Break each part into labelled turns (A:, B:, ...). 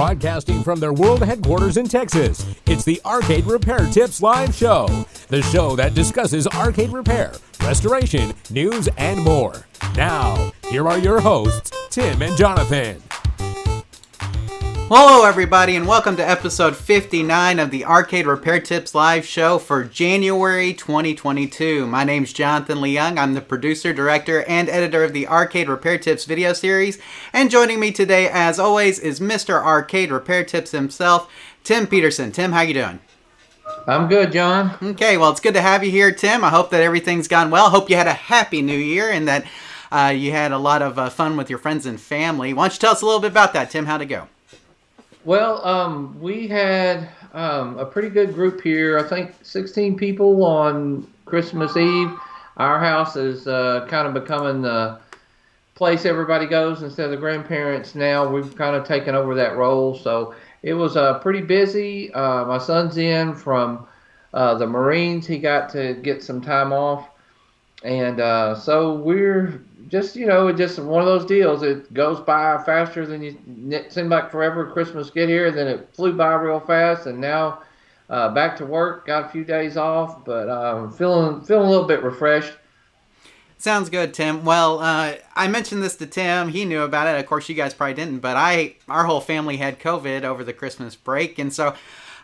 A: Broadcasting from their world headquarters in Texas, it's the Arcade Repair Tips Live Show. The show that discusses arcade repair, restoration, news, and more. Now, here are your hosts, Tim and Jonathan.
B: Hello everybody and welcome to episode 59 of the Arcade Repair Tips Live Show for January 2022. My name's Jonathan Leung. I'm the producer, director, and editor of the Arcade Repair Tips video series. And joining me today, as always, is Mr. Arcade Repair Tips himself, Tim Peterson. Tim, how you doing?
C: I'm good, John.
B: Okay, well, it's good to have you here, Tim. I hope that everything's gone well. Hope you had a happy new year and that you had a lot of fun with your friends and family. Why don't you tell us a little bit about that, Tim? How'd it go?
C: Well, we had a pretty good group here. I think 16 people on Christmas Eve. Our house is kind of becoming the place everybody goes instead of the grandparents now. We've kind of taken over that role. So it was pretty busy. My son's in from the Marines. He got to get some time off. And so we're just, it's just one of those deals. It goes by faster than it seemed like forever Christmas get here. Then it flew by real fast. And now back to work. Got a few days off, but feeling a little bit refreshed.
B: Sounds good, Tim. Well, I mentioned this to Tim. He knew about it. Of course, you guys probably didn't. But our whole family had COVID over the Christmas break. And so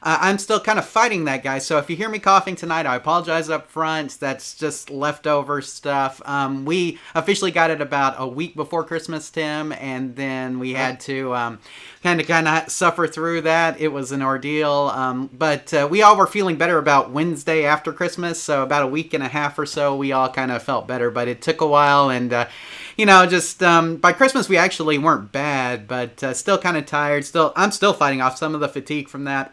B: I'm still kind of fighting that, guy. So if you hear me coughing tonight, I apologize up front. That's just leftover stuff. We officially got it about a week before Christmas, Tim, and then we had to kind of suffer through that. It was an ordeal, but we all were feeling better about Wednesday after Christmas, so about a week and a half or so, we all kind of felt better, but it took a while, and by Christmas we actually weren't bad, but still kind of tired. I'm still fighting off some of the fatigue from that.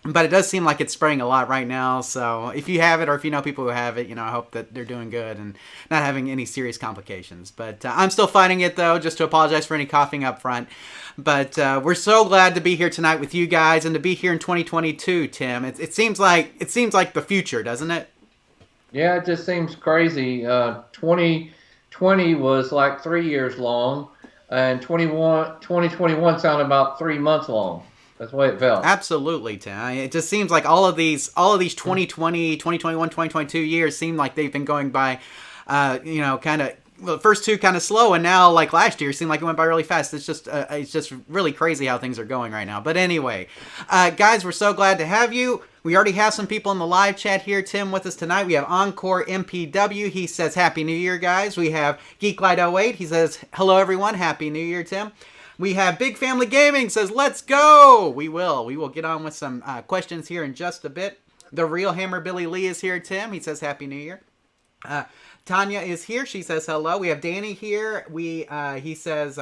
B: But it does seem like it's spreading a lot right now, so if you have it or if you know people who have it, I hope that they're doing good and not having any serious complications. But I'm still fighting it, though, just to apologize for any coughing up front. But we're so glad to be here tonight with you guys and to be here in 2022, Tim. It seems like the future, doesn't it?
C: Yeah, it just seems crazy. 2020 was like 3 years long, and 2021 sounded about 3 months long. That's the way it felt.
B: Absolutely, Tim. It just seems like all of these 2020, 2021, 2022 years seem like they've been going by, the first two kind of slow, and now, like last year, seemed like it went by really fast. It's just really crazy how things are going right now. But anyway, guys, we're so glad to have you. We already have some people in the live chat here, Tim, with us tonight. We have Encore MPW. He says, Happy New Year, guys. We have Geeklight08. He says, hello, everyone. Happy New Year, Tim. We have Big Family Gaming says, let's go! We will get on with some questions here in just a bit. The Real Hammer Billy Lee is here, Tim. He says, Happy New Year. Tanya is here. She says, hello. We have Danny here. He says,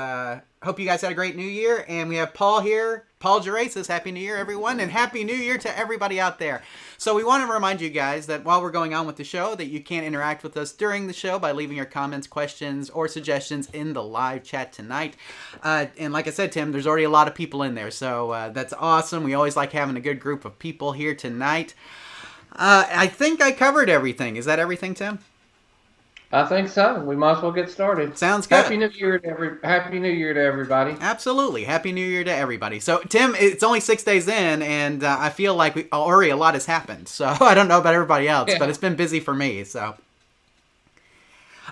B: hope you guys had a great New Year. And we have Paul here. Paul Geray says, Happy New Year, everyone. And Happy New Year to everybody out there. So we want to remind you guys that while we're going on with the show, that you can interact with us during the show by leaving your comments, questions, or suggestions in the live chat tonight. And like I said, Tim, there's already a lot of people in there. So that's awesome. We always like having a good group of people here tonight. I think I covered everything. Is that everything, Tim?
C: I think so. We might as well get started.
B: Sounds good.
C: Happy New Year to everybody.
B: Absolutely. Happy New Year to everybody. So, Tim, it's only 6 days in, and I feel like already a lot has happened. So, I don't know about everybody else, but it's been busy for me, so.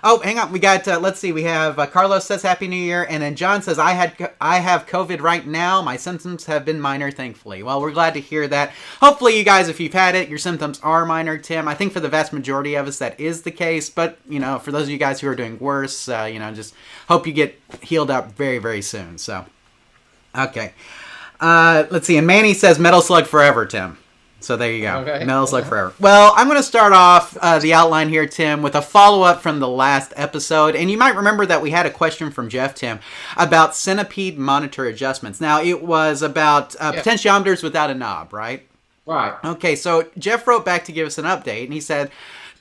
B: Oh, hang on. We got, let's see, we have Carlos says Happy New Year, and then John says, I have COVID right now. My symptoms have been minor, thankfully. Well, we're glad to hear that. Hopefully, you guys, if you've had it, your symptoms are minor, Tim. I think for the vast majority of us, that is the case. But, for those of you guys who are doing worse, just hope you get healed up very, very soon. So, okay. Let's see. And Manny says Metal Slug forever, Tim. So there you go. Okay. Metal Slug forever. Well, I'm going to start off the outline here, Tim, with a follow-up from the last episode. And you might remember that we had a question from Jeff, Tim, about Centipede monitor adjustments. Now, it was about potentiometers without a knob, right?
C: Right.
B: Okay, so Jeff wrote back to give us an update, and he said,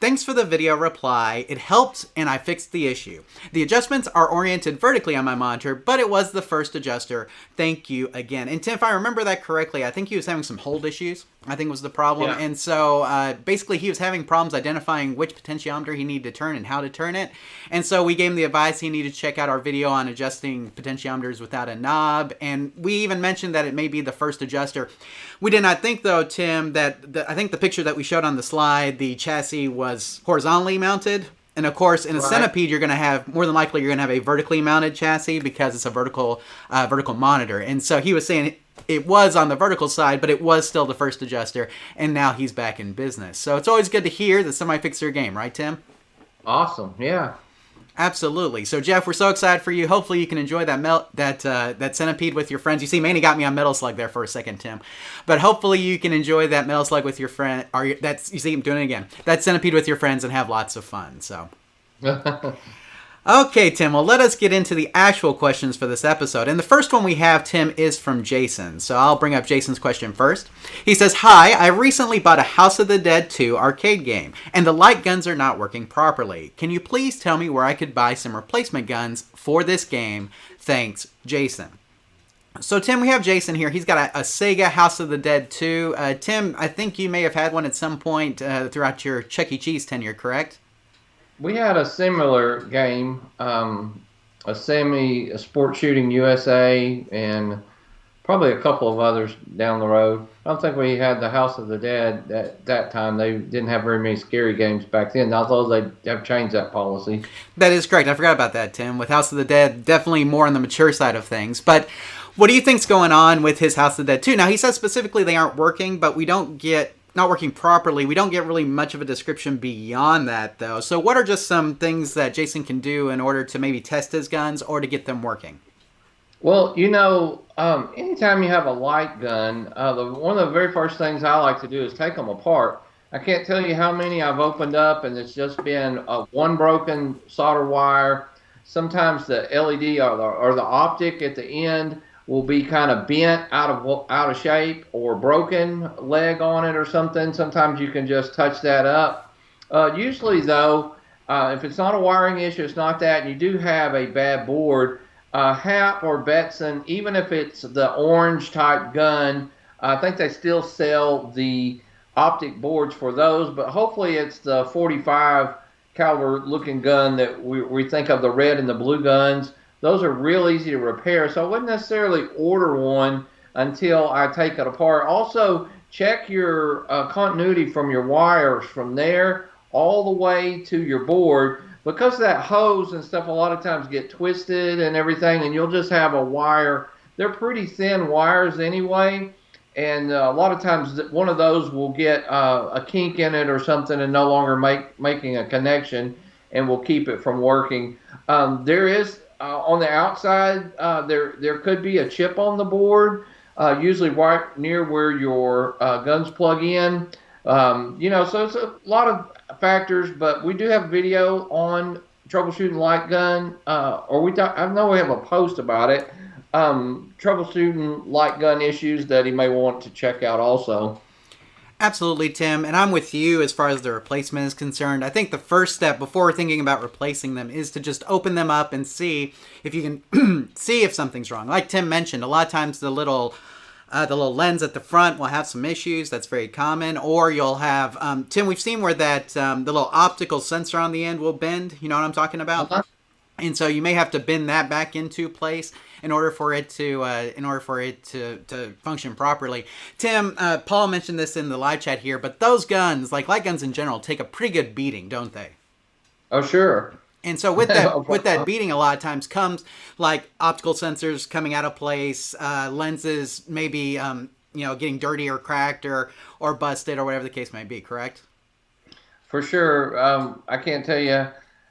B: Thanks for the video reply. It helped and I fixed the issue. The adjustments are oriented vertically on my monitor, but it was the first adjuster. Thank you again. And Tim, if I remember that correctly, I think he was having some hold issues, I think was the problem.
C: Yeah.
B: And so basically he was having problems identifying which potentiometer he needed to turn and how to turn it. And so we gave him the advice he needed to check out our video on adjusting potentiometers without a knob. And we even mentioned that it may be the first adjuster. We did not think, though, Tim, that I think the picture that we showed on the slide, the chassis was horizontally mounted. And of course, in a Centipede, you're going to have, more than likely, you're going to have a vertically mounted chassis because it's a vertical monitor. And so he was saying it was on the vertical side, but it was still the first adjuster, and now he's back in business. So it's always good to hear that somebody fixed their game, right, Tim?
C: Awesome, yeah.
B: Absolutely. So Jeff, we're so excited for you. Hopefully you can enjoy that Centipede with your friends. You see, Manny got me on Metal Slug there for a second, Tim. But hopefully you can enjoy that Metal Slug with your friend. You see him doing it again. That Centipede with your friends and have lots of fun. So. Okay, Tim, well, let us get into the actual questions for this episode. And the first one we have, Tim, is from Jason. So I'll bring up Jason's question first. He says, "Hi, I recently bought a House of the Dead 2 arcade game, and the light guns are not working properly. Can you please tell me where I could buy some replacement guns for this game? Thanks, Jason." So, Tim, we have Jason here. He's got a Sega House of the Dead 2. Tim, I think you may have had one at some point throughout your Chuck E. Cheese tenure, correct?
C: We had a similar game, a Sport Shooting USA, and probably a couple of others down the road. I don't think we had the House of the Dead at that time. They didn't have very many scary games back then, although they have changed that policy.
B: That is correct. I forgot about that, Tim. With House of the Dead, definitely more on the mature side of things. But what do you think's going on with his House of the Dead 2? Now, he says specifically they aren't working, but we don't get... not working properly. We don't get really much of a description beyond that, though. So what are just some things that Jason can do in order to maybe test his guns or to get them working?
C: Well, anytime you have a light gun, one of the very first things I like to do is take them apart. I can't tell you how many I've opened up, and it's just been one broken solder wire. Sometimes the LED or the optic at the end will be kind of bent out of shape or broken leg on it or something. Sometimes you can just touch that up. Usually, though, if it's not a wiring issue, it's not that, and you do have a bad board, Hap or Betson, even if it's the orange type gun, I think they still sell the optic boards for those, but hopefully it's the 45 caliber looking gun that we think of, the red and the blue guns. Those are real easy to repair, so I wouldn't necessarily order one until I take it apart. Also, check your continuity from your wires from there all the way to your board, because that hose and stuff a lot of times get twisted and everything, and you'll just have a wire. They're pretty thin wires anyway, and a lot of times one of those will get a kink in it or something and no longer making a connection, and will keep it from working. There is... on the outside, there could be a chip on the board, usually right near where your guns plug in. So it's a lot of factors, but we do have video on troubleshooting light gun, I know we have a post about it, troubleshooting light gun issues that he may want to check out also.
B: Absolutely, Tim, and I'm with you as far as the replacement is concerned. I think the first step before thinking about replacing them is to just open them up and see if you can see if something's wrong. Like Tim mentioned, a lot of times the little lens at the front will have some issues. That's very common. Or you'll have, Tim, we've seen where that the little optical sensor on the end will bend. You know what I'm talking about? Uh-huh. And so you may have to bend that back into place in order for it to function properly. Tim, Paul mentioned this in the live chat here, but those guns, like light guns in general, take a pretty good beating, don't they?
C: Oh, sure.
B: And so with that beating, a lot of times comes like optical sensors coming out of place, lenses maybe getting dirty or cracked or busted or whatever the case may be. Correct?
C: For sure. I can't tell you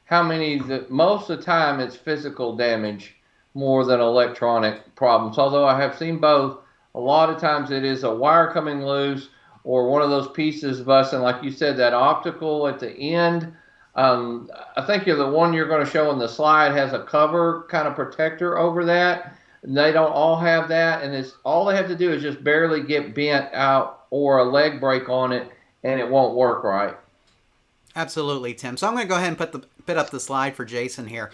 C: how many. Most of the time, it's physical damage more than electronic problems. Although I have seen both. A lot of times it is a wire coming loose or one of those pieces busting, like you said, that optical at the end. I think the one you're going to show in the slide has a cover kind of protector over that. And they don't all have that, and all they have to do is just barely get bent out or a leg break on it, and it won't work right.
B: Absolutely, Tim. So I'm going to go ahead and put up the slide for Jason here.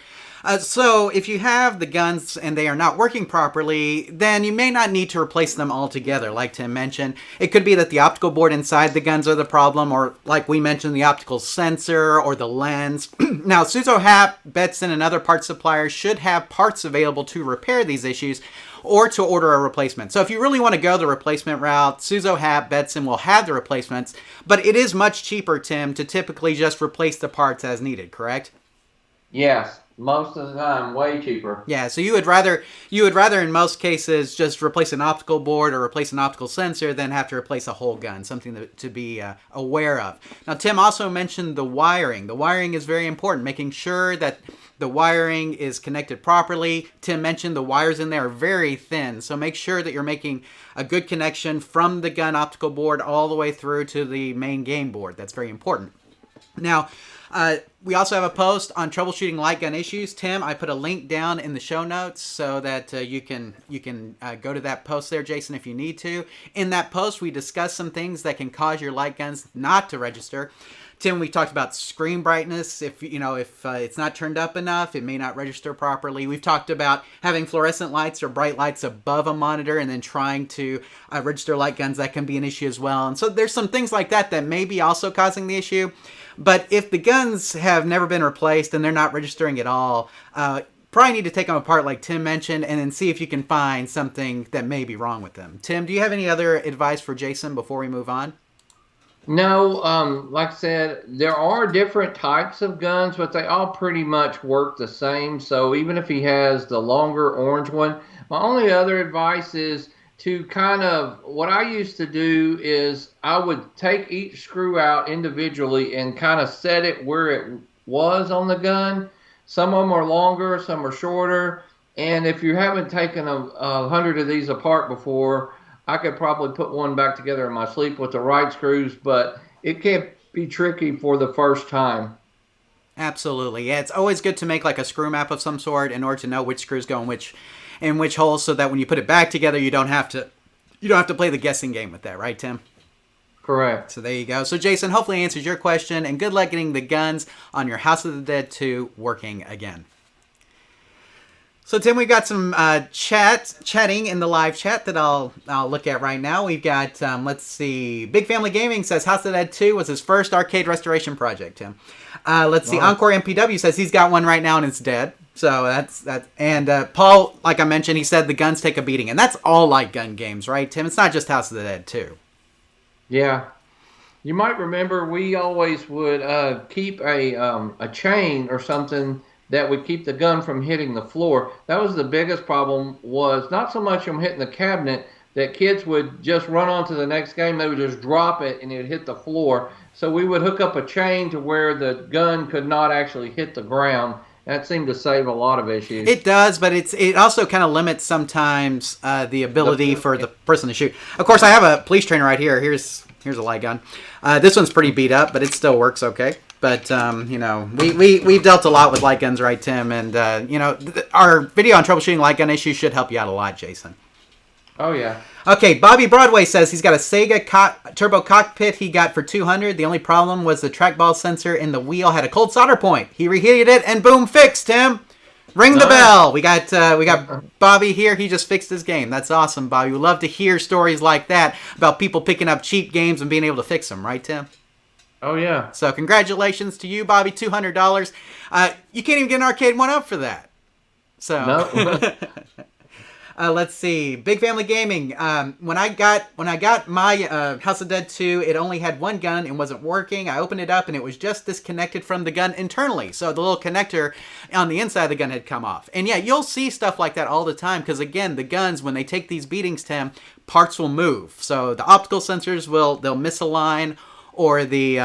B: So if you have the guns and they are not working properly, then you may not need to replace them altogether, like Tim mentioned. It could be that the optical board inside the guns are the problem, or like we mentioned, the optical sensor or the lens. Now, Suzo, Betson, and other parts suppliers should have parts available to repair these issues or to order a replacement. So if you really want to go the replacement route, Suzo, Betson will have the replacements, but it is much cheaper, Tim, to typically just replace the parts as needed, correct?
C: Yes, most of the time, way cheaper.
B: Yeah, so you would rather in most cases just replace an optical board or replace an optical sensor than have to replace a whole gun, something to be aware of. Now, Tim also mentioned the wiring. The wiring is very important, making sure that the wiring is connected properly. Tim mentioned the wires in there are very thin, so make sure that you're making a good connection from the gun optical board all the way through to the main game board. That's very important. Now, we also have a post on troubleshooting light gun issues. Tim, I put a link down in the show notes so that you can go to that post there, Jason, if you need to. In that post, we discuss some things that can cause your light guns not to register. Tim, we talked about screen brightness. If it's not turned up enough, it may not register properly. We've talked about having fluorescent lights or bright lights above a monitor and then trying to register light guns. That can be an issue as well. And so there's some things like that may be also causing the issue. But if the guns have never been replaced and they're not registering at all, probably need to take them apart like Tim mentioned and then see if you can find something that may be wrong with them. Tim, do you have any other advice for Jason before we move on?
C: No, like I said, there are different types of guns, but they all pretty much work the same. So even if he has the longer orange one, my only other advice is to kind of, what I used to do is I would take each screw out individually and kind of set it where it was on the gun. Some of them are longer, some are shorter. And if you haven't taken 100 of these apart before, I could probably put one back together in my sleep with the right screws, but it can be tricky for the first time.
B: Absolutely. Yeah, it's always good to make like a screw map of some sort in order to know which screws go in which holes, so that when you put it back together, you don't have to play the guessing game with that, right, Tim?
C: Correct.
B: So there you go. So Jason, hopefully answers your question, and good luck getting the guns on your House of the Dead 2 working again. So Tim, we've got some chatting in the live chat that I'll look at right now. We've got let's see, Big Family Gaming says House of the Dead 2 was his first arcade restoration project. Tim, let's see, Encore MPW says he's got one right now and it's dead. So that's and Paul, like I mentioned, he said the guns take a beating, and that's all light gun games, right, Tim? It's not just House of the Dead 2.
C: Yeah. You might remember we always would keep a chain or something that would keep the gun from hitting the floor. That was the biggest problem, was not so much them hitting the cabinet, that kids would just run on to the next game. They would just drop it and it would hit the floor. So we would hook up a chain to where the gun could not actually hit the ground. That seemed to save a lot of issues.
B: It does, but it also kind of limits sometimes the ability for the person to shoot. Of course, I have a police trainer right here. Here's a light gun. This one's pretty beat up, but it still works okay. But, we've dealt a lot with light guns, right, Tim? And, our video on troubleshooting light gun issues should help you out a lot, Jason.
C: Oh, yeah.
B: Okay, Bobby Broadway says he's got a Sega Turbo Cockpit he got for $200. The only problem was the trackball sensor in the wheel had a cold solder point. He reheated it, and boom, fixed, Tim. Ring the bell. We got Bobby here. He just fixed his game. That's awesome, Bobby. We love to hear stories like that about people picking up cheap games and being able to fix them, right, Tim?
C: Oh, yeah.
B: So congratulations to you, Bobby. $200. You can't even get an arcade one up for that. So
C: No.
B: let's see. Big Family Gaming. When I got my House of Dead 2, it only had one gun and wasn't working. I opened it up and it was just disconnected from the gun internally. So the little connector on the inside of the gun had come off. And yeah, you'll see stuff like that all the time because again, the guns, when they take these beatings, Tim, parts will move. So the optical sensors they'll misalign, or the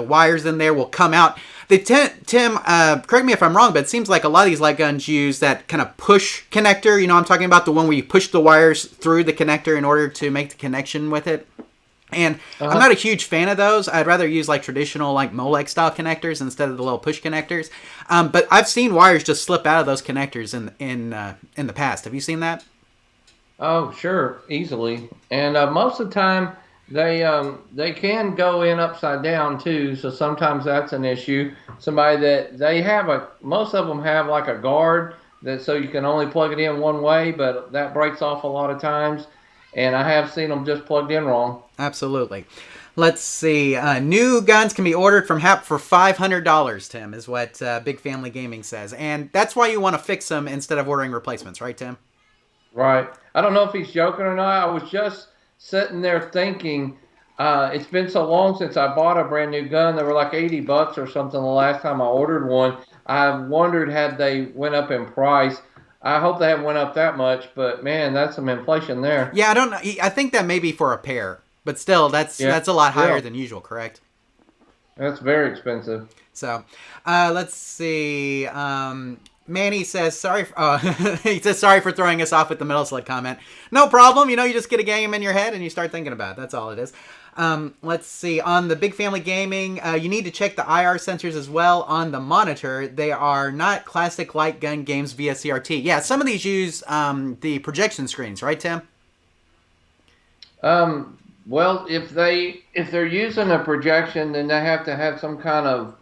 B: wires in there will come out. Tim, correct me if I'm wrong, but it seems like a lot of these light guns use that kind of push connector. You know, I'm talking about the one where you push the wires through the connector in order to make the connection with it. And I'm not a huge fan of those. I'd rather use like traditional like Molex style connectors instead of the little push connectors. But I've seen wires just slip out of those connectors in the past. Have you seen that?
C: Oh, sure, easily. And most of the time, They can go in upside down too, so sometimes that's an issue. Somebody that they have most of them have like a guard that so you can only plug it in one way, but that breaks off a lot of times, and I have seen them just plugged in wrong.
B: Absolutely. Let's see. New guns can be ordered from Hap for $500, Tim, is what Big Family Gaming says. And that's why you want to fix them instead of ordering replacements, right, Tim?
C: Right. I don't know if he's joking or not. I was just sitting there thinking, it's been so long since I bought a brand new gun. They were like $80 or something the last time I ordered one. I wondered had they went up in price. I hope they haven't went up that much, but man, that's some inflation there.
B: Yeah, I don't know. I think that may be for a pair, but still, that's a lot higher than usual, correct?
C: That's very expensive.
B: So, let's see. Manny says sorry. He says sorry for throwing us off with the Metal Slug comment. No problem. You just get a game in your head and you start thinking about it. That's all it is. Let's see. On the Big Family Gaming, you need to check the IR sensors as well on the monitor. They are not classic light gun games via CRT. Yeah, some of these use the projection screens, right, Tim?
C: Well, if they're using a projection, then they have to have some kind of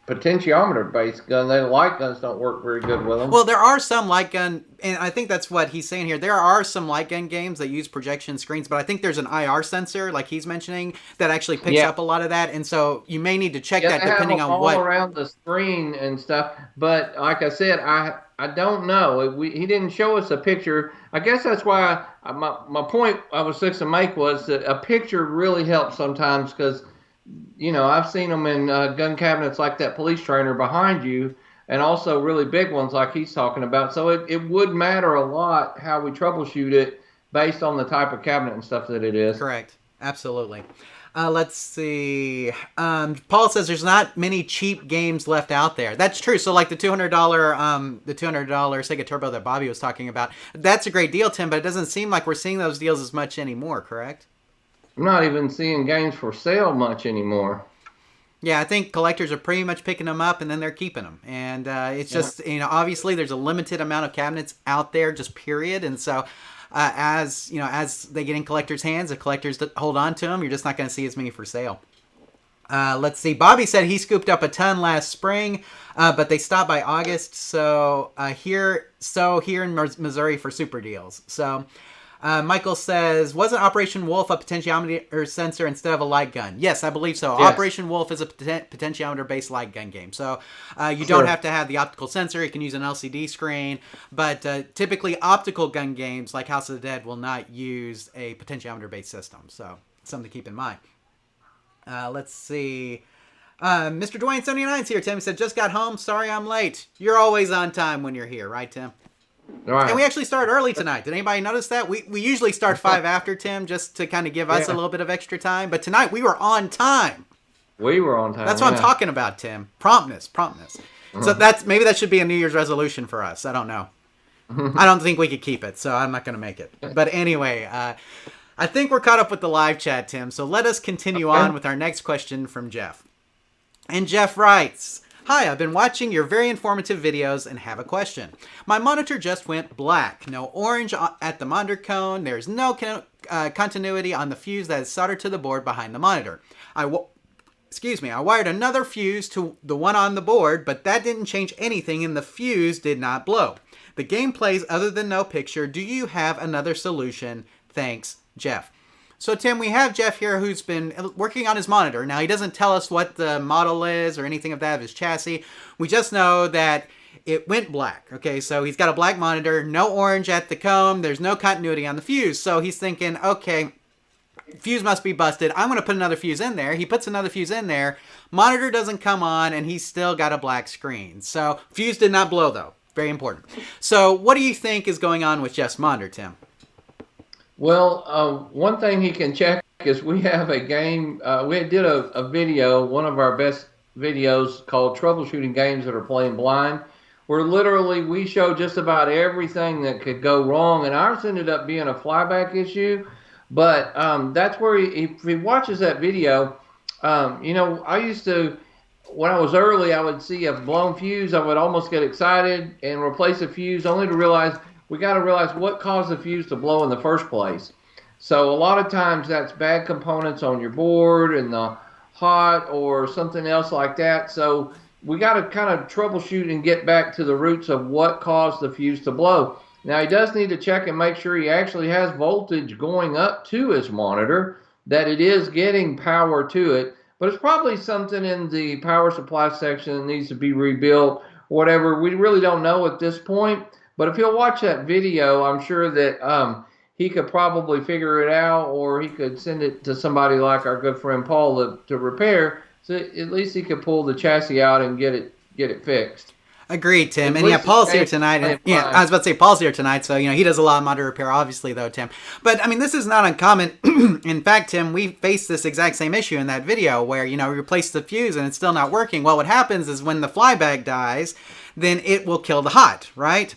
C: potentiometer-based gun. The light guns don't work very good with them.
B: Well, there are some light gun, and I think that's what he's saying here. There are some light gun games that use projection screens, but I think there's an IR sensor, like he's mentioning, that actually picks up a lot of that, and so you may need to check that depending on what.
C: All around the screen and stuff, but like I said, I don't know. He didn't show us a picture. I guess that's why my point I was fixing to make was that a picture really helps sometimes because, I've seen them in gun cabinets like that police trainer behind you and also really big ones like he's talking about. So it would matter a lot how we troubleshoot it based on the type of cabinet and stuff that it is.
B: Correct. Absolutely. Let's see. Paul says there's not many cheap games left out there. That's true. So like the $200 Sega Turbo that Bobby was talking about, that's a great deal, Tim, but it doesn't seem like we're seeing those deals as much anymore, correct?
C: I'm not even seeing games for sale much anymore.
B: Yeah, I think collectors are pretty much picking them up and then they're keeping them. And it's just, obviously there's a limited amount of cabinets out there, just period. And so as they get in collectors' hands, the collectors hold on to them. You're just not going to see as many for sale. Let's see. Bobby said he scooped up a ton last spring, but they stopped by August. So here in Missouri for super deals. So Michael says, wasn't Operation Wolf a potentiometer sensor instead of a light gun? Yes, I believe so. Yes. Operation Wolf is a potentiometer-based light gun game. So you don't have to have the optical sensor. You can use an LCD screen. But typically optical gun games like House of the Dead will not use a potentiometer-based system. So something to keep in mind. Let's see. Mr. Dwayne79 is here. Tim said, just got home. Sorry I'm late. You're always on time when you're here, right, Tim? Right. And we actually started early tonight. Did anybody notice that? We usually start 5 after, Tim, just to kind of give us a little bit of extra time. But tonight we were on time.
C: We were on time.
B: That's what I'm talking about, Tim. Promptness. So maybe that should be a New Year's resolution for us. I don't know. I don't think we could keep it, so I'm not going to make it. But anyway, I think we're caught up with the live chat, Tim. So let us continue on with our next question from Jeff. And Jeff writes, hi, I've been watching your very informative videos and have a question. My monitor just went black. No orange at the monitor cone. There's no continuity on the fuse that is soldered to the board behind the monitor. I wired another fuse to the one on the board, but that didn't change anything and the fuse did not blow. The game plays other than no picture. Do you have another solution? Thanks, Jeff. So, Tim, we have Jeff here who's been working on his monitor. Now, he doesn't tell us what the model is or anything of that of his chassis. We just know that it went black. Okay, so he's got a black monitor, no orange at the cone, there's no continuity on the fuse. So he's thinking, okay, fuse must be busted. I'm going to put another fuse in there. He puts another fuse in there. Monitor doesn't come on, and he's still got a black screen. So, fuse did not blow, though. Very important. So, what do you think is going on with Jeff's monitor, Tim?
C: Well, one thing he can check is we have a game. We did a video, one of our best videos called Troubleshooting Games That Are Playing Blind, where literally we show just about everything that could go wrong. And ours ended up being a flyback issue. But that's where if he watches that video, I used to, when I was early, I would see a blown fuse. I would almost get excited and replace a fuse only to realize we got to realize what caused the fuse to blow in the first place. So a lot of times that's bad components on your board and the hot or something else like that. So we got to kind of troubleshoot and get back to the roots of what caused the fuse to blow. Now he does need to check and make sure he actually has voltage going up to his monitor, that it is getting power to it. But it's probably something in the power supply section that needs to be rebuilt, whatever. We really don't know at this point. But if he'll watch that video, I'm sure that he could probably figure it out, or he could send it to somebody like our good friend Paul to repair. So at least he could pull the chassis out and get it fixed.
B: Agreed, Tim. And yeah, Paul's here tonight. And, yeah, I was about to say Paul's here tonight, so he does a lot of monitor repair, obviously, though, Tim. But I mean, this is not uncommon. In fact, Tim, we faced this exact same issue in that video where we replace the fuse and it's still not working. Well, what happens is when the flyback dies, then it will kill the hot, right?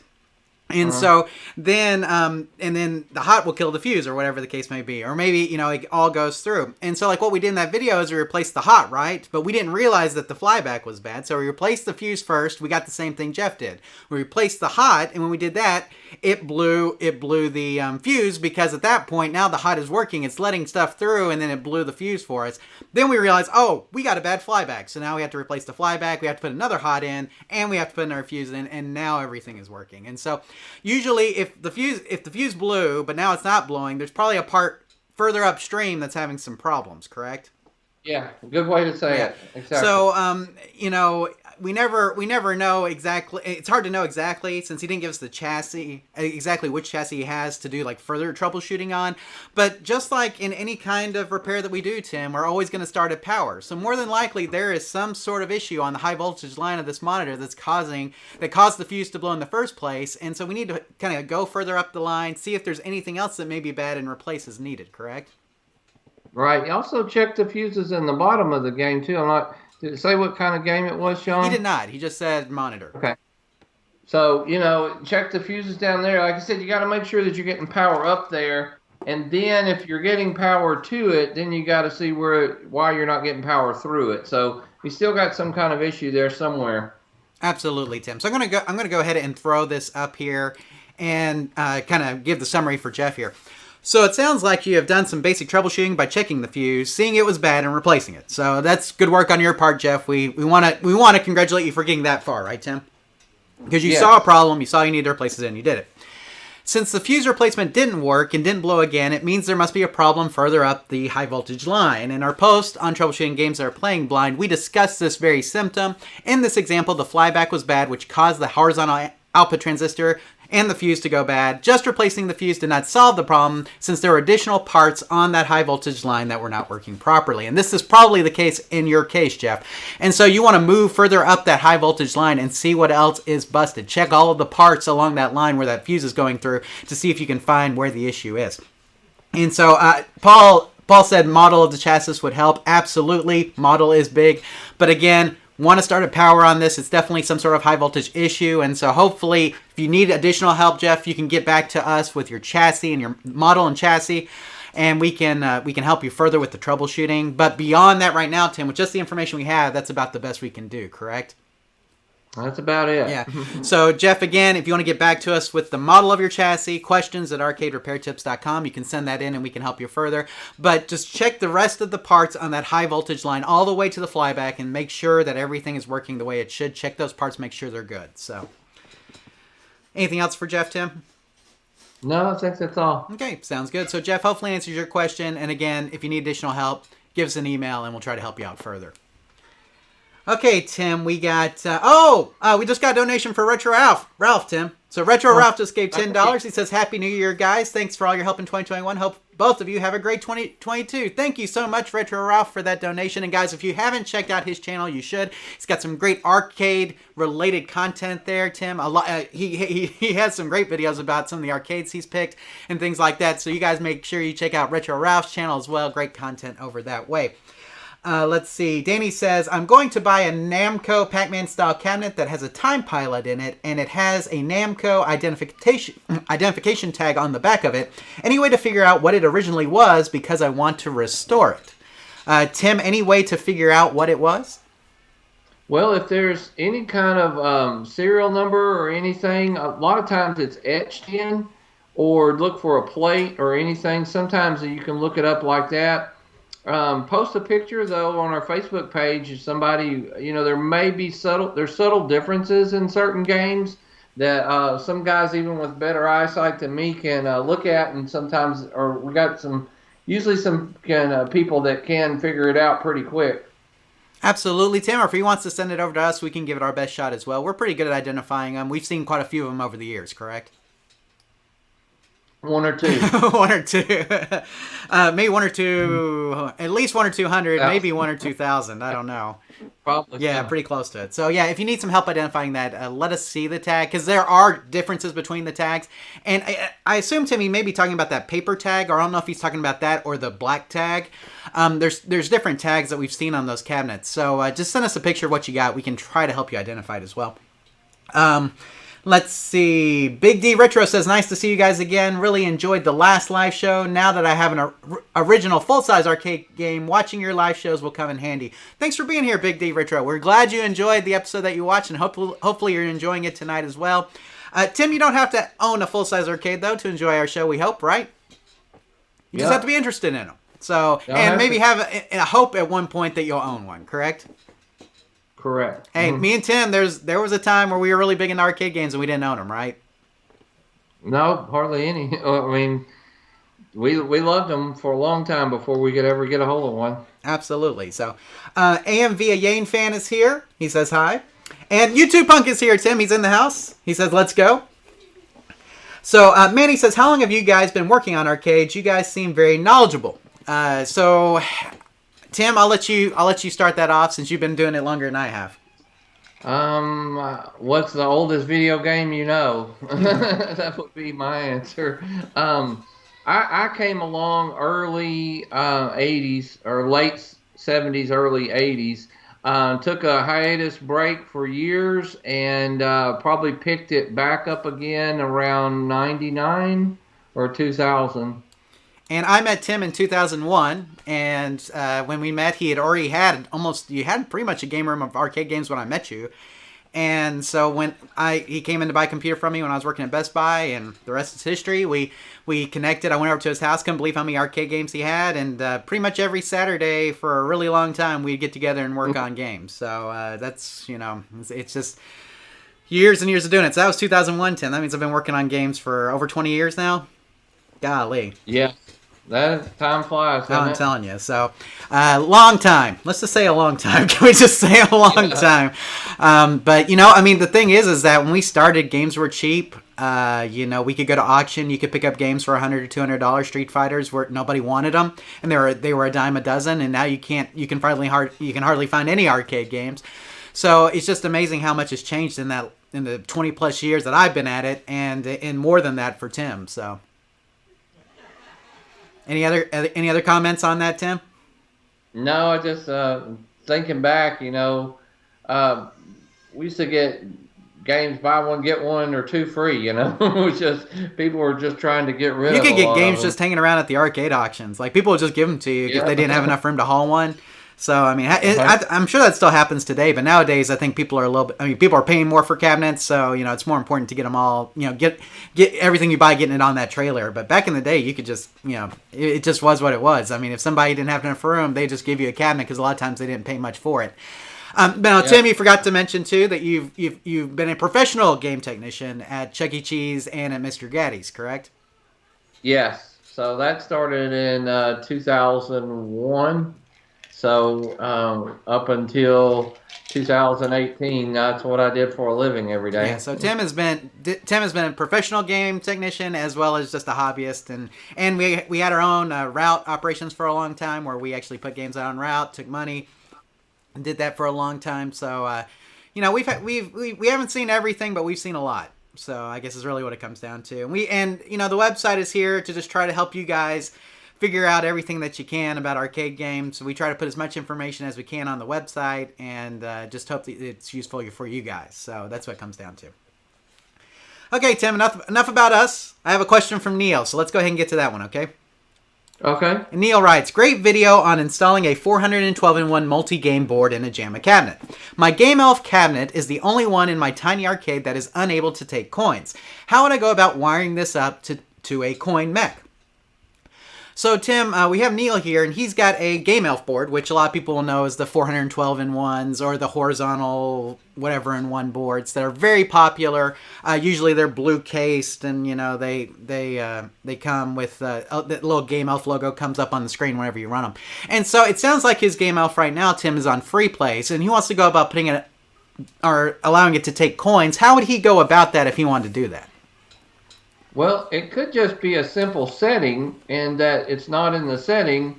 B: And so then, and then the hot will kill the fuse or whatever the case may be. Or maybe, it all goes through. And so like what we did in that video is we replaced the hot, right? But we didn't realize that the flyback was bad. So we replaced the fuse first. We got the same thing Jeff did. We replaced the hot. And when we did that, it blew the fuse, because at that point, now the hot is working. It's letting stuff through, and then it blew the fuse for us. Then we realized, oh, we got a bad flyback. So now we have to replace the flyback. We have to put another hot in, and we have to put another fuse in, and now everything is working. And so usually if the fuse blew, but now it's not blowing, there's probably a part further upstream that's having some problems, correct?
C: Yeah, good way to say it. Exactly.
B: So, we never know exactly. It's hard to know exactly, since he didn't give us the chassis, exactly which chassis he has to do like further troubleshooting on. But just like in any kind of repair that we do, Tim, we're always going to start at power. So more than likely there is some sort of issue on the high voltage line of this monitor that caused the fuse to blow in the first place. And so we need to kind of go further up the line, see if there's anything else that may be bad, and replace as needed, correct?
C: Right. You also check the fuses in the bottom of the game too. Did it say what kind of game it was, Sean?
B: He did not. He just said monitor.
C: Okay. So, check the fuses down there. Like I said, you got to make sure that you're getting power up there. And then if you're getting power to it, then you got to see why you're not getting power through it. So we still got some kind of issue there somewhere.
B: Absolutely, Tim. So I'm gonna go ahead and throw this up here and kind of give the summary for Jeff here. So it sounds like you have done some basic troubleshooting by checking the fuse, seeing it was bad, and replacing it. So that's good work on your part, Jeff. We want to congratulate you for getting that far, right, Tim? Because you saw a problem, you saw you needed to replace it, and you did it. Since the fuse replacement didn't work and didn't blow again, it means there must be a problem further up the high voltage line. In our post on troubleshooting games that are playing blind, we discussed this very symptom. In this example, the flyback was bad, which caused the horizontal output transistor and the fuse to go bad. Just replacing the fuse did not solve the problem, since there were additional parts on that high voltage line that were not working properly. And this is probably the case in your case, Jeff. And so you want to move further up that high voltage line and see what else is busted. Check all of the parts along that line where that fuse is going through to see if you can find where the issue is. And so Paul said model of the chassis would help. Absolutely, model is big. But again, want to start a power on this. It's definitely some sort of high voltage issue. And so hopefully, if you need additional help, Jeff, you can get back to us with your chassis and your model and chassis, and we can help you further with the troubleshooting. But beyond that right now, Tim, with just the information we have, that's about the best we can do, correct?
C: That's about it.
B: Yeah. So, Jeff, again, if you want to get back to us with the model of your chassis, questions at arcaderepairtips.com, you can send that in and we can help you further. But just check the rest of the parts on that high voltage line all the way to the flyback and make sure that everything is working the way it should. Check those parts, make sure they're good. So, anything else for Jeff, Tim?
C: No, I think that's all.
B: Okay, sounds good. So, Jeff, hopefully answers your question. And again, if you need additional help, give us an email and we'll try to help you out further. Okay, Tim, we got, we just got a donation for Retro Ralph, Tim. So Retro Ralph just gave $10. He says, Happy New Year, guys. Thanks for all your help in 2021. Hope both of you have a great 2022. Thank you so much, Retro Ralph, for that donation. And guys, if you haven't checked out his channel, you should. He's got some great arcade-related content there, Tim. He has some great videos about some of the arcades he's picked and things like that. So you guys make sure you check out Retro Ralph's channel as well. Great content over that way. Let's see. Danny says, I'm going to buy a Namco Pac-Man style cabinet that has a time pilot in it, and it has a Namco identification tag on the back of it. Any way to figure out what it originally was, because I want to restore it? Tim, any way to figure out what it was?
C: Well, if there's any kind of serial number or anything, a lot of times it's etched in, or look for a plate or anything. Sometimes you can look it up like that. Post a picture though on our Facebook page. If somebody, there may be subtle differences in certain games that some guys even with better eyesight than me can look at, and sometimes, or we got usually some people that can figure it out pretty quick.
B: Absolutely, Tim. Or if he wants to send it over to us, we can give it our best shot as well. We're pretty good at identifying them. We've seen quite a few of them over the years, correct?
C: One or two.
B: One or two. Maybe one or two, at least 1 or 200, maybe 1 or 2,000. I don't know.
C: Probably.
B: Yeah, pretty close to it. So, yeah, if you need some help identifying that, let us see the tag, because there are differences between the tags. And I assume Timmy may be talking about that paper tag, or I don't know if he's talking about that or the black tag. There's different tags that we've seen on those cabinets. So just send us a picture of what you got. We can try to help you identify it as well. Let's see. Big D Retro says, nice to see you guys again. Really enjoyed the last live show. Now that I have an original full-size arcade game, watching your live shows will come in handy. Thanks for being here, Big D Retro. We're glad you enjoyed the episode that you watched, and hopefully you're enjoying it tonight as well. Tim, you don't have to own a full-size arcade, though, to enjoy our show, we hope, right? You just have to be interested in them. So, and maybe have a hope at one point that you'll own one, correct?
C: Correct.
B: Hey, me and Tim, there was a time where we were really big into arcade games and we didn't own them, right?
C: No, hardly any. I mean, we loved them for a long time before we could ever get a hold of one.
B: Absolutely. So, AMV, a Yane fan, is here. He says hi. And YouTube Punk is here, Tim. He's in the house. He says, let's go. So, Manny says, how long have you guys been working on arcades? You guys seem very knowledgeable. So... Tim, I'll let you start that off since you've been doing it longer than I have.
C: What's the oldest video game you know? That would be my answer. I came along early 80s or late 70s, early 80s. Took a hiatus break for years and probably picked it back up again around 99 or 2000.
B: And I met Tim in 2001, and when we met, he had already had you had pretty much a game room of arcade games when I met you. And so when he came in to buy a computer from me when I was working at Best Buy, and the rest is history. We connected. I went over to his house, couldn't believe how many arcade games he had, and pretty much every Saturday for a really long time, we'd get together and work on games. So that's, it's just years and years of doing it. So that was 2001, Tim. That means I've been working on games for over 20 years now. Golly.
C: Yeah. That time flies.
B: I'm telling you. So, long time. Let's just say a long time. Can we just say a long time? But the thing is that when we started, games were cheap. We could go to auction. You could pick up games for $100 or $200. Street Fighters, where nobody wanted them, and they were a dime a dozen. And now you can hardly find any arcade games. So it's just amazing how much has changed in the 20+ years that I've been at it, and more than that for Tim. So. Any other comments on that, Tim?
C: No, I just thinking back. We used to get games buy one get one or two free. It was just people were just trying to get rid of.
B: You could get games just hanging around at the arcade auctions. Like people would just give them to you if they didn't have enough room to haul one. So I'm sure that still happens today, but nowadays I think people are people are paying more for cabinets, so it's more important to get them all, get everything you buy, getting it on that trailer. But back in the day, you could just, it just was what it was. I mean, if somebody didn't have enough room, they just give you a cabinet because a lot of times they didn't pay much for it. Now, Tim, you forgot to mention too that you've been a professional game technician at Chuck E. Cheese and at Mr. Gaddy's, correct?
C: Yes. So that started in 2001. So up until 2018, that's what I did for a living every day.
B: Yeah. So Tim has been a professional game technician as well as just a hobbyist, and we had our own route operations for a long time where we actually put games out on route, took money, and did that for a long time. So we haven't seen everything, but we've seen a lot. So I guess is really what it comes down to. And the website is here to just try to help you guys figure out everything that you can about arcade games. So we try to put as much information as we can on the website, and just hope that it's useful for you guys. So that's what it comes down to. Okay, Tim, enough about us. I have a question from Neil, so let's go ahead and get to that one, okay?
C: Okay.
B: And Neil writes, great video on installing a 412-in-1 multi-game board in a Jamma cabinet. My Game Elf cabinet is the only one in my tiny arcade that is unable to take coins. How would I go about wiring this up to a coin mech. So, Tim, we have Neil here, and he's got a Game Elf board, which a lot of people will know as the 412-in-1s or the horizontal whatever-in-1 boards that are very popular. Usually they're blue-cased, and, you know, they come with the little Game Elf logo comes up on the screen whenever you run them. And so it sounds like his Game Elf right now, Tim, is on free play, and he wants to go about putting it or allowing it to take coins. How would he go about that if he wanted to do that?
C: Well, it could just be a simple setting, and that it's not in the setting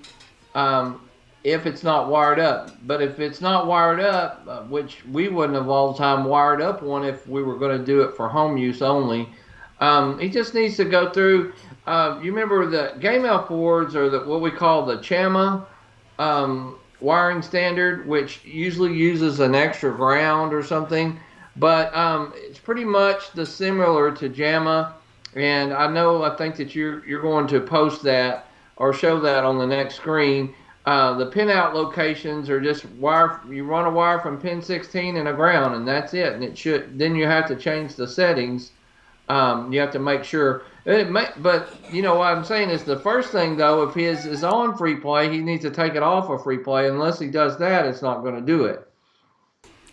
C: if it's not wired up. But if it's not wired up, which we wouldn't have all the time wired up one if we were going to do it for home use only, he just needs to go through. You remember the Game Elf boards or what we call the Jamma wiring standard, which usually uses an extra ground or something. But it's pretty much similar to Jamma. And I think that you're going to post that or show that on the next screen. The pinout locations are just wire. You run a wire from pin 16 and a ground, and that's it. And then you have to change the settings. You have to make sure. But you know what I'm saying is the first thing though, if his is on free play, he needs to take it off of free play. Unless he does that, it's not going to do it.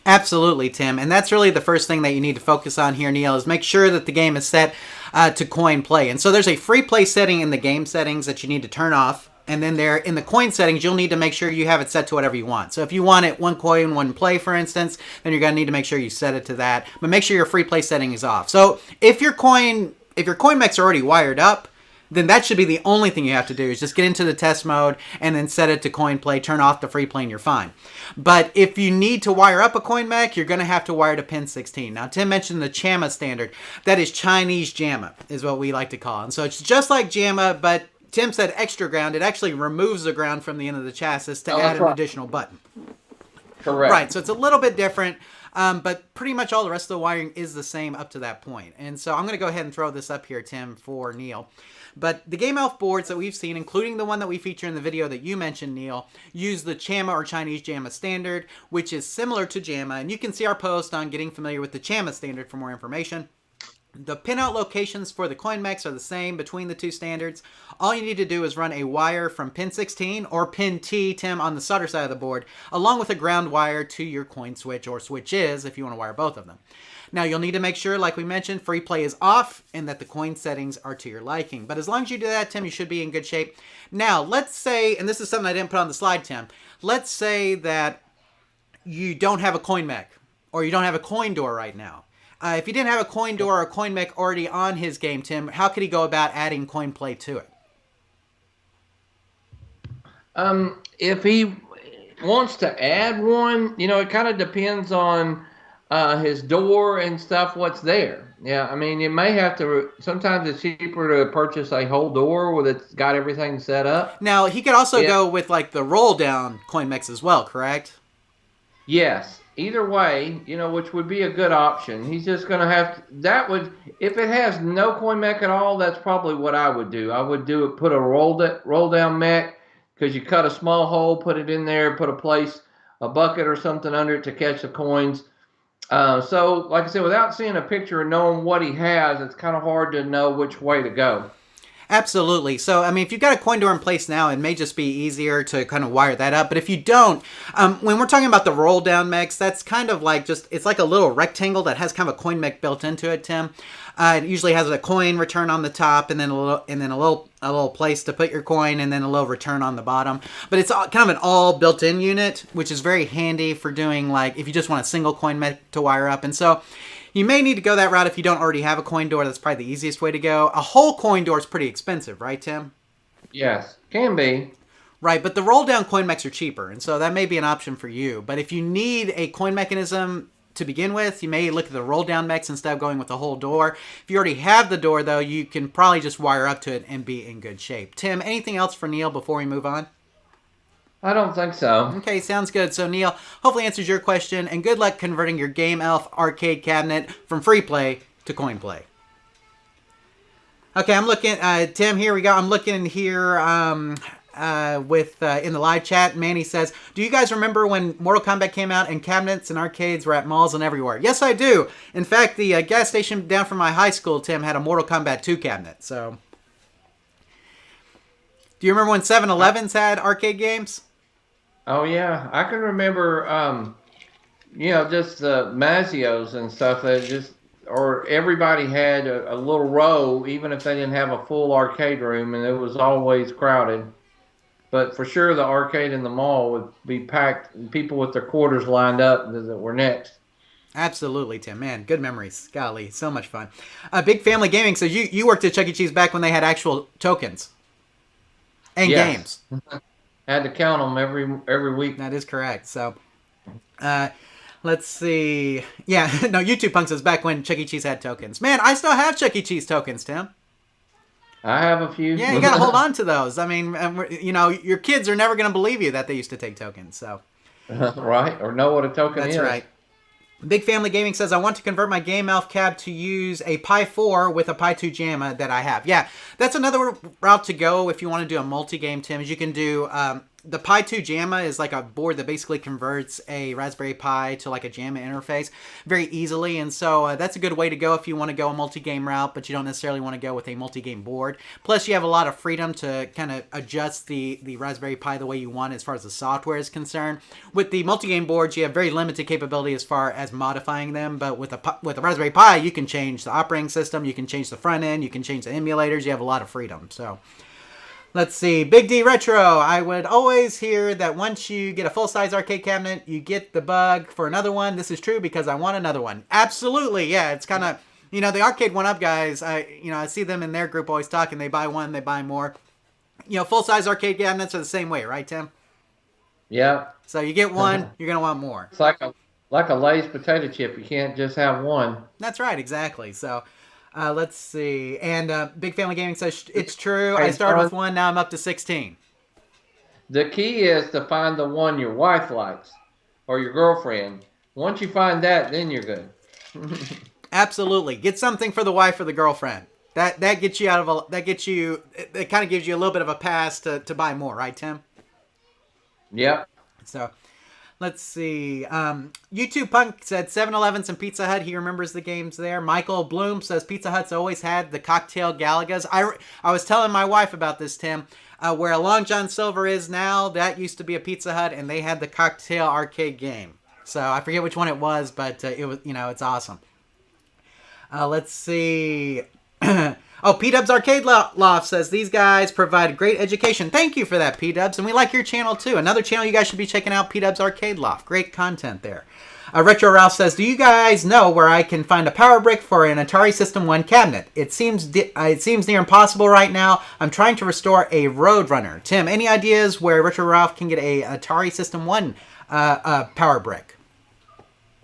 B: Absolutely, Tim. And that's really the first thing that you need to focus on here, Neil, is make sure that the game is set to coin play. And so there's a free play setting in the game settings that you need to turn off. And then there in the coin settings, you'll need to make sure you have it set to whatever you want. So if you want it one coin, one play, for instance, then you're going to need to make sure you set it to that. But make sure your free play setting is off. So if your coin mechs are already wired up, then that should be the only thing you have to do is just get into the test mode and then set it to coin play, turn off the free play, and you're fine. But if you need to wire up a coin mech, you're going to have to wire to pin 16. Now, Tim mentioned the Jamma standard. That is Chinese Jamma, is what we like to call it. And so it's just like Jamma, but Tim said extra ground. It actually removes the ground from the end of the chassis to add an additional button.
C: Correct.
B: Right, so it's a little bit different. But pretty much all the rest of the wiring is the same up to that point. And so I'm going to go ahead and throw this up here, Tim, for Neil. But the Game Elf boards that we've seen, including the one that we feature in the video that you mentioned, Neil, use the Jamma or Chinese Jamma standard, which is similar to Jamma. And you can see our post on getting familiar with the Jamma standard for more information. The pinout locations for the coin mechs are the same between the two standards. All you need to do is run a wire from pin 16 or pin T, Tim, on the solder side of the board, along with a ground wire to your coin switch or switches if you want to wire both of them. Now, you'll need to make sure, like we mentioned, free play is off and that the coin settings are to your liking. But as long as you do that, Tim, you should be in good shape. Now, let's say, and this is something I didn't put on the slide, Tim, let's say that you don't have a coin mech or you don't have a coin door right now. If you didn't have a coin door or a coin mech already on his game, Tim, how could he go about adding coin play to it?
C: If he wants to add one, you know, it kind of depends on his door and stuff, what's there. Yeah, I mean, you may have to, sometimes it's cheaper to purchase a whole door that's got everything set up.
B: Now, he could also go with, like, the roll-down coin mechs as well, correct?
C: Yes. Either way, you know, which would be a good option. He's just going to have to, that would, if it has no coin mech at all, that's probably what I would do. I would do it, put a roll down mech, because you cut a small hole, put it in there, put a bucket or something under it to catch the coins. So, like I said, without seeing a picture and knowing what he has, it's kind of hard to know which way to go.
B: Absolutely. So, I mean, if you've got a coin door in place now, it may just be easier to kind of wire that up. But if you don't, when we're talking about the roll down mechs, that's kind of like it's like a little rectangle that has kind of a coin mech built into it, Tim. It usually has a coin return on the top and then a little place to put your coin and then a little return on the bottom. But it's kind of an all built-in unit, which is very handy for doing, like, if you just want a single coin mech to wire up. And so you may need to go that route if you don't already have a coin door. That's probably the easiest way to go. A whole coin door is pretty expensive, right, Tim?
C: Yes, can be.
B: Right, but the roll-down coin mechs are cheaper, and so that may be an option for you. But if you need a coin mechanism to begin with, you may look at the roll-down mechs instead of going with the whole door. If you already have the door, though, you can probably just wire up to it and be in good shape. Tim, anything else for Neil before we move on?
C: I don't think so.
B: Okay, sounds good. So, Neil, hopefully answers your question, and good luck converting your Game Elf arcade cabinet from free play to coin play. Okay, I'm looking, Tim, here we go. I'm looking here in the live chat. Manny says, do you guys remember when Mortal Kombat came out and cabinets and arcades were at malls and everywhere? Yes, I do. In fact, the gas station down from my high school, Tim, had a Mortal Kombat 2 cabinet. So Do you remember when 7-Elevens had arcade games?
C: Oh yeah, I can remember. Just the Mazios and stuff that just, or everybody had a little row, even if they didn't have a full arcade room, and it was always crowded. But for sure, the arcade in the mall would be packed, people with their quarters lined up that were next.
B: Absolutely, Tim. Man, good memories. Golly, so much fun. Big Family Gaming says you worked at Chuck E. Cheese back when they had actual tokens and games.
C: Had to count them every week.
B: That is correct. So, let's see. Yeah, no, YouTube Punk says back when Chuck E. Cheese had tokens. Man, I still have Chuck E. Cheese tokens, Tim.
C: I have a few.
B: Yeah, you got to hold on to those. I mean, your kids are never going to believe you that they used to take tokens. So,
C: right, or know what a token is.
B: That's right. Big Family Gaming says, I want to convert my Game Elf cab to use a Pi 4 with a Pi 2 Jamma that I have. Yeah, that's another route to go if you want to do a multi-game, Tim. Is you can do the Pi 2 Jamma is like a board that basically converts a Raspberry Pi to like a Jamma interface very easily. And so that's a good way to go if you want to go a multi-game route, but you don't necessarily want to go with a multi-game board. Plus, you have a lot of freedom to kind of adjust the Raspberry Pi the way you want as far as the software is concerned. With the multi-game boards, you have very limited capability as far as modifying them, but with a Raspberry Pi, you can change the operating system, you can change the front end, you can change the emulators, you have a lot of freedom. So let's see. Big D Retro. I would always hear that once you get a full-size arcade cabinet, you get the bug for another one. This is true because I want another one. Absolutely. Yeah, it's kind of, the arcade One Up guys, I see them in their group always talking. They buy one, they buy more. Full-size arcade cabinets are the same way, right, Tim?
C: Yeah.
B: So you get one, you're going to want more.
C: It's like a Lay's potato chip. You can't just have one.
B: That's right, exactly. So let's see. And Big Family Gaming says, it's true.
C: Hey,
B: I started with one, now I'm up to 16.
C: The key is to find the one your wife likes or your girlfriend. Once you find that, then you're good.
B: Absolutely. Get something for the wife or the girlfriend. That gets you it kind of gives you a little bit of a pass to buy more, right, Tim?
C: Yep.
B: So let's see. YouTube Punk said 7-Elevens and Pizza Hut. He remembers the games there. Michael Bloom says Pizza Hut's always had the cocktail Galagas. I was telling my wife about this, Tim. Where a Long John Silver is now, that used to be a Pizza Hut, and they had the cocktail arcade game. So I forget which one it was, but it was, it's awesome. Let's see. P-Dubs Arcade Loft says, these guys provide great education. Thank you for that, P-Dubs. And we like your channel, too. Another channel you guys should be checking out, P-Dubs Arcade Loft. Great content there. Retro Ralph says, do you guys know where I can find a power brick for an Atari System 1 cabinet? It seems near impossible right now. I'm trying to restore a Roadrunner. Tim, any ideas where Retro Ralph can get a Atari System 1 power brick?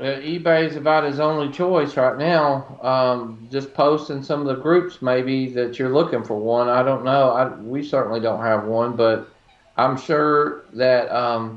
C: eBay is about his only choice right now. Just post in some of the groups maybe that you're looking for one. I don't know. We certainly don't have one, but I'm sure that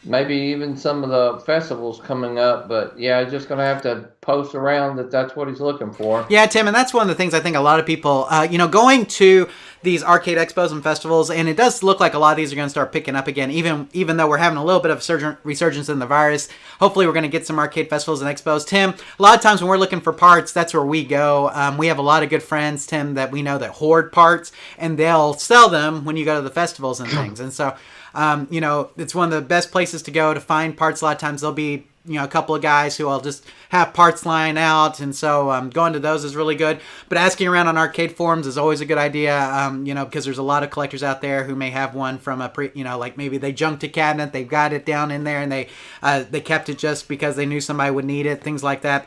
C: maybe even some of the festivals coming up. But yeah, just going to have to post around that's what he's looking for.
B: Yeah, Tim, and that's one of the things I think a lot of people, going to these arcade expos and festivals, and it does look like a lot of these are going to start picking up again, even though we're having a little bit of resurgence in the virus. Hopefully we're going to get some arcade festivals and expos. Tim, a lot of times when we're looking for parts, that's where we go. We have a lot of good friends, Tim, that we know that hoard parts, and they'll sell them when you go to the festivals and things. And so, it's one of the best places to go to find parts. A lot of times there'll be a couple of guys who will just have parts lying out, and so going to those is really good. But asking around on arcade forums is always a good idea, because there's a lot of collectors out there who may have one from a like maybe they junked a cabinet, they've got it down in there, and they kept it just because they knew somebody would need it, things like that.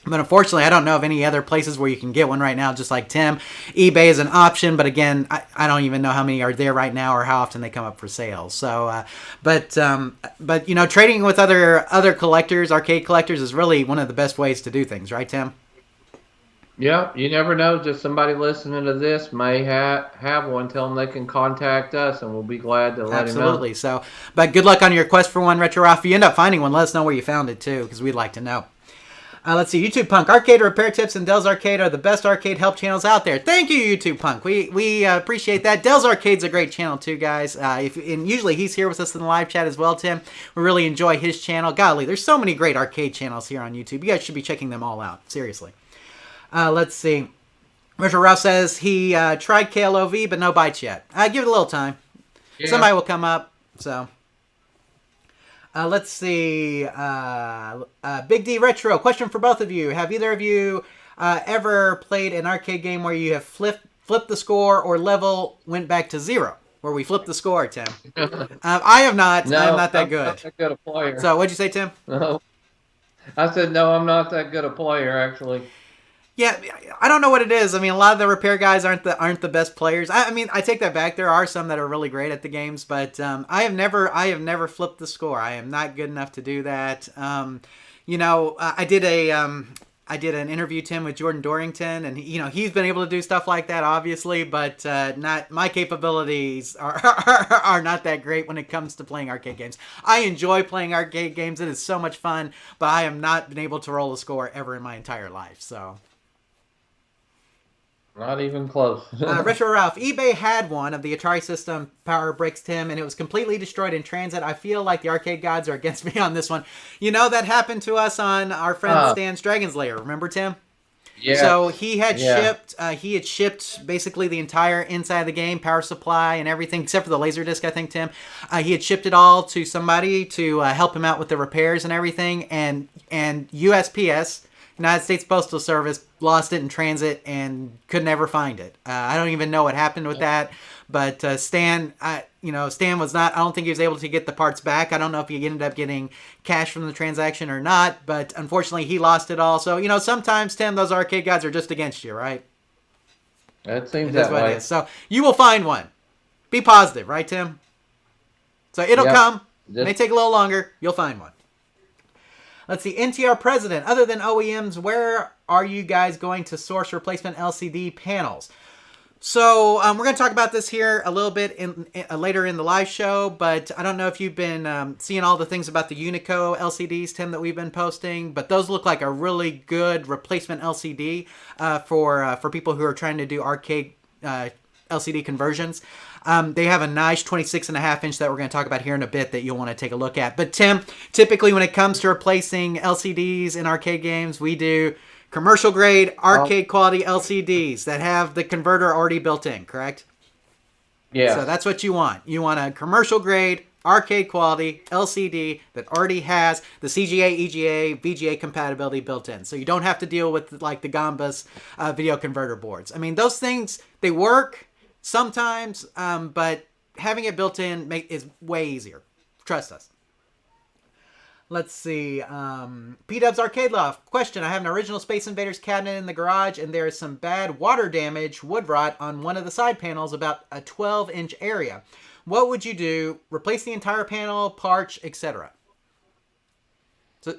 B: But unfortunately, I don't know of any other places where you can get one right now, just like Tim. eBay is an option, but again, I don't even know how many are there right now or how often they come up for sale. So, but trading with other collectors, arcade collectors, is really one of the best ways to do things, right, Tim?
C: Yeah, you never know. Just somebody listening to this may have one. Tell them they can contact us, and we'll be glad to let them know.
B: Absolutely. So, but good luck on your quest for one, Retro Ralph. If you end up finding one, let us know where you found it, too, because we'd like to know. Let's see, YouTube Punk. Arcade Repair Tips and Dell's Arcade are the best arcade help channels out there. Thank you, YouTube Punk. We appreciate that. Dell's Arcade's a great channel, too, guys. And usually he's here with us in the live chat as well, Tim. We really enjoy his channel. Golly, there's so many great arcade channels here on YouTube. You guys should be checking them all out. Seriously. Let's see. Richard Ralph says he tried KLOV, but no bites yet. Give it a little time. Yeah. Somebody will come up. So, let's see. Big D Retro, question for both of you. Have either of you ever played an arcade game where you have flipped the score or level went back to 0? Where we flipped the score, Tim. I have not.
C: No,
B: I'm not that good.
C: Not that good a player.
B: So, what'd you say, Tim?
C: No. I said, no, I'm not that good a player, actually.
B: Yeah, I don't know what it is. I mean, a lot of the repair guys aren't the best players. I mean, I take that back. There are some that are really great at the games, but I have never flipped the score. I am not good enough to do that. I did an interview, Tim, with Jordan Dorrington, and he's been able to do stuff like that, obviously, but not my capabilities are not that great when it comes to playing arcade games. I enjoy playing arcade games; it is so much fun, but I have not been able to roll a score ever in my entire life. So,
C: not even close.
B: Retro Ralph, eBay had one of the Atari system Power Bricks, Tim, and it was completely destroyed in transit. I feel like the arcade gods are against me on this one. That happened to us on our friend Stan's Dragon's Lair. Remember, Tim? Yeah. So he had shipped basically the entire inside of the game, power supply and everything, except for the laser disc, I think, Tim. He had shipped it all to somebody to help him out with the repairs and everything, and USPS, United States Postal Service, lost it in transit and could never find it. I don't even know what happened with that, but Stan was not. I don't think he was able to get the parts back. I don't know if he ended up getting cash from the transaction or not, but unfortunately he lost it all. So sometimes, Tim, those arcade guys are just against you, right?
C: It seems that way.
B: It is. So you will find one. Be positive, right, Tim? So it'll come. It may take a little longer. You'll find one. Let's see, NTR President, other than OEMs, where are you guys going to source replacement LCD panels? So we're going to talk about this here a little bit later in the live show, but I don't know if you've been seeing all the things about the UNICO LCDs, Tim, that we've been posting, but those look like a really good replacement LCD for people who are trying to do arcade LCD conversions. They have a nice 26.5 inch that we're going to talk about here in a bit that you'll want to take a look at. But Tim, typically when it comes to replacing LCDs in arcade games, we do commercial grade, arcade quality LCDs that have the converter already built in, correct? Yeah. So that's what you want. You want a commercial grade, arcade quality LCD that already has the CGA, EGA, VGA compatibility built in. So you don't have to deal with like the Gambas video converter boards. I mean, those things, they work sometimes, but having it built in is way easier. Trust us. Let's see. P-Dub's Arcade Loft. Question. I have an original Space Invaders cabinet in the garage, and there is some bad water damage, wood rot, on one of the side panels, about a 12-inch area. What would you do? Replace the entire panel, parch, etc.?
C: So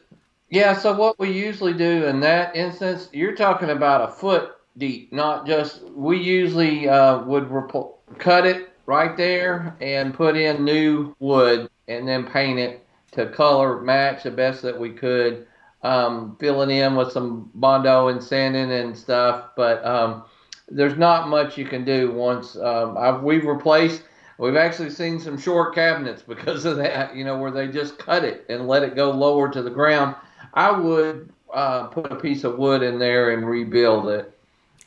C: what we usually do in that instance, you're talking about a foot deep, not just, we usually would cut it right there and put in new wood and then paint it to color match the best that we could, filling in with some Bondo and sanding and stuff, but there's not much you can do once we've actually seen some short cabinets because of that, where they just cut it and let it go lower to the ground. I would put a piece of wood in there and rebuild it.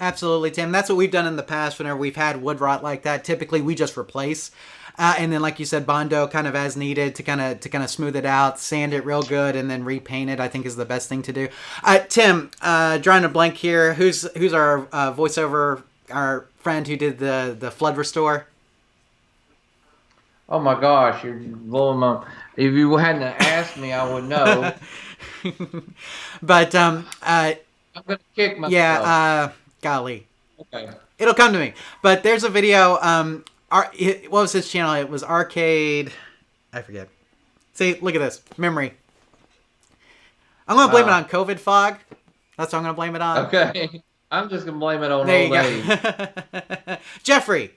B: Absolutely, Tim. That's what we've done in the past whenever we've had wood rot like that. Typically, we just replace. And then, like you said, Bondo kind of as needed to kind of smooth it out, sand it real good, and then repaint it, I think is the best thing to do. Tim, drawing a blank here. Who's our voiceover, our friend who did the flood restore?
C: Oh my gosh, you're blowing my... If you hadn't asked me, I would know.
B: But
C: I'm gonna kick myself.
B: Yeah, golly.
C: Okay.
B: It'll come to me. But there's a video. What was his channel? It was Arcade. I forget. See, look at this memory. I'm gonna blame it on COVID fog. That's what I'm gonna blame it on.
C: Okay. I'm just gonna blame it on old age.
B: Jeffrey.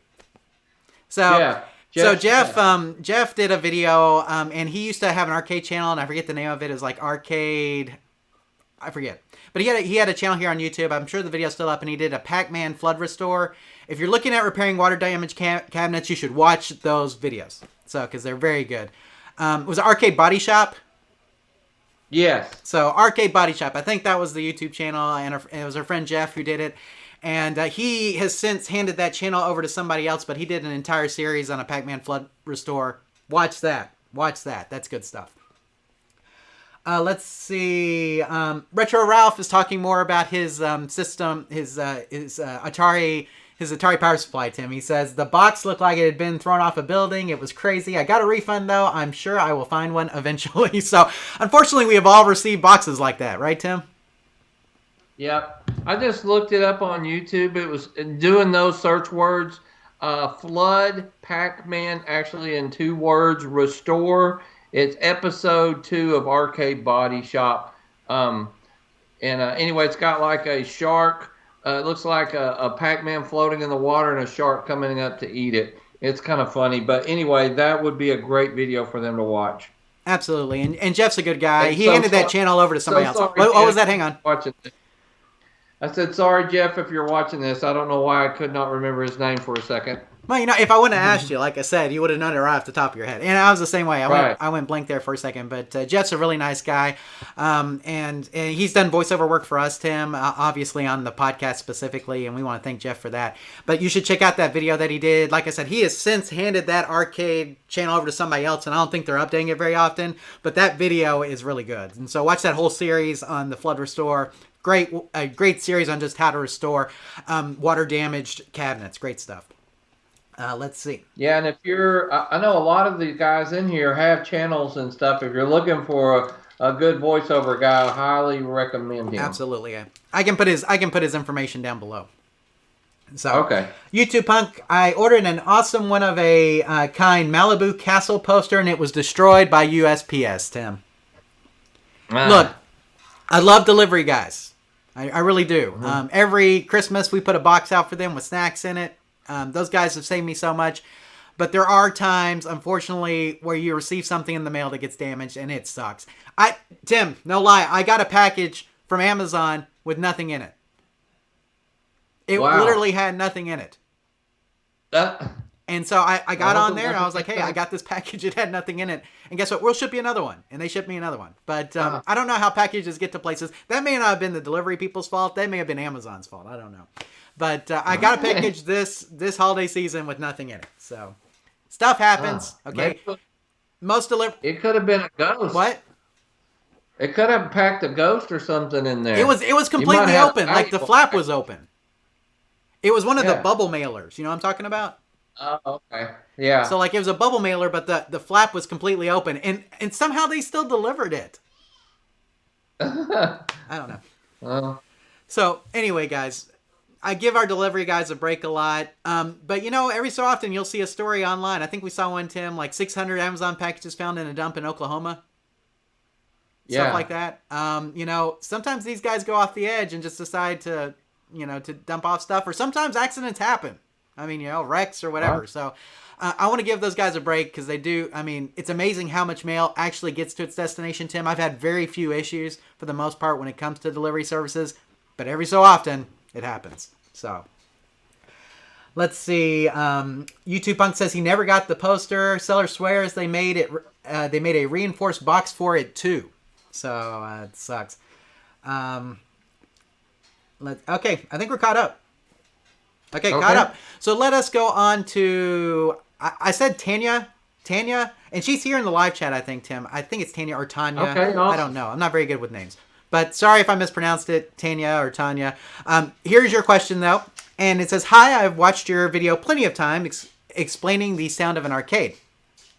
B: Jeff did a video, and he used to have an arcade channel, and I forget the name of it. It was like Arcade, I forget. But he had a channel here on YouTube. I'm sure the video's still up, and he did a Pac-Man flood restore. If you're looking at repairing water damaged cabinets, you should watch those videos. Because they're very good. It was Arcade Body Shop.
C: Yes.
B: So Arcade Body Shop. I think that was the YouTube channel, and it was our friend Jeff who did it. And he has since handed that channel over to somebody else, but he did an entire series on a Pac-Man Flood Restore. Watch that. Watch that. That's good stuff. Let's see. Retro Ralph is talking more about his system, his Atari Power Supply, Tim. He says, the box looked like it had been thrown off a building. It was crazy. I got a refund, though. I'm sure I will find one eventually. So, unfortunately, we have all received boxes like that. Right, Tim?
C: Yep. I just looked it up on YouTube. It was doing those search words. Flood Pac-Man, actually in 2 words, Restore. It's episode 2 of Arcade Body Shop. Anyway, it's got like a shark. It looks like a Pac-Man floating in the water and a shark coming up to eat it. It's kind of funny. But anyway, that would be a great video for them to watch.
B: Absolutely. And Jeff's a good guy. He handed that channel over to somebody else.
C: Sorry,
B: what was that? Hang on.
C: Watching this. I said, sorry, Jeff, if you're watching this. I don't know why I could not remember his name for a second.
B: Well, if I wouldn't have asked you, like I said, you would have known it right off the top of your head. And I was the same way. I went blank there for a second. But Jeff's a really nice guy. And he's done voiceover work for us, Tim, obviously on the podcast specifically. And we want to thank Jeff for that. But you should check out that video that he did. Like I said, he has since handed that arcade channel over to somebody else. And I don't think they're updating it very often. But that video is really good. And so watch that whole series on the Flood Restore. A great series on just how to restore water-damaged cabinets. Great stuff. Let's see.
C: Yeah, and if you're, I know a lot of the guys in here have channels and stuff. If you're looking for a good voiceover guy, I highly recommend him.
B: Absolutely. Yeah. I can put his information down below. So,
C: okay.
B: YouTube Punk, I ordered an awesome one of a kind Malibu Castle poster, and it was destroyed by USPS, Tim. Look, I love delivery guys. I really do. Mm-hmm. Every Christmas, we put a box out for them with snacks in it. Those guys have saved me so much. But there are times, unfortunately, where you receive something in the mail that gets damaged, and it sucks. Tim, no lie, I got a package from Amazon with nothing in it. It literally had nothing in it. And so I got on there, and I was like, hey, I got this package. It had nothing in it. And guess what? We'll ship you another one. And they shipped me another one. But I don't know how packages get to places. That may not have been the delivery people's fault. That may have been Amazon's fault. I don't know. But I got a package this holiday season with nothing in it. So stuff happens. Okay.
C: It could have been a ghost.
B: What?
C: It could have packed a ghost or something in there.
B: It was completely open. Like the flap was open. It was one of the bubble mailers. You know what I'm talking about?
C: Oh, okay. Yeah.
B: So like it was a bubble mailer, but the flap was completely open, and somehow they still delivered it. I don't know. So anyway, guys, I give our delivery guys a break a lot. But every so often you'll see a story online. I think we saw one, Tim, like 600 Amazon packages found in a dump in Oklahoma. Stuff like that. Sometimes these guys go off the edge and just decide to dump off stuff, or sometimes accidents happen. I mean, wrecks or whatever. So I want to give those guys a break because they do. I mean, it's amazing how much mail actually gets to its destination, Tim. I've had very few issues for the most part when it comes to delivery services, but every so often it happens. So let's see. YouTube Punk says he never got the poster. Seller swears they made it. They made a reinforced box for it too. So it sucks. Okay, I think we're caught up. Okay, caught up. So let us go on to, I said Tanya, and she's here in the live chat, I think, Tim. I think it's Tanya or Tanya.
C: Okay, awesome.
B: I don't know. I'm not very good with names. But sorry if I mispronounced it, Tanya or Tanya. Here's your question, though. And it says, hi, I've watched your video plenty of times explaining the sound of an arcade.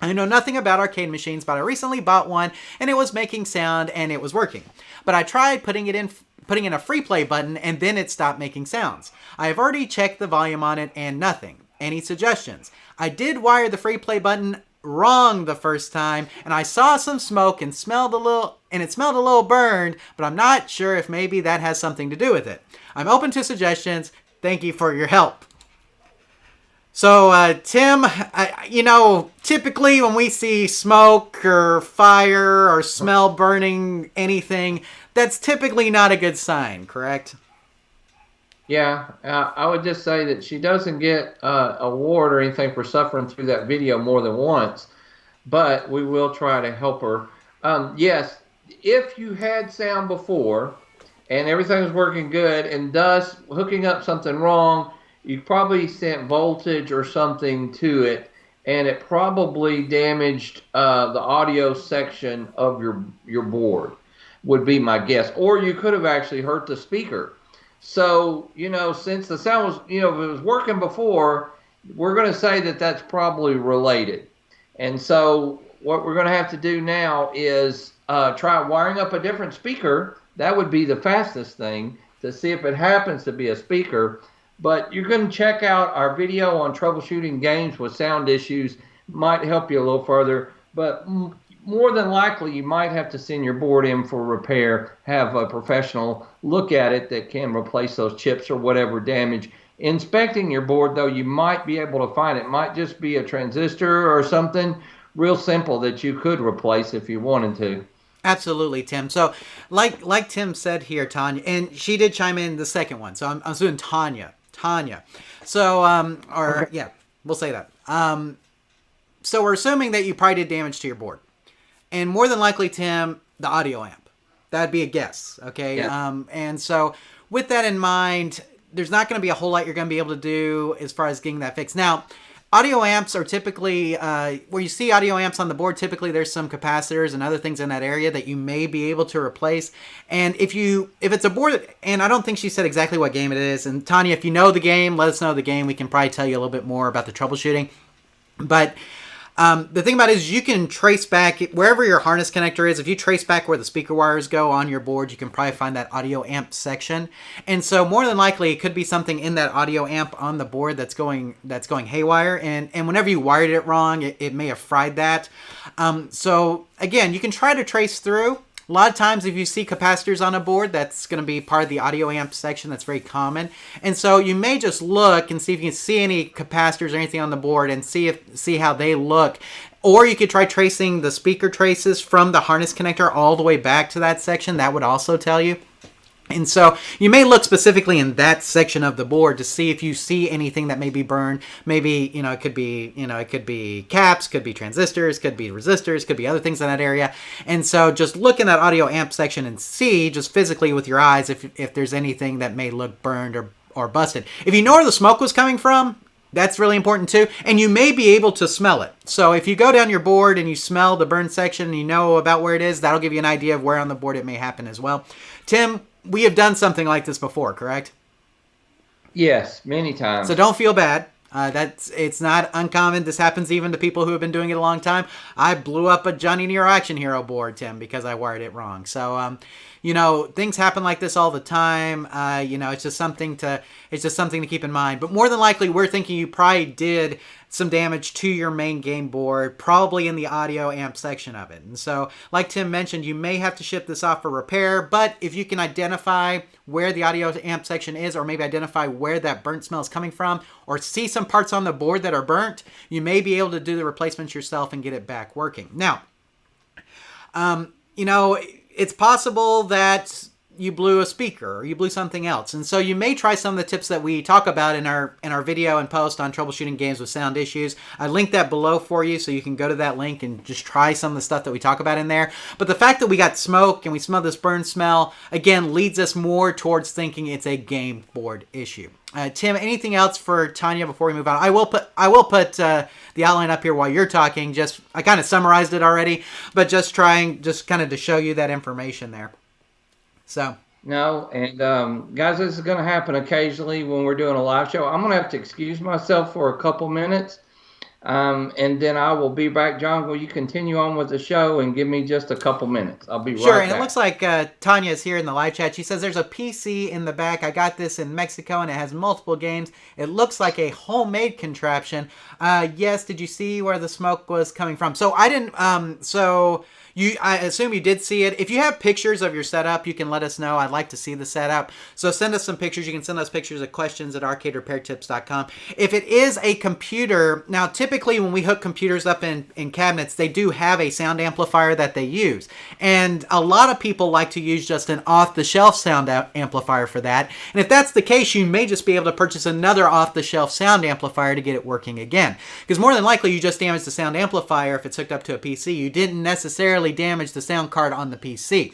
B: I know nothing about arcade machines, but I recently bought one, and it was making sound, and it was working. But I tried putting in a free play button, and then it stopped making sounds. I have already checked the volume on it, and nothing. Any suggestions? I did wire the free play button wrong the first time, and I saw some smoke and it smelled a little burned, but I'm not sure if maybe that has something to do with it. I'm open to suggestions. Thank you for your help. So, Tim, typically when we see smoke or fire or smell burning anything, that's typically not a good sign, correct?
C: Yeah, I would just say that she doesn't get an award or anything for suffering through that video more than once, but we will try to help her. Yes, if you had sound before and everything was working good, and thus hooking up something wrong, you probably sent voltage or something to it, and it probably damaged the audio section of your board, would be my guess. Or you could have actually hurt the speaker. So, since the sound was, if it was working before, we're going to say that that's probably related. And so what we're going to have to do now is try wiring up a different speaker. That would be the fastest thing, to see if it happens to be a speaker. But you can check out our video on troubleshooting games with sound issues. Might help you a little further. But more than likely, you might have to send your board in for repair, have a professional look at it that can replace those chips or whatever damage. Inspecting your board, though, you might be able to find it. Might just be a transistor or something real simple that you could replace if you wanted to.
B: Absolutely, Tim. So, like Tim said here, Tanya, and she did chime in the second one. So I'm doing Tanya. So, yeah, we'll say that. So we're assuming that you probably did damage to your board. And more than likely, Tim, the audio amp. That'd be a guess, okay?
C: Yeah.
B: And so with that in mind, there's not going to be a whole lot you're going to be able to do as far as getting that fixed. Now, audio amps are typically, where you see audio amps on the board, typically there's some capacitors and other things in that area that you may be able to replace. And if it's a board, and I don't think she said exactly what game it is, and Tanya, if you know the game, let us know the game. We can probably tell you a little bit more about the troubleshooting. But the thing about it is you can trace back wherever your harness connector is. If you trace back where the speaker wires go on your board, you can probably find that audio amp section. And so more than likely, it could be something in that audio amp on the board that's going haywire. And whenever you wired it wrong, it may have fried that. So again, you can try to trace through. A lot of times if you see capacitors on a board, that's going to be part of the audio amp section. That's very common. And so you may just look and see if you can see any capacitors or anything on the board and see how they look. Or you could try tracing the speaker traces from the harness connector all the way back to that section. That would also tell you. And so you may look specifically in that section of the board to see if you see anything that may be burned. Maybe, it could be caps, could be transistors, could be resistors, could be other things in that area. And so just look in that audio amp section and see just physically with your eyes if there's anything that may look burned or busted. If you know where the smoke was coming from, that's really important too. And you may be able to smell it. So if you go down your board and you smell the burn section and you know about where it is, that'll give you an idea of where on the board it may happen as well. Tim, we have done something like this before, correct?
C: Yes, many times.
B: So don't feel bad. It's not uncommon. This happens even to people who have been doing it a long time. I blew up a Johnny Nero Action Hero board, Tim, because I wired it wrong. So, things happen like this all the time. It's just something to keep in mind. But more than likely, we're thinking you probably did some damage to your main game board, probably in the audio amp section of it. And so, like Tim mentioned, you may have to ship this off for repair, but if you can identify where the audio amp section is, or maybe identify where that burnt smell is coming from, or see some parts on the board that are burnt, you may be able to do the replacements yourself and get it back working. Now, it's possible that you blew a speaker or you blew something else. And so you may try some of the tips that we talk about in our video and post on troubleshooting games with sound issues. I linked that below for you so you can go to that link and just try some of the stuff that we talk about in there. But the fact that we got smoke and we smell this burn smell, again, leads us more towards thinking it's a game board issue. Tim, anything else for Tanya before we move on? I will put the outline up here while you're talking. I kind of summarized it already, but just kind of to show you that information there. So
C: no, and guys, this is going to happen occasionally when we're doing a live show. I'm going to have to excuse myself for a couple minutes, and then I will be back. John, will you continue on with the show and give me just a couple minutes? I'll be right back.
B: Sure, and it looks like Tanya is here in the live chat. She says there's a PC in the back. I got this in Mexico, and it has multiple games. It looks like a homemade contraption. Yes, did you see where the smoke was coming from? So I didn't. I assume you did see it. If you have pictures of your setup, you can let us know. I'd like to see the setup. So send us some pictures. You can send us pictures at questions@arcaderepairtips.com. If it is a computer, now typically when we hook computers up in cabinets, they do have a sound amplifier that they use. And a lot of people like to use just an off-the-shelf sound amplifier for that. And if that's the case, you may just be able to purchase another off-the-shelf sound amplifier to get it working again. Because more than likely, you just damaged the sound amplifier if it's hooked up to a PC. You didn't necessarily damage the sound card on the PC.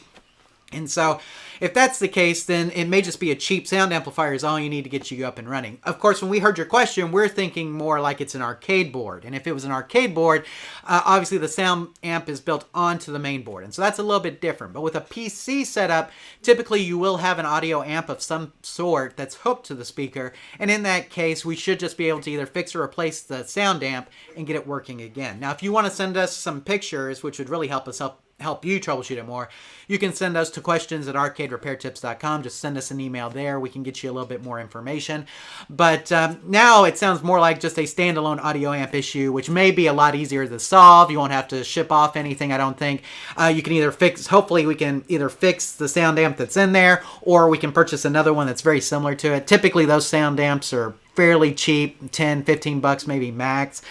B: And so if that's the case, then it may just be a cheap sound amplifier is all you need to get you up and running. Of course, when we heard your question, we're thinking more like it's an arcade board. And if it was an arcade board, obviously the sound amp is built onto the main board. And so that's a little bit different. But with a PC setup, typically you will have an audio amp of some sort that's hooked to the speaker. And in that case, we should just be able to either fix or replace the sound amp and get it working again. Now, if you want to send us some pictures, which would really help us help you troubleshoot it more, you can send us to questions@arcaderepairtips.com. Just send us an email there. We can get you a little bit more information. But now it sounds more like just a standalone audio amp issue, which may be a lot easier to solve. You won't have to ship off anything, I don't think. You can either hopefully we can either fix the sound amp that's in there, or we can purchase another one that's very similar to it. Typically those sound amps are fairly cheap, 10, 15 bucks maybe max,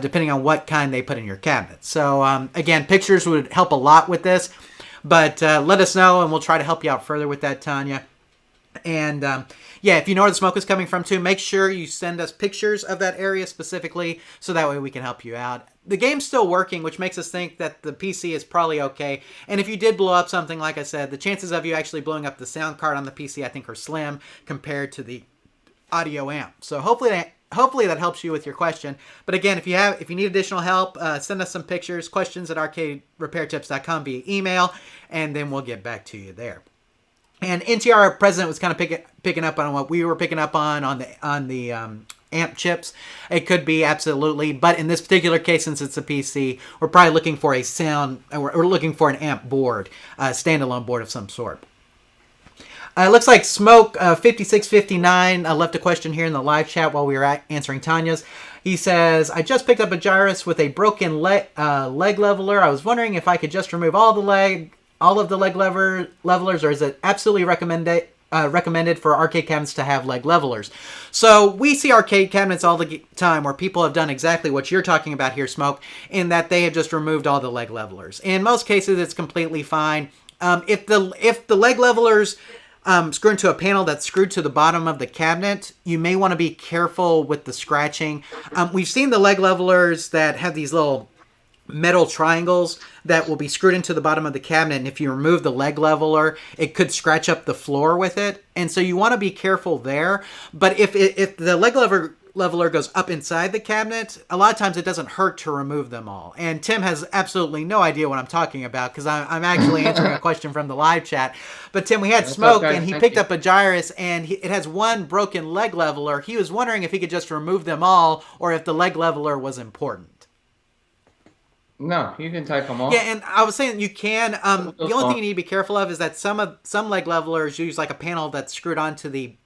B: depending on what kind they put in your cabinet. So again, pictures would help a lot with this, but let us know and we'll try to help you out further with that, Tanya. And yeah, if you know where the smoke is coming from too, make sure you send us pictures of that area specifically, so that way we can help you out. The game's still working, which makes us think that the PC is probably okay. And if you did blow up something, like I said, the chances of you actually blowing up the sound card on the PC, I think, are slim compared to the audio amp. So hopefully that helps you with your question. But again, if you need additional help, send us some pictures, questions@arcaderepairtips.com via email, and then we'll get back to you there. And NTR, our president, was kind of picking up on what we were picking up on the amp chips. It could be, absolutely, but in this particular case, since it's a PC, we're probably looking for we're looking for an amp board, a standalone board of some sort. It looks like Smoke 5659 left a question here in the live chat while we were answering Tanya's. He says, I just picked up a gyrus with a broken leg leveler. I was wondering if I could just remove all of the leg levelers, or is it absolutely recommended for arcade cabinets to have leg levelers? So we see arcade cabinets all the time where people have done exactly what you're talking about here, Smoke, in that they have just removed all the leg levelers. In most cases, it's completely fine. If the leg levelers screw into a panel that's screwed to the bottom of the cabinet, you may want to be careful with the scratching. We've seen the leg levelers that have these little metal triangles that will be screwed into the bottom of the cabinet, and if you remove the leg leveler, it could scratch up the floor with it, and so you want to be careful there. But if the leg leveler goes up inside the cabinet, a lot of times it doesn't hurt to remove them all. And Tim has absolutely no idea what I'm talking about, because I'm actually answering a question from the live chat. But Tim, we had Smoke, okay, and he picked up a gyrus, and it has one broken leg leveler. He was wondering if he could just remove them all, or if the leg leveler was important.
C: No, you can take them off.
B: Yeah, and I was saying you can. The only thing you need to be careful of is that some leg levelers use like a panel that's screwed onto the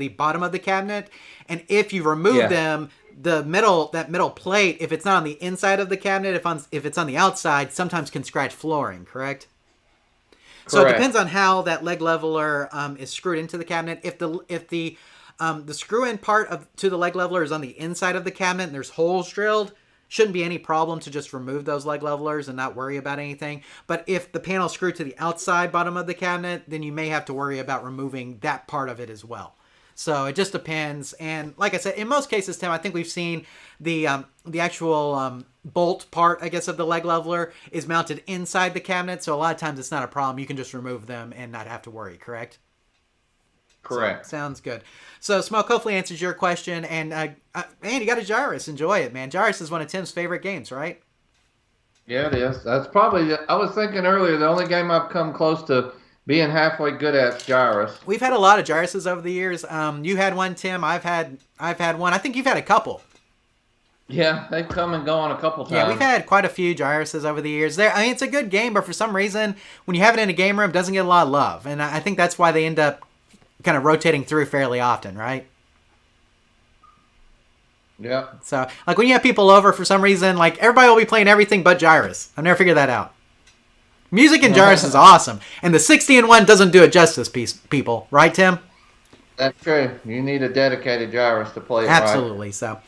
B: bottom of the cabinet, and if you remove them, that middle plate, if it's not on the inside of the cabinet, if it's on the outside, sometimes can scratch flooring. Correct. So it depends on how that leg leveler is screwed into the cabinet. If the screw-in part to the leg leveler is on the inside of the cabinet and there's holes drilled, shouldn't be any problem to just remove those leg levelers and not worry about anything. But if the panel's screwed to the outside bottom of the cabinet, then you may have to worry about removing that part of it as well. So it just depends. And like I said, in most cases, Tim, I think we've seen the actual bolt part, I guess, of the leg leveler is mounted inside the cabinet. So a lot of times it's not a problem. You can just remove them and not have to worry, correct?
C: Correct.
B: So, sounds good. So, Smoke, hopefully answers your question. And, man, you got a gyrus. Enjoy it, man. Gyrus is one of Tim's favorite games, right?
C: Yeah, it is. That's probably, I was thinking earlier, the only game I've come close to being halfway good at is gyrus.
B: We've had a lot of gyruses over the years. You had one, Tim. I've had one. I think you've had a couple.
C: Yeah, they've come and gone a couple times.
B: Yeah, we've had quite a few gyruses over the years. It's a good game, but for some reason, when you have it in a game room, it doesn't get a lot of love. And I think that's why they end up kind of rotating through fairly often, right?
C: Yeah.
B: So, like, when you have people over, for some reason, like, everybody will be playing everything but gyrus. I've never figured that out. Music in gyrus is awesome, and the 60-in-1 doesn't do it justice, people. Right, Tim?
C: That's true. You need a dedicated gyrus to play it
B: Absolutely.
C: right.
B: So,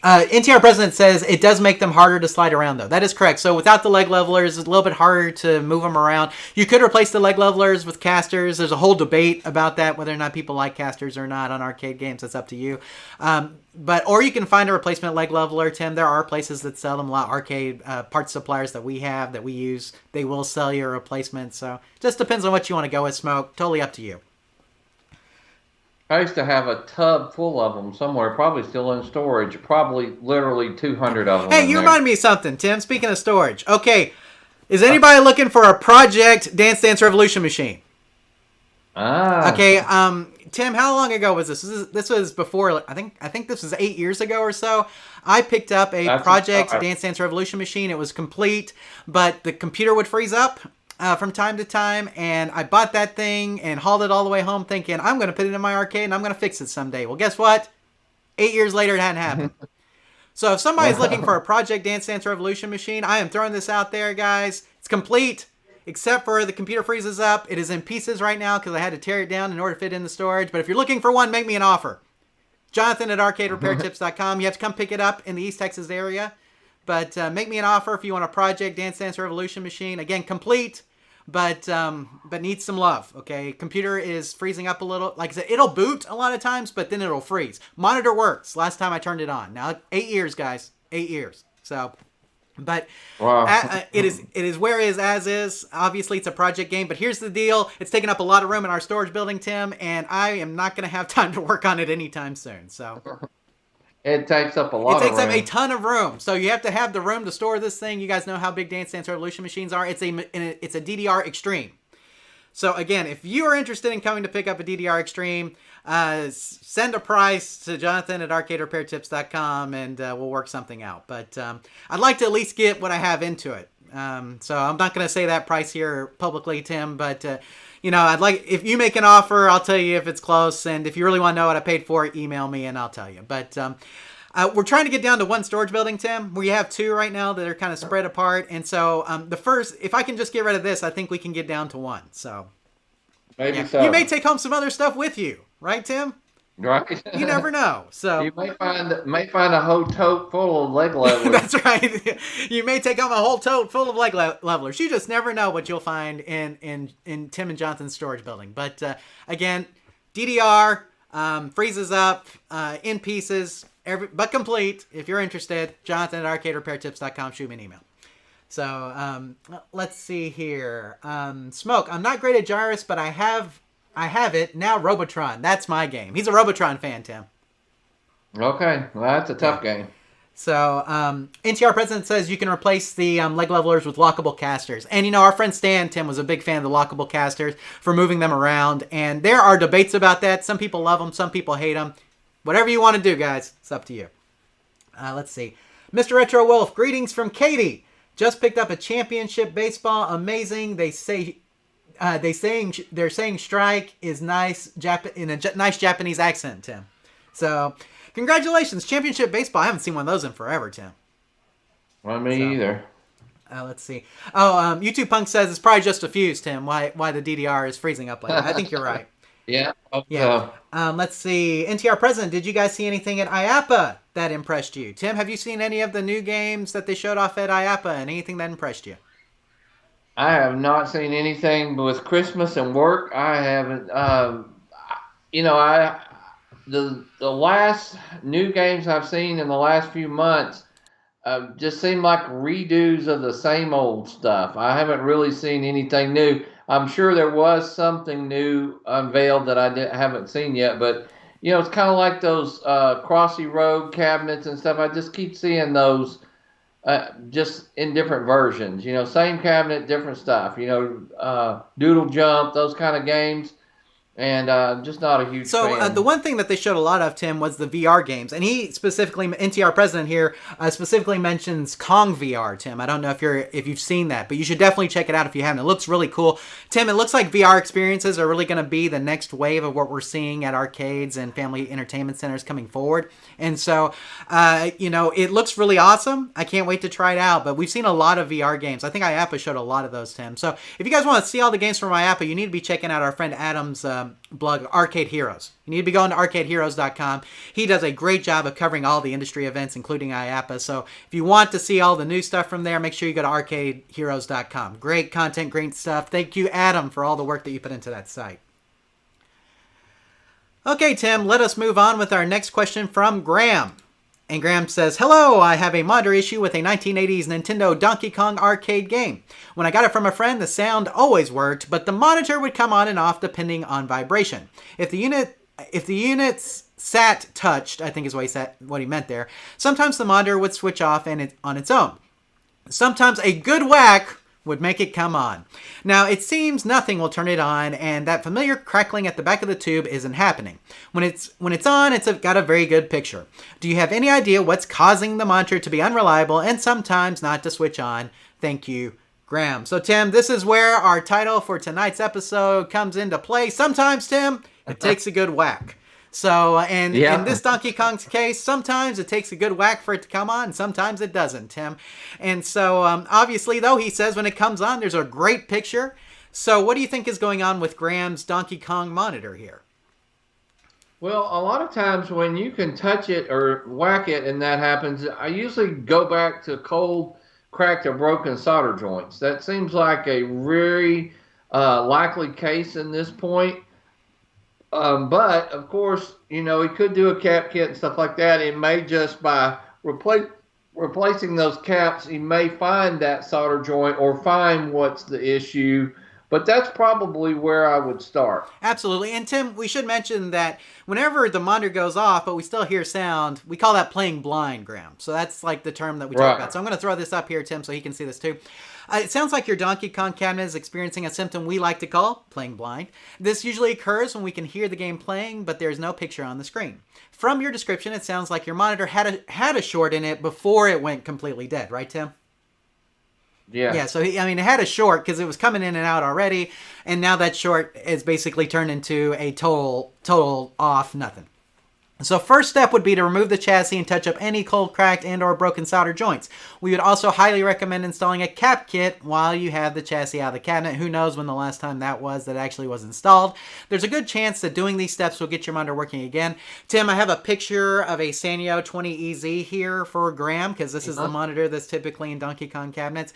B: NTR President says it does make them harder to slide around, though. That is correct. So without the leg levelers, it's a little bit harder to move them around. You could replace the leg levelers with casters. There's a whole debate about that, whether or not people like casters or not on arcade games. That's up to you. Or you can find a replacement leg leveler, Tim. There are places that sell them. A lot of arcade parts suppliers that we have, that we use, they will sell you a replacement. So just depends on what you want to go with, Smoke. Totally up to you.
C: I used to have a tub full of them somewhere, probably still in storage. Probably literally 200 of them.
B: Hey, you reminded me of something, Tim. Speaking of storage. Okay, is anybody looking for a Project Dance Dance Revolution machine? Okay, Tim, how long ago was this? This was before, I think this was 8 years ago or so. I picked up a Project Dance Dance Revolution machine. It was complete, but the computer would freeze up from time to time, and I bought that thing and hauled it all the way home thinking, I'm going to put it in my arcade and I'm going to fix it someday. Well, guess what? 8 years later, it hadn't happened. So if somebody's looking for a Project Dance Dance Revolution machine, I am throwing this out there, guys. It's complete, except for the computer freezes up. It is in pieces right now because I had to tear it down in order to fit in the storage. But if you're looking for one, make me an offer. Jonathan at arcaderepairtips.com. You have to come pick it up in the East Texas area. But make me an offer if you want a Project Dance Dance Revolution machine. Again, complete, but needs some love, okay? Computer is freezing up a little. Like I said, it'll boot a lot of times, but then it'll freeze. Monitor works last time I turned it on. Now, 8 years, guys. 8 years. So, but
C: wow.
B: It is where it is as is. Obviously, it's a project game, but here's the deal. It's taking up a lot of room in our storage building, Tim, and I am not going to have time to work on it anytime soon, so...
C: It takes up a lot of room.
B: It takes up a ton of room. So you have to have the room to store this thing. You guys know how big Dance Dance Revolution machines are. It's a DDR Extreme. So again, if you are interested in coming to pick up a DDR Extreme, send a price to Jonathan at arcaderepairtips.com and we'll work something out. But I'd like to at least get what I have into it. So I'm not going to say that price here publicly, Tim, but I'd like, if you make an offer, I'll tell you if it's close. And if you really want to know what I paid for it, email me and I'll tell you. But we're trying to get down to one storage building, Tim. We have two right now that are kind of spread apart. And so the first, if I can just get rid of this, I think we can get down to one. So
C: maybe so.
B: You may take home some other stuff with you, right, Tim?
C: Right.
B: You never know. So
C: you may find a whole tote full of leg levelers.
B: That's right. You may take home a whole tote full of leg levelers. You just never know what you'll find in Tim and Jonathan's storage building. But again, DDR freezes up in pieces, but complete. If you're interested, Jonathan at arcaderepairtips.com. Shoot me an email. So let's see here. Smoke. I'm not great at Gyrus, but I have it now. Robotron. That's my game. He's a Robotron fan, Tim.
C: Okay, well, that's a tough game.
B: So NTR President says you can replace the leg levelers with lockable casters. And our friend Stan, Tim, was a big fan of the lockable casters for moving them around. And there are debates about that. Some people love them. Some people hate them. Whatever you want to do, guys. It's up to you. Let's see. Mr. Retro Wolf, greetings from Katie. Just picked up a championship baseball. Amazing. They're saying strike is nice in a nice Japanese accent, Tim. So, congratulations, championship baseball. I haven't seen one of those in forever, Tim.
C: Well, me either.
B: Let's see. Oh, YouTube Punk says it's probably just a fuse, Tim. Why the DDR is freezing up like that. I think you're right.
C: Yeah.
B: Yeah. Let's see. NTR President, did you guys see anything at IAPA that impressed you? Tim, have you seen any of the new games that they showed off at IAPA and anything that impressed you?
C: I have not seen anything, but with Christmas and work, I haven't. The last new games I've seen in the last few months just seem like redos of the same old stuff. I haven't really seen anything new. I'm sure there was something new unveiled that I haven't seen yet, but it's kind of like those Crossy Road cabinets and stuff. I just keep seeing those. Just in different versions, same cabinet, different stuff, Doodle Jump, those kind of games, and just not a huge fan.
B: The one thing that they showed a lot of, Tim, was the VR games, and he specifically, NTR President here, specifically mentions Kong VR, Tim. I don't know if you've seen that, but you should definitely check it out if you haven't. It looks really cool. Tim, it looks like VR experiences are really going to be the next wave of what we're seeing at arcades and family entertainment centers coming forward. And so, it looks really awesome. I can't wait to try it out, but we've seen a lot of VR games. I think IAPA showed a lot of those, Tim. So if you guys want to see all the games from IAPA, you need to be checking out our friend Adam's blog Arcade Heroes. You need to be going to arcadeheroes.com. He does a great job of covering all the industry events, including IAPA. So if you want to see all the new stuff from there, make sure you go to arcadeheroes.com. Great content, great stuff. Thank you, Adam, for all the work that you put into that site. Okay, Tim, let us move on with our next question from Graham. And Graham says, hello, I have a monitor issue with a 1980s Nintendo Donkey Kong arcade game. When I got it from a friend, the sound always worked, but the monitor would come on and off depending on vibration. If the unit's sat touched, I think is what he meant there, sometimes the monitor would switch off on its own. Sometimes a good whack would make it come on. Now, it seems nothing will turn it on, and that familiar crackling at the back of the tube isn't happening. When it's on, it's got a very good picture. Do you have any idea what's causing the monitor to be unreliable and sometimes not to switch on? Thank you, Graham. So, Tim, this is where our title for tonight's episode comes into play. Sometimes, Tim, it takes a good whack. So, in this Donkey Kong's case, sometimes it takes a good whack for it to come on, sometimes it doesn't, Tim. And so, obviously, though, he says when it comes on, there's a great picture. So, what do you think is going on with Graham's Donkey Kong monitor here?
C: Well, a lot of times when you can touch it or whack it and that happens, I usually go back to cold, cracked, or broken solder joints. That seems like a very likely case in this point. But, of course, he could do a cap kit and stuff like that. It may just by replacing those caps, he may find that solder joint or find what's the issue. But that's probably where I would start.
B: Absolutely. And, Tim, we should mention that whenever the monitor goes off, but we still hear sound, we call that playing blind, Graham. So that's like the term that we talk about. So I'm going to throw this up here, Tim, so he can see this too. It sounds like your Donkey Kong cabinet is experiencing a symptom we like to call playing blind. This usually occurs when we can hear the game playing, but there's no picture on the screen. From your description, it sounds like your monitor had a short in it before it went completely dead, right, Tim?
C: Yeah.
B: Yeah, so it had a short because it was coming in and out already, and now that short is basically turned into a total off nothing. So first step would be to remove the chassis and touch up any cold, cracked, and or broken solder joints. We would also highly recommend installing a cap kit while you have the chassis out of the cabinet. Who knows when the last time that actually was installed. There's a good chance that doing these steps will get your monitor working again. Tim, I have a picture of a Sanyo 20EZ here for Graham because this is the monitor that's typically in Donkey Kong cabinets.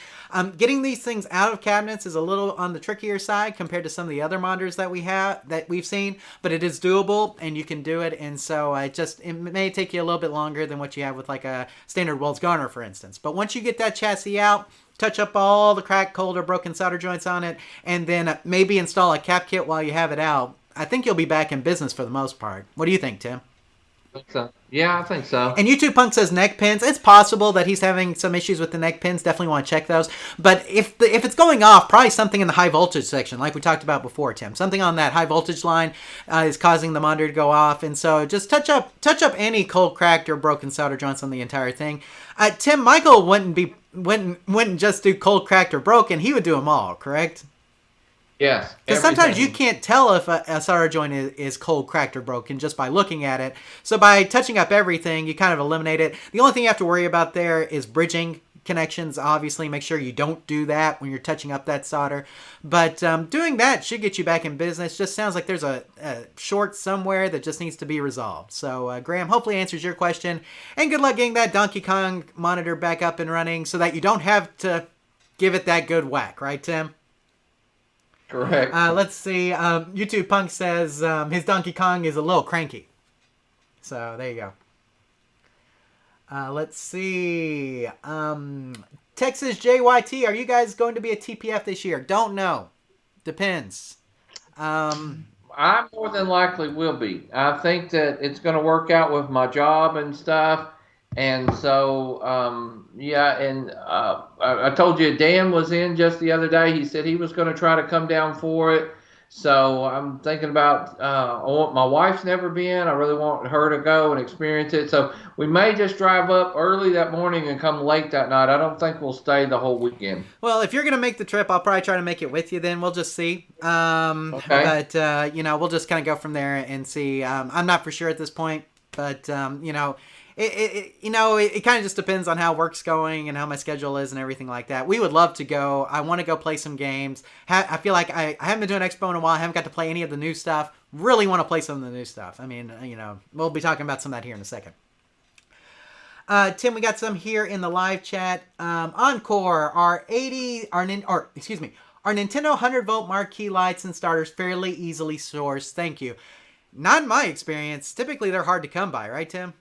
B: Getting these things out of cabinets is a little on the trickier side compared to some of the other monitors that we've seen, but it is doable and you can do it. And so it may take you a little bit longer than what you have with like a standard Wells Garner, for instance. But once you get that chassis out, touch up all the cracked, cold, or broken solder joints on it, and then maybe install a cap kit while you have it out, I think you'll be back in business for the most part. What do you think, Tim?
C: I think so. Yeah, I think so.
B: And YouTube Punk says neck pins. It's possible that he's having some issues with the neck pins. Definitely want to check those. But if it's going off, probably something in the high voltage section, like we talked about before, Tim. Something on that high voltage line is causing the monitor to go off. And so just touch up any cold, cracked, or broken solder joints on the entire thing. Tim, Michael wouldn't just do cold, cracked, or broken. He would do them all, correct?
C: Yes.
B: Because sometimes you can't tell if a solder joint is cold, cracked, or broken just by looking at it. So by touching up everything, you kind of eliminate it. The only thing you have to worry about there is bridging connections. Obviously, make sure you don't do that when you're touching up that solder. But doing that should get you back in business. Just sounds like there's a short somewhere that just needs to be resolved. So Graham, hopefully answers your question. And good luck getting that Donkey Kong monitor back up and running so that you don't have to give it that good whack. Right, Tim?
C: Correct.
B: Let's see. YouTube Punk says his Donkey Kong is a little cranky. So there you go. Let's see. Texas JYT, are you guys going to be a TPF this year? Don't know. Depends.
C: I more than likely will be. I think that it's going to work out with my job and stuff. And so, I told you Dan was in just the other day. He said he was going to try to come down for it. So I'm thinking about, my wife's never been. I really want her to go and experience it. So we may just drive up early that morning and come late that night. I don't think we'll stay the whole weekend.
B: Well, if you're going to make the trip, I'll probably try to make it with you then. We'll just see.
C: Okay.
B: But, we'll just kind of go from there and see. I'm not for sure at this point, but, it kind of just depends on how work's going and how my schedule is and everything like that. We would love to go. I want to go play some games. I feel like I haven't been doing Expo in a while. I haven't got to play any of the new stuff. Really want to play some of the new stuff. I mean, we'll be talking about some of that here in a second. Tim, we got some here in the live chat. Encore, our Nintendo 100-volt marquee lights and starters fairly easily sourced. Thank you. Not in my experience. Typically, they're hard to come by, right, Tim?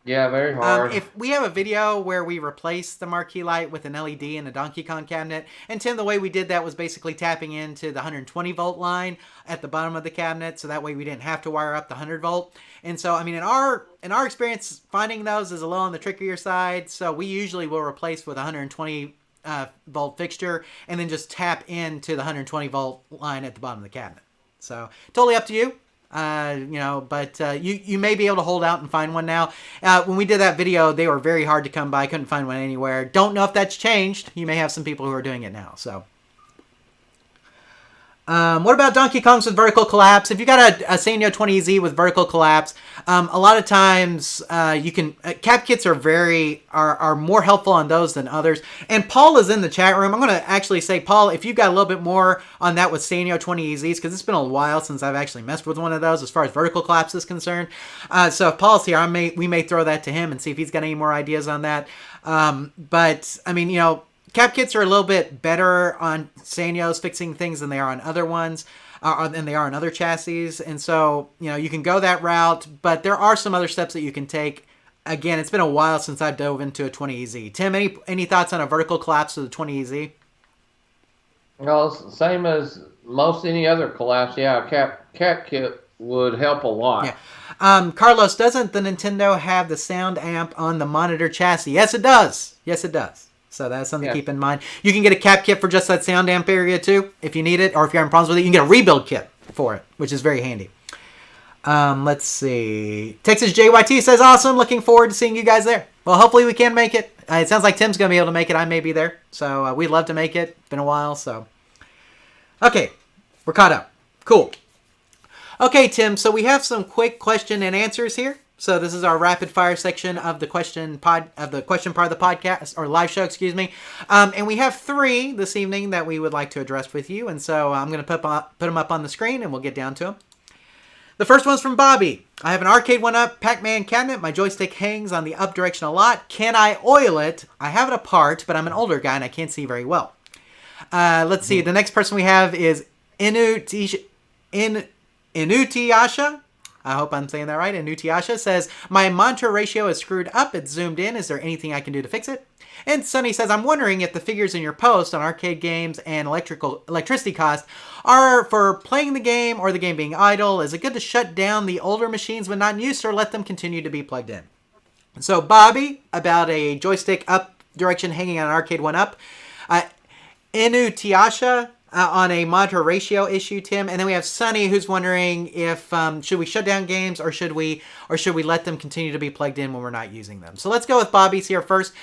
C: Yeah, very hard.
B: If we have a video where we replace the marquee light with an LED in a Donkey Kong cabinet, and Tim, the way we did that was basically tapping into the 120-volt line at the bottom of the cabinet, so that way we didn't have to wire up the 100-volt. And so, I mean, in our experience, finding those is a little on the trickier side, so we usually will replace with a 120-volt fixture, and then just tap into the 120-volt line at the bottom of the cabinet. So, totally up to you. But you may be able to hold out and find one now. When we did that video, they were very hard to come by. Couldn't find one anywhere. Don't know if that's changed. You may have some people who are doing it now. So, what about Donkey Kongs with vertical collapse? If you got a Sanyo 20Z with vertical collapse, a lot of times you can cap kits are more helpful on those than others. And Paul is in the chat room. I'm going to actually say, Paul, if you've got a little bit more on that with Sanyo 20EZs, because it's been a while since I've actually messed with one of those as far as vertical collapse is concerned. So if Paul's here, we may throw that to him and see if he's got any more ideas on that. But I mean, cap kits are a little bit better on Sanyos fixing things than they are on other ones, than they are on other chassis. And so, you can go that route, but there are some other steps that you can take. Again, it's been a while since I dove into a 20EZ. Tim, any thoughts on a vertical collapse of the 20EZ?
C: Well, same as most any other collapse. Yeah, cap kit would help a lot.
B: Yeah. Carlos, doesn't the Nintendo have the sound amp on the monitor chassis? Yes, it does. So that's something to keep in mind. You can get a cap kit for just that sound amp area too, if you need it, or if you're having problems with it, you can get a rebuild kit for it, which is very handy. Let's see. Texas JYT says, awesome. Looking forward to seeing you guys there. Well, hopefully we can make it. It sounds like Tim's going to be able to make it. I may be there. So we'd love to make it. It's been a while. So, okay. We're caught up. Cool. Okay, Tim. So we have some quick question and answers here. So this is our rapid fire section of the question part of the podcast, or live show, excuse me. And we have 3 this evening that we would like to address with you. And so I'm going to put them up on the screen and we'll get down to them. The first one's from Bobby. I have an arcade one-up Pac-Man cabinet. My joystick hangs on the up direction a lot. Can I oil it? I have it apart, but I'm an older guy and I can't see very well. Let's see. The next person we have is Inutiasha. I hope I'm saying that right. And Nutiasha says, my monitor ratio is screwed up. It's zoomed in. Is there anything I can do to fix it? And Sunny says, I'm wondering if the figures in your post on arcade games and electricity cost are for playing the game or the game being idle. Is it good to shut down the older machines when not in use, or let them continue to be plugged in? So Bobby, about a joystick up direction hanging on an arcade one-up. Inutiasha, on a monitor ratio issue, Tim, and then we have Sunny, who's wondering if should we shut down games or should we let them continue to be plugged in when we're not using them. So let's go with Bobby's here first.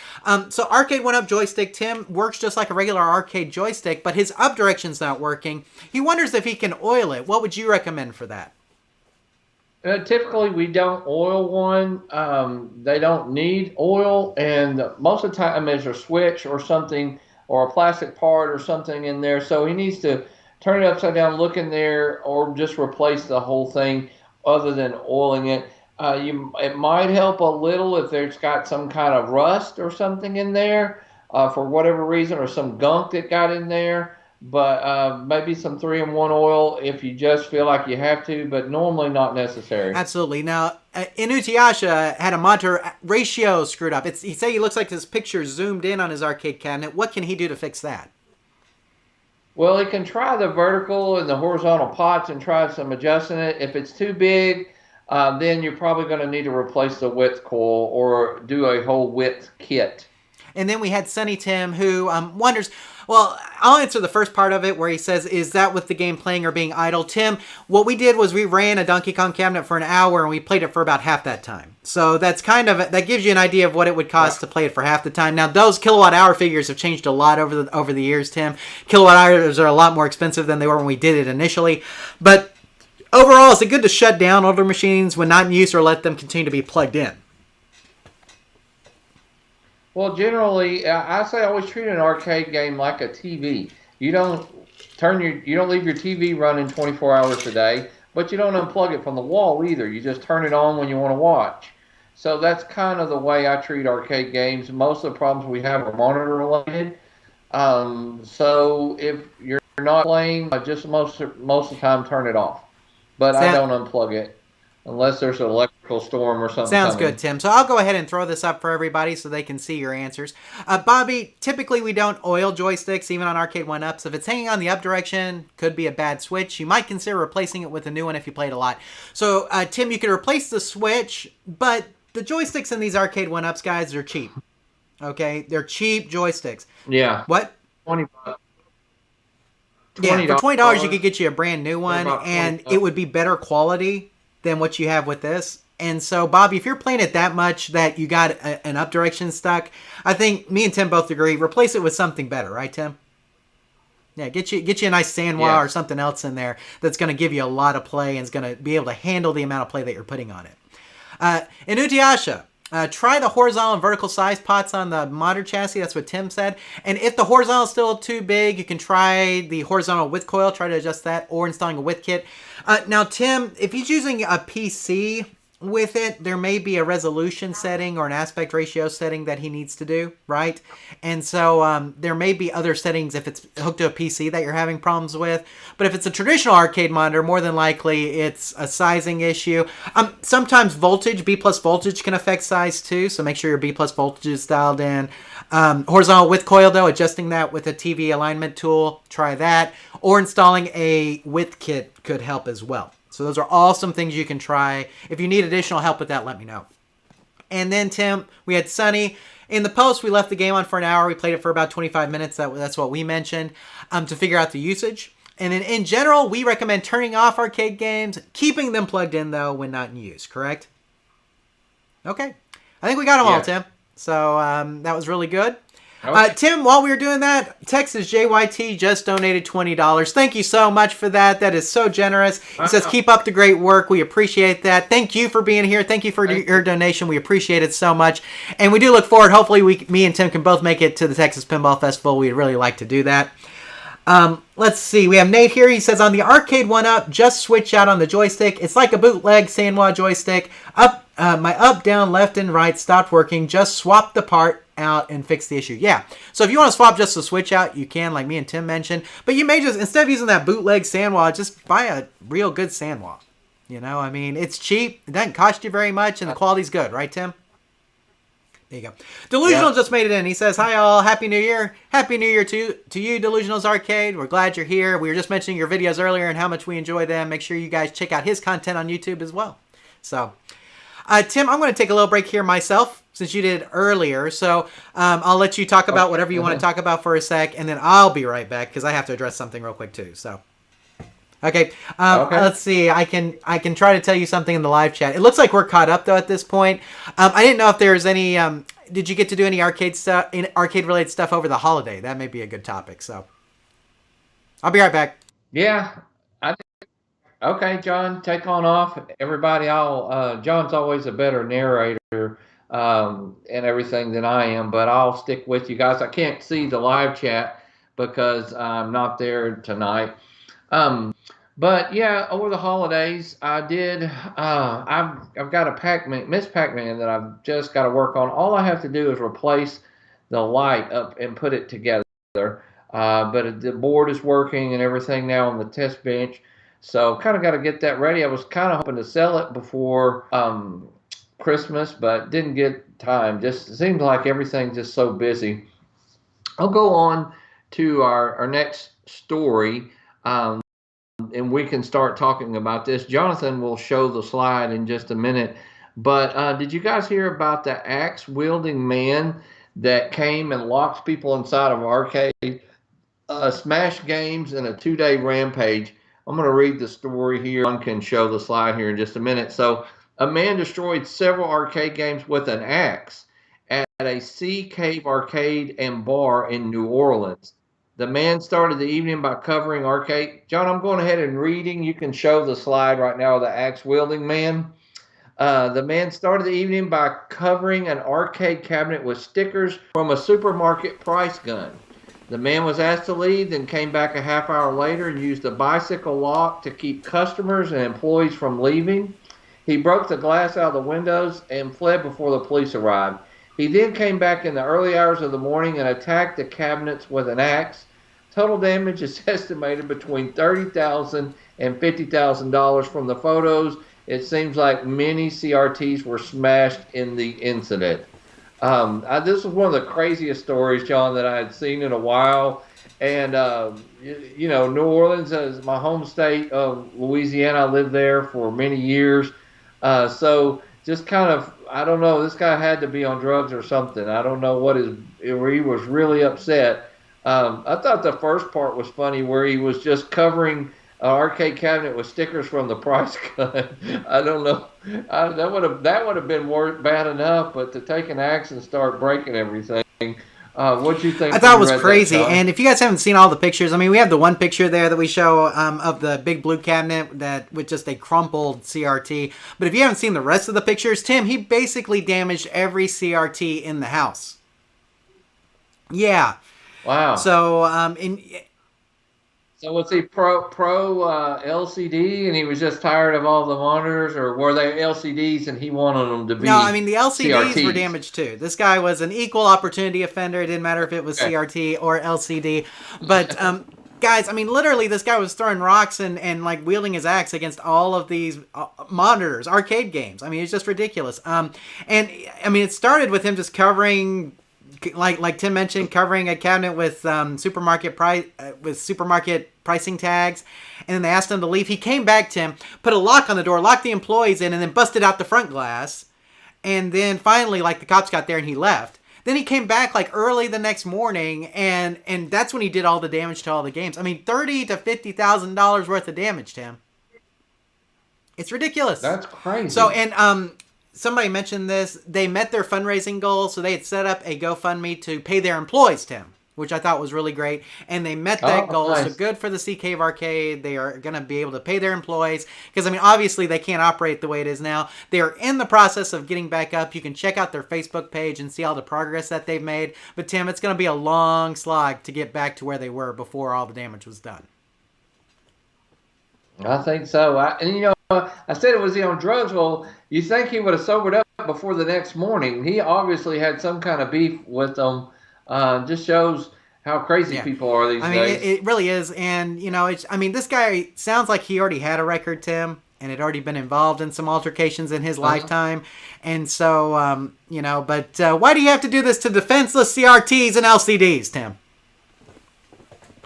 B: So arcade one-up joystick, Tim, works just like a regular arcade joystick, but his up direction's not working. He wonders if he can oil it. What would you recommend for that?
C: Typically, we don't oil one. They don't need oil, and most of the time there's a switch or something, or a plastic part or something in there. So he needs to turn it upside down, look in there, or just replace the whole thing other than oiling it. It might help a little if there's got some kind of rust or something in there for whatever reason, or some gunk that got in there. But maybe some 3-in-1 oil if you just feel like you have to, but normally not necessary.
B: Absolutely. Now, Inutiasha had a monitor ratio screwed up. He said he looks like his picture zoomed in on his arcade cabinet. What can he do to fix that?
C: Well, he can try the vertical and the horizontal pots and try some adjusting it. If it's too big, then you're probably going to need to replace the width coil or do a whole width kit.
B: And then we had Sunny Tim, who wonders, well, I'll answer the first part of it where he says, is that with the game playing or being idle? Tim, what we did was we ran a Donkey Kong cabinet for an hour and we played it for about half that time. So that's that gives you an idea of what it would cost to play it for half the time. Now, those kilowatt hour figures have changed a lot over the years, Tim. Kilowatt hours are a lot more expensive than they were when we did it initially. But overall, is it good to shut down older machines when not in use or let them continue to be plugged in?
C: Well, generally, I say always treat an arcade game like a TV. You don't you don't leave your TV running 24 hours a day, but you don't unplug it from the wall either. You just turn it on when you want to watch. So that's kind of the way I treat arcade games. Most of the problems we have are monitor related. So if you're not playing, just most of the time turn it off. But I
B: Sound,
C: don't unplug it unless there's an electrical storm or something
B: Sounds good,
C: coming.
B: Tim. So I'll go ahead and throw this up for everybody so they can see your answers. Bobby, typically we don't oil joysticks, even on Arcade 1-Ups. If it's hanging on the up direction, could be a bad switch. You might consider replacing it with a new one if you played a lot. So, Tim, you could replace the switch, but the joysticks in these Arcade 1-Ups, guys, are cheap. Okay? They're cheap joysticks.
C: Yeah.
B: What?
C: 20
B: Yeah, for $20
C: $20
B: you could get you a brand new one,
C: about
B: and
C: 20
B: it would be better quality than what you have with this. And so, Bobby, if you're playing it that much that you got an up direction stuck, I think me and Tim both agree. Replace it with something better, right, Tim? Yeah, get you a nice Sanwa or something else in there that's going to give you a lot of play and is going to be able to handle the amount of play that you're putting on it. In Utiasha, try the horizontal and vertical size pots on the modern chassis. That's what Tim said. And if the horizontal is still too big, you can try the horizontal width coil. Try to adjust that, or installing a width kit. Now, Tim, if he's using a PC with it, there may be a resolution setting or an aspect ratio setting that he needs to do, right? And so there may be other settings if it's hooked to a PC that you're having problems with. But if it's a traditional arcade monitor, more than likely it's a sizing issue. Sometimes voltage, B plus voltage can affect size too, so make sure your B plus voltage is dialed in. Horizontal width coil though, adjusting that with a TV alignment tool, try that. Or installing a width kit could help as well. So those are all some things you can try. If you need additional help with that, let me know. And then, Tim, we had Sunny. In the post, we left the game on for an hour. We played it for about 25 minutes. That's what we mentioned to figure out the usage. And in general, we recommend turning off arcade games, keeping them plugged in, though, when not in use. Correct? Okay. I think we got them all, Tim. So that was really good. Okay. Tim, while we were doing that, Texas JYT just donated $20. Thank you so much for that. That is so generous. He says, keep up the great work. We appreciate that. Thank you for being here. Thank you for your donation. We appreciate it so much. And we do look forward. Hopefully, me and Tim can both make it to the Texas Pinball Festival. We'd really like to do that. Let's see. We have Nate here. He says, on the Arcade 1-Up, just switch out on the joystick. It's like a bootleg Sanwa joystick. My up, down, left, and right stopped working. Just swap the part out and fix the issue. Yeah. So if you want to swap just the switch out, you can, like me and Tim mentioned. But you may just, instead of using that bootleg Sanwa, just buy a real good Sanwa. You know, I mean, it's cheap. It doesn't cost you very much, and the quality's good. Right, Tim? There you go. Delusional just made it in. He says, hi, all. Happy New Year. Happy New Year to you, Delusional's Arcade. We're glad you're here. We were just mentioning your videos earlier and how much we enjoy them. Make sure you guys check out his content on YouTube as well. So, Tim, I'm going to take a little break here myself since you did earlier. So I'll let you talk about whatever you want to talk about for a sec, and then I'll be right back because I have to address something real quick too. So, okay. Let's see. I can try to tell you something in the live chat. It looks like we're caught up though at this point. I didn't know if there's any. Did you get to do any arcade related stuff over the holiday? That may be a good topic. So I'll be right back.
C: Yeah. Okay, John, take on off. Everybody, John's always a better narrator and everything than I am, but I'll stick with you guys. I can't see the live chat because I'm not there tonight. But yeah, over the holidays, I did. I've got a Miss Pac-Man that I've just got to work on. All I have to do is replace the light up and put it together. But the board is working and everything now on the test bench. So kind of got to get that ready. I was kind of hoping to sell it before Christmas, but didn't get time. Just it seems like everything's just so busy. I'll go on to our next story, and we can start talking about this. Jonathan will show the slide in just a minute. But did you guys hear about the axe-wielding man that came and locks people inside of arcade, smash games, and a 2-day rampage? I'm going to read the story here. One can show the slide here in just a minute. So, a man destroyed several arcade games with an axe at a Sea Cave arcade and bar in New Orleans. The man started the evening by covering arcade. John, I'm going ahead and reading. You can show the slide right now of the axe-wielding man. The man started the evening by covering an arcade cabinet with stickers from a supermarket price gun. The man was asked to leave, then came back a half hour later and used a bicycle lock to keep customers and employees from leaving. He broke the glass out of the windows and fled before the police arrived. He then came back in the early hours of the morning and attacked the cabinets with an axe. Total damage is estimated between $30,000 and $50,000 from the photos. It seems like many CRTs were smashed in the incident. This was one of the craziest stories, John, that I had seen in a while. And, New Orleans is my home state of Louisiana. I lived there for many years. So just kind of, I don't know, this guy had to be on drugs or something. I don't know he was really upset. I thought the first part was funny where he was just covering an arcade cabinet with stickers from the price gun. I don't know. That would have been bad enough, but to take an axe and start breaking everything. What'd you think?
B: I thought it was crazy. And if you guys haven't seen all the pictures, I mean, we have the one picture there that we show of the big blue cabinet that with just a crumpled CRT. But if you haven't seen the rest of the pictures, Tim, he basically damaged every CRT in the house. Yeah.
C: Wow.
B: So,
C: So was he pro LCD, and he was just tired of all the monitors, or were they LCDs and he wanted them to be?
B: No, I mean the LCDs
C: CRTs?
B: were damaged too. This guy was an equal opportunity offender. It didn't matter if it was CRT or LCD. But guys, I mean literally, this guy was throwing rocks and like wielding his axe against all of these monitors, arcade games. I mean it's just ridiculous. And I mean it started with him just covering. Like Tim mentioned, covering a cabinet with supermarket pricing tags, and then they asked him to leave. He came back, Tim, put a lock on the door, locked the employees in, and then busted out the front glass. And then finally, like the cops got there and he left. Then he came back like early the next morning, and that's when he did all the damage to all the games. I mean, $30,000 to $50,000 worth of damage, Tim. It's ridiculous.
C: That's crazy.
B: So and somebody mentioned this. They met their fundraising goal, so they had set up a GoFundMe to pay their employees, Tim, which I thought was really great. And they met that goal, nice. So good for the Sea Cave Arcade. They are going to be able to pay their employees because, I mean, obviously they can't operate the way it is now. They are in the process of getting back up. You can check out their Facebook page and see all the progress that they've made. But, Tim, it's going to be a long slog to get back to where they were before all the damage was done.
C: I think so. I said, was he on drugs? Well, you think he would have sobered up before the next morning. He obviously had some kind of beef with them. Just shows how crazy people are these days.
B: It really is. And, this guy sounds like he already had a record, Tim, and had already been involved in some altercations in his lifetime. And so, but why do you have to do this to defenseless CRTs and LCDs, Tim?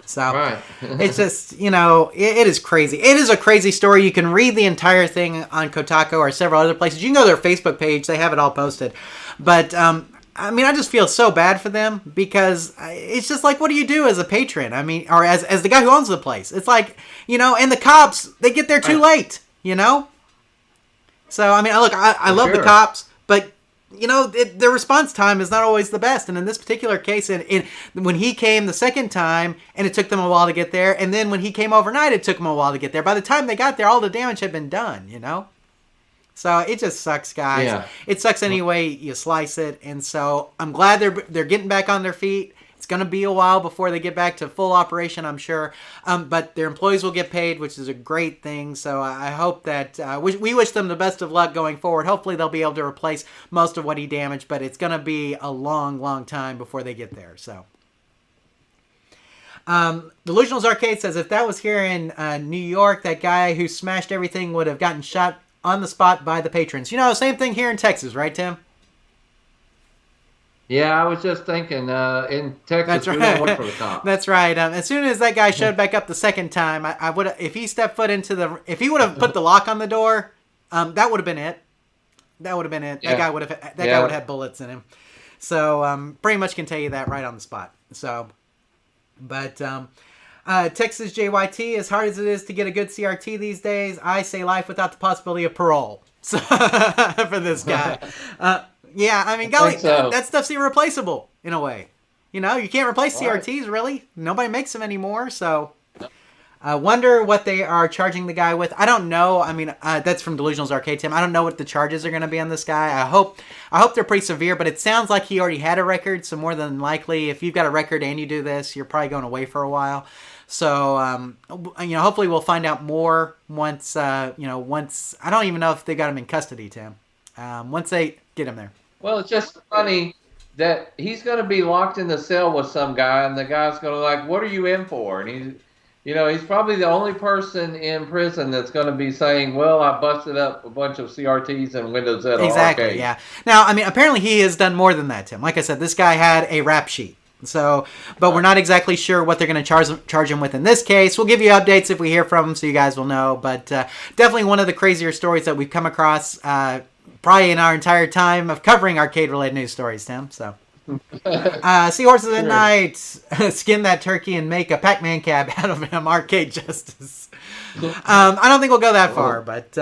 B: So
C: right.
B: It's just, it is crazy. It is a crazy story. You can read the entire thing on Kotaku or several other places. You can go to their Facebook page. They have it all posted. But, I just feel so bad for them because it's just like, what do you do as a patron? Or as the guy who owns the place. It's like, and the cops, they get there too late, So, look, I love the cops, but their response time is not always the best. And in this particular case, when he came the second time, and it took them a while to get there, and then when he came overnight, it took them a while to get there. By the time they got there, all the damage had been done, So it just sucks, guys.
C: Yeah.
B: It sucks any way you slice it. And so I'm glad they're getting back on their feet. It's going to be a while before they get back to full operation, I'm sure. But their employees will get paid, which is a great thing. So I hope that we wish them the best of luck going forward. Hopefully they'll be able to replace most of what he damaged, but it's going to be a long, long time before they get there. So Delusionals Arcade says, if that was here in New York, that guy who smashed everything would have gotten shot on the spot by the patrons. Same thing here in Texas, right, Tim?
C: Yeah, I was just thinking, in Texas, we don't work for the cops.
B: That's right. As soon as that guy showed back up the second time, I would, if he stepped foot into if he would have put the lock on the door, that would have been it. That would have been it.
C: Yeah.
B: That guy would have had bullets in him. So, pretty much can tell you that right on the spot. So, but Texas JYT, as hard as it is to get a good CRT these days, I say life without the possibility of parole. So, for this guy. Yeah, golly,
C: so.
B: That stuff's irreplaceable in a way. You can't replace CRTs, really. Nobody makes them anymore, so. Wonder what they are charging the guy with. I don't know. I mean, that's from Delusional's Arcade, Tim. I don't know what the charges are going to be on this guy. I hope they're pretty severe, but it sounds like he already had a record, so more than likely, if you've got a record and you do this, you're probably going away for a while. So, hopefully we'll find out more once, I don't even know if they got him in custody, Tim. Once they get him there.
C: Well, it's just funny that he's going to be locked in the cell with some guy, and the guy's going to like, what are you in for? And he's probably the only person in prison that's going to be saying, well, I busted up a bunch of CRTs and Windows at
B: Exactly,
C: arcade.
B: Yeah. Now, I mean, apparently he has done more than that, Tim. Like I said, this guy had a rap sheet. So, but we're not exactly sure what they're going to charge him with in this case. We'll give you updates if we hear from him, so you guys will know. But definitely one of the crazier stories that we've come across probably in our entire time of covering arcade-related news stories, Tim. So, Seahorses at Night, skin that turkey and make a Pac-Man cab out of him, Arcade Justice. I don't think we'll go that far, but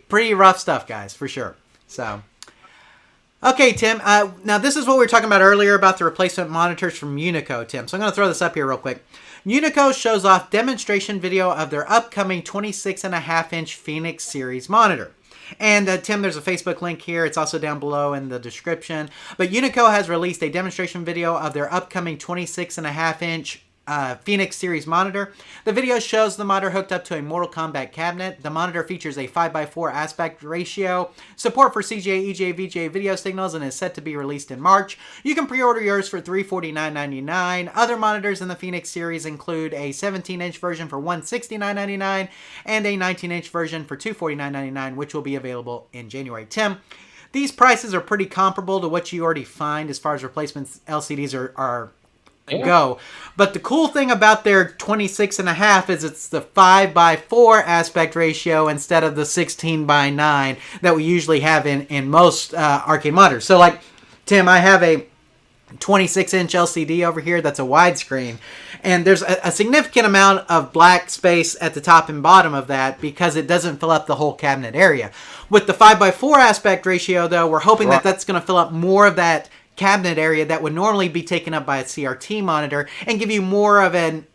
B: pretty rough stuff, guys, for sure. So. Okay, Tim. Now, this is what we were talking about earlier about the replacement monitors from UNICO, Tim. So I'm going to throw this up here real quick. UNICO shows off demonstration video of their upcoming 26.5-inch Phoenix series monitor. And Tim, there's a Facebook link here. It's also down below in the description. But UNICO has released a demonstration video of their upcoming 26.5-inch Phoenix series monitor. The video shows the monitor hooked up to a Mortal Kombat cabinet. The monitor features a 5:4 aspect ratio, support for CGA, EGA, VGA video signals, and is set to be released in March. You can pre-order yours for $349.99. Other monitors in the Phoenix series include a 17-inch version for $169.99 and a 19-inch version for $249.99, which will be available in January. Tim, these prices are pretty comparable to what you already find as far as replacement LCDs are go. But the cool thing about their 26.5 is it's the 5:4 aspect ratio instead of the 16:9 that we usually have in most arcade monitors. So like, Tim, I have a 26-inch LCD over here that's a widescreen, and there's a significant amount of black space at the top and bottom of that because it doesn't fill up the whole cabinet area. With the 5:4 aspect ratio, though, we're hoping that that's going to fill up more of that cabinet area that would normally be taken up by a CRT monitor and give you more of an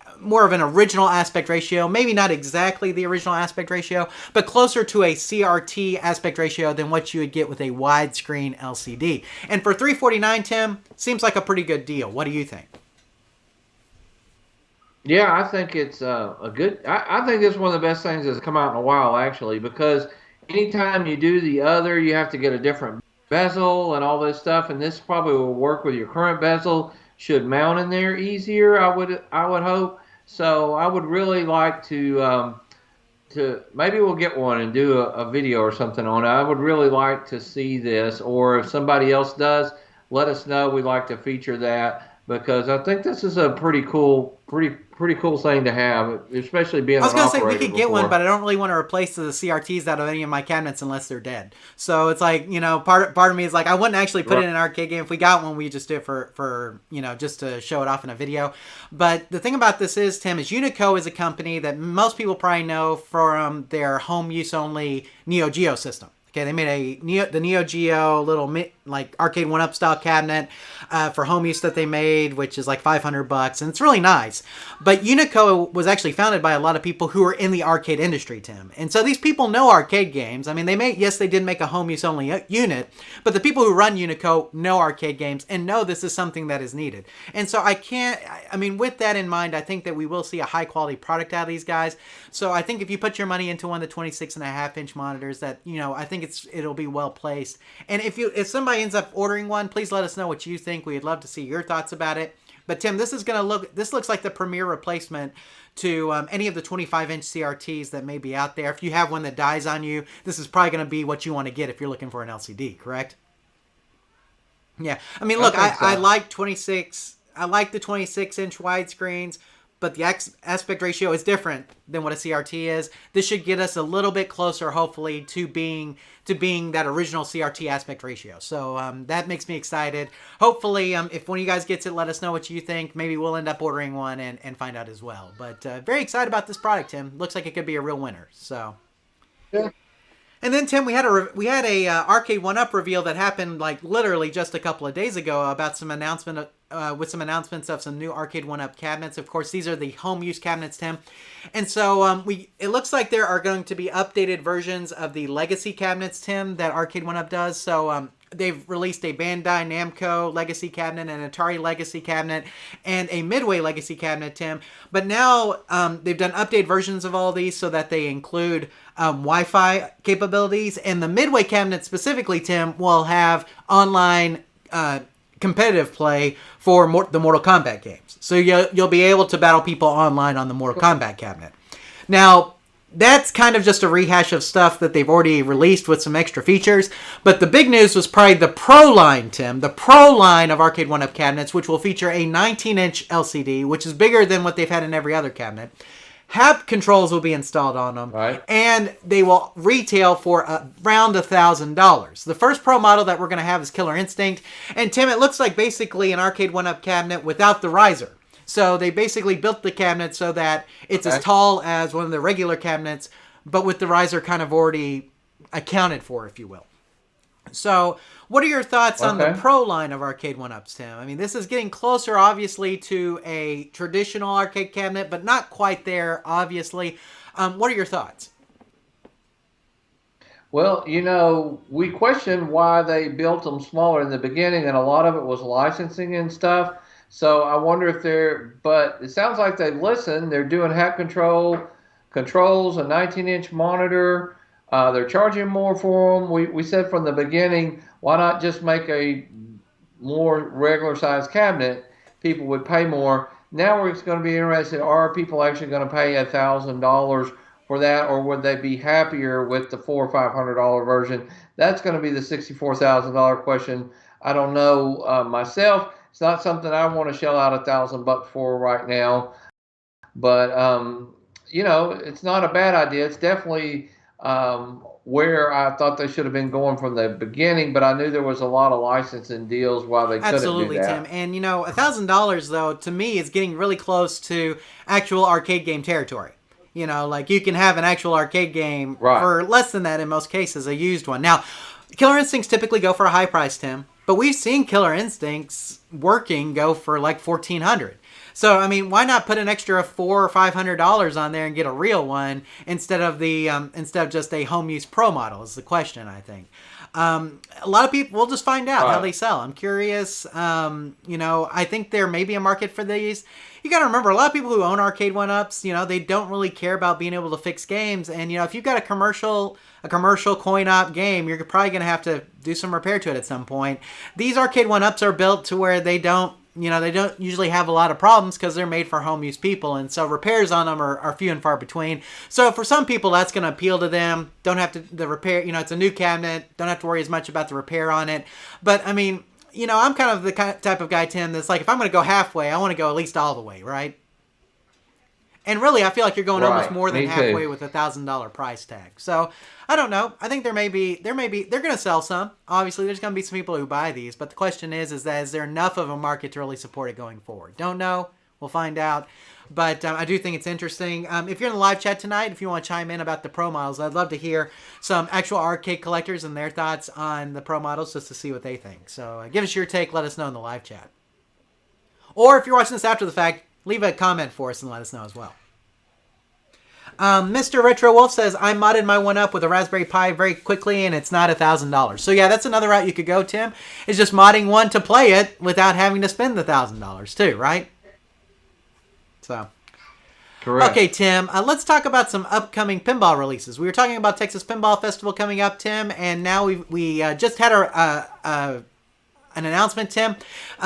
B: original aspect ratio, maybe not exactly the original aspect ratio, but closer to a CRT aspect ratio than what you would get with a widescreen LCD. And for $349, Tim, seems like a pretty good deal. What do you think?
C: Yeah, I think it's a good. I think it's one of the best things that's come out in a while, actually, because anytime you do the other, you have to get a different bezel and all this stuff, and this probably will work with your current bezel. Should mount in there easier, I would hope. So I would really like to maybe we'll get one and do a video or something on it. I would really like to see this, or if somebody else does, let us know. We'd like to feature that because I think this is a pretty cool thing to have, especially being. I was going to say
B: we could get one, but I don't really want to replace the CRTs out of any of my cabinets unless they're dead. So it's like, part of me is like, I wouldn't actually put it in an arcade game. If we got one, we just do it for just to show it off in a video. But the thing about this is, Tim, is UNICO is a company that most people probably know from their home use only Neo Geo system. Okay, they made the Neo Geo little like arcade one-up style cabinet for home use that they made, which is like $500, and it's really nice. But UNICO was actually founded by a lot of people who are in the arcade industry, Tim. And so these people know arcade games. I mean, they did make a home use only unit, but the people who run UNICO know arcade games and know this is something that is needed. And so with that in mind, I think that we will see a high quality product out of these guys. So I think if you put your money into one of the 26.5-inch monitors, that, I think it'll be well placed. And if somebody ends up ordering one, please let us know what you think. We'd love to see your thoughts about it. But Tim, this looks like the premier replacement to any of the 25-inch CRTs that may be out there. If you have one that dies on you, this is probably going to be what you want to get if you're looking for an LCD, correct? Yeah. I mean, look, I like 26. I like the 26-inch widescreens, but the aspect ratio is different than what a CRT is. This should get us a little bit closer, hopefully, to being that original CRT aspect ratio. So that makes me excited. Hopefully, if one of you guys gets it, let us know what you think. Maybe we'll end up ordering one and find out as well. But very excited about this product, Tim. Looks like it could be a real winner. So. Yeah. And then, Tim, we had a Arcade One Up reveal that happened like literally just a couple of days ago about some announcement with some announcements of some new Arcade One Up cabinets. Of course, these are the home use cabinets, Tim. And so it looks like there are going to be updated versions of the legacy cabinets, Tim, that Arcade One Up does. So they've released a Bandai Namco legacy cabinet, an Atari legacy cabinet, and a Midway legacy cabinet, Tim. But now they've done updated versions of all these so that they include Wi-Fi capabilities. And the Midway cabinet specifically, Tim, will have online competitive play for the Mortal Kombat games. So you'll be able to battle people online on the Mortal Kombat cabinet. Now, that's kind of just a rehash of stuff that they've already released with some extra features. But the big news was probably the Pro line, Tim. The Pro line of Arcade One Up cabinets, which will feature a 19-inch LCD, which is bigger than what they've had in every other cabinet. HAP controls will be installed on them,
C: right,
B: and they will retail for around $1,000. The first Pro model that we're going to have is Killer Instinct, and Tim, it looks like basically an Arcade One Up cabinet without the riser. So they basically built the cabinet so that it's as tall as one of the regular cabinets, but with the riser kind of already accounted for, if you will. So, what are your thoughts on the Pro line of Arcade One Ups, Tim? I mean, this is getting closer, obviously, to a traditional arcade cabinet, but not quite there, obviously. What are your thoughts?
C: Well, we questioned why they built them smaller in the beginning, and a lot of it was licensing and stuff. So I wonder if but it sounds like they've listened. They're doing HAP controls, a 19-inch monitor. They're charging more for them. We said from the beginning, why not just make a more regular sized cabinet? People would pay more. Now we're going to be interested, are people actually going to pay $1,000 for that, or would they be happier with the $400 or $500 version? That's going to be the $64,000 question. I don't know myself. It's not something I want to shell out $1,000 for right now. But, it's not a bad idea. It's definitely where I thought they should have been going from the beginning, but I knew there was a lot of licensing deals while they couldn't do that.
B: Absolutely, Tim. And, $1,000, though, to me, is getting really close to actual arcade game territory. Like you can have an actual arcade game for less than that in most cases, a used one. Now, Killer Instincts typically go for a high price, Tim, but we've seen Killer Instincts working go for like $1,400. So, I mean, why not put an extra $400 or $500 on there and get a real one instead of just a home use Pro model is the question, I think. A lot of people, we'll just find out how they sell. I'm curious. I think there may be a market for these. You got to remember, a lot of people who own Arcade One Ups, they don't really care about being able to fix games. And, if you've got a commercial coin-op game, you're probably going to have to do some repair to it at some point. These Arcade One Ups are built to where they don't usually have a lot of problems because they're made for home use people. And so repairs on them are few and far between. So for some people, that's going to appeal to them. Don't have to, the repair, it's a new cabinet. Don't have to worry as much about the repair on it. But I mean, I'm kind of the type of guy, Tim, that's like, if I'm going to go halfway, I want to go at least all the way, right? And really, I feel like you're going almost more than halfway with $1,000 price tag. So I don't know. I think they're going to sell some. Obviously, there's going to be some people who buy these. But the question is there enough of a market to really support it going forward? Don't know. We'll find out. But I do think it's interesting. If you're in the live chat tonight, if you want to chime in about the Pro models, I'd love to hear some actual arcade collectors and their thoughts on the Pro models just to see what they think. So give us your take. Let us know in the live chat. Or if you're watching this after the fact, leave a comment for us and let us know as well. Mr. Retro Wolf says, I modded my One Up with a Raspberry Pi very quickly and it's not $1,000. So yeah, that's another route you could go, Tim. Is just modding one to play it without having to spend the $1,000 too, right? So. Correct. Okay, Tim, let's talk about some upcoming pinball releases. We were talking about Texas Pinball Festival coming up, Tim, and now we just had an announcement, Tim.